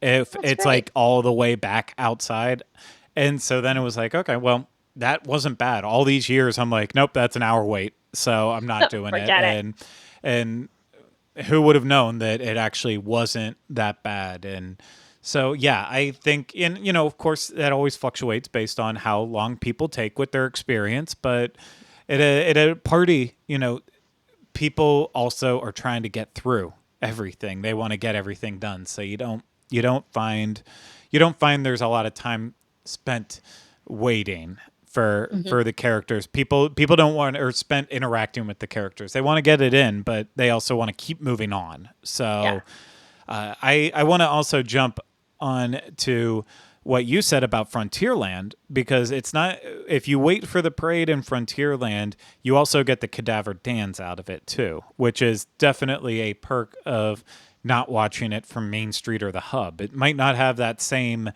if it's great. Like all the way back outside. And so then it was like, okay, well, that wasn't bad. All these years I'm like, nope, that's an hour wait. So I'm not doing it. And who would have known that it actually wasn't that bad? And so, yeah, I think, of course, that always fluctuates based on how long people take with their experience. But at a party, people also are trying to get through everything. They want to get everything done. So you don't find there's a lot of time spent waiting for the characters. People don't want or spent interacting with the characters. They want to get it in, but they also want to keep moving on. So I want to also jump on to what you said about Frontierland, because it's not, if you wait for the parade in Frontierland, you also get the cadaver dance out of it too, which is definitely a perk of not watching it from Main Street or the Hub. It might not have that same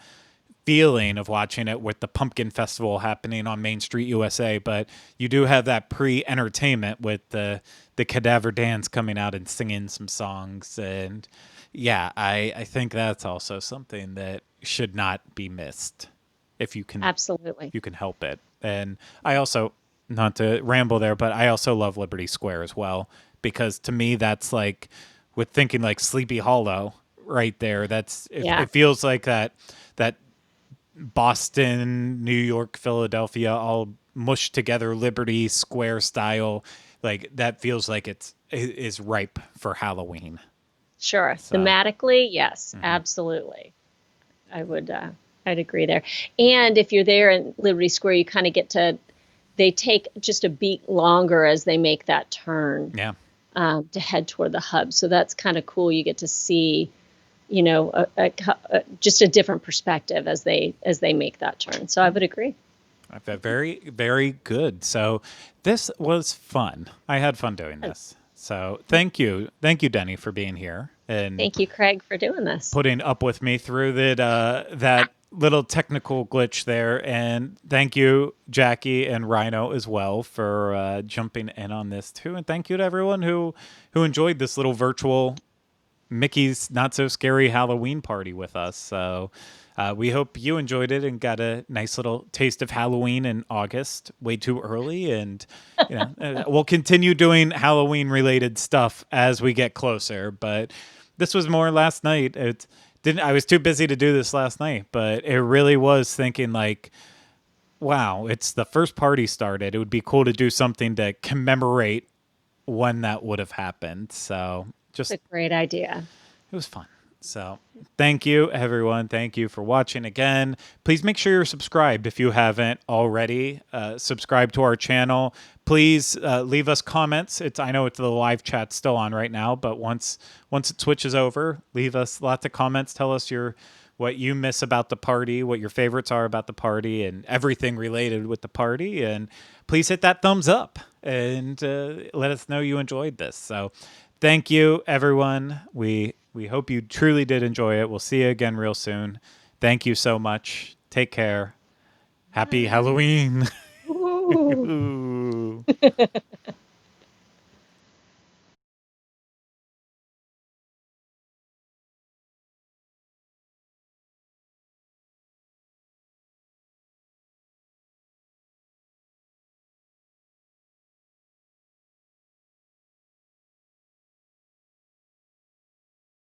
feeling of watching it with the Pumpkin Festival happening on Main Street USA, but you do have that pre-entertainment with the cadaver dance coming out and singing some songs. And yeah, I think that's also something that should not be missed if you can. Absolutely. You can help it. And I also, not to ramble there, but I also love Liberty Square as well, because to me that's like, with thinking like Sleepy Hollow right there, it feels like that Boston, New York, Philadelphia all mushed together Liberty Square style, like that feels like it is ripe for Halloween. Sure. So. Thematically, yes, absolutely. I'd agree there. And if you're there in Liberty Square, you kind of get to they take just a beat longer as they make that turn. Yeah. To head toward the hub. So that's kind of cool. You get to see, just a different perspective as they make that turn. So I would agree. Very, very good. So this was fun. I had fun doing this. So thank you, Denny, for being here and Thank you, Craig, for doing this. putting up with me through that little technical glitch there. And thank you, Jackie and Rhino, as well, for jumping in on this too. And thank you to everyone who enjoyed this little virtual Mickey's Not So Scary Halloween party with us. So we hope you enjoyed it and got a nice little taste of Halloween in August, way too early. And we'll continue doing Halloween related stuff as we get closer. But this was more last night. I was too busy to do this last night, but it really was thinking like, wow, it's the first party started. It would be cool to do something to commemorate when that would have happened. So just It's a great idea. It was fun. So thank you, everyone. Thank you for watching again. Please make sure you're subscribed if you haven't already. Subscribe to our channel. Please leave us comments. I know the live chat's still on right now, but once it switches over, leave us lots of comments. Tell us what you miss about the party, what your favorites are about the party, and everything related with the party. And please hit that thumbs up and let us know you enjoyed this. So thank you, everyone. We hope you truly did enjoy it. We'll see you again real soon. Thank you so much. Take care. Happy Halloween. Ooh. Ooh.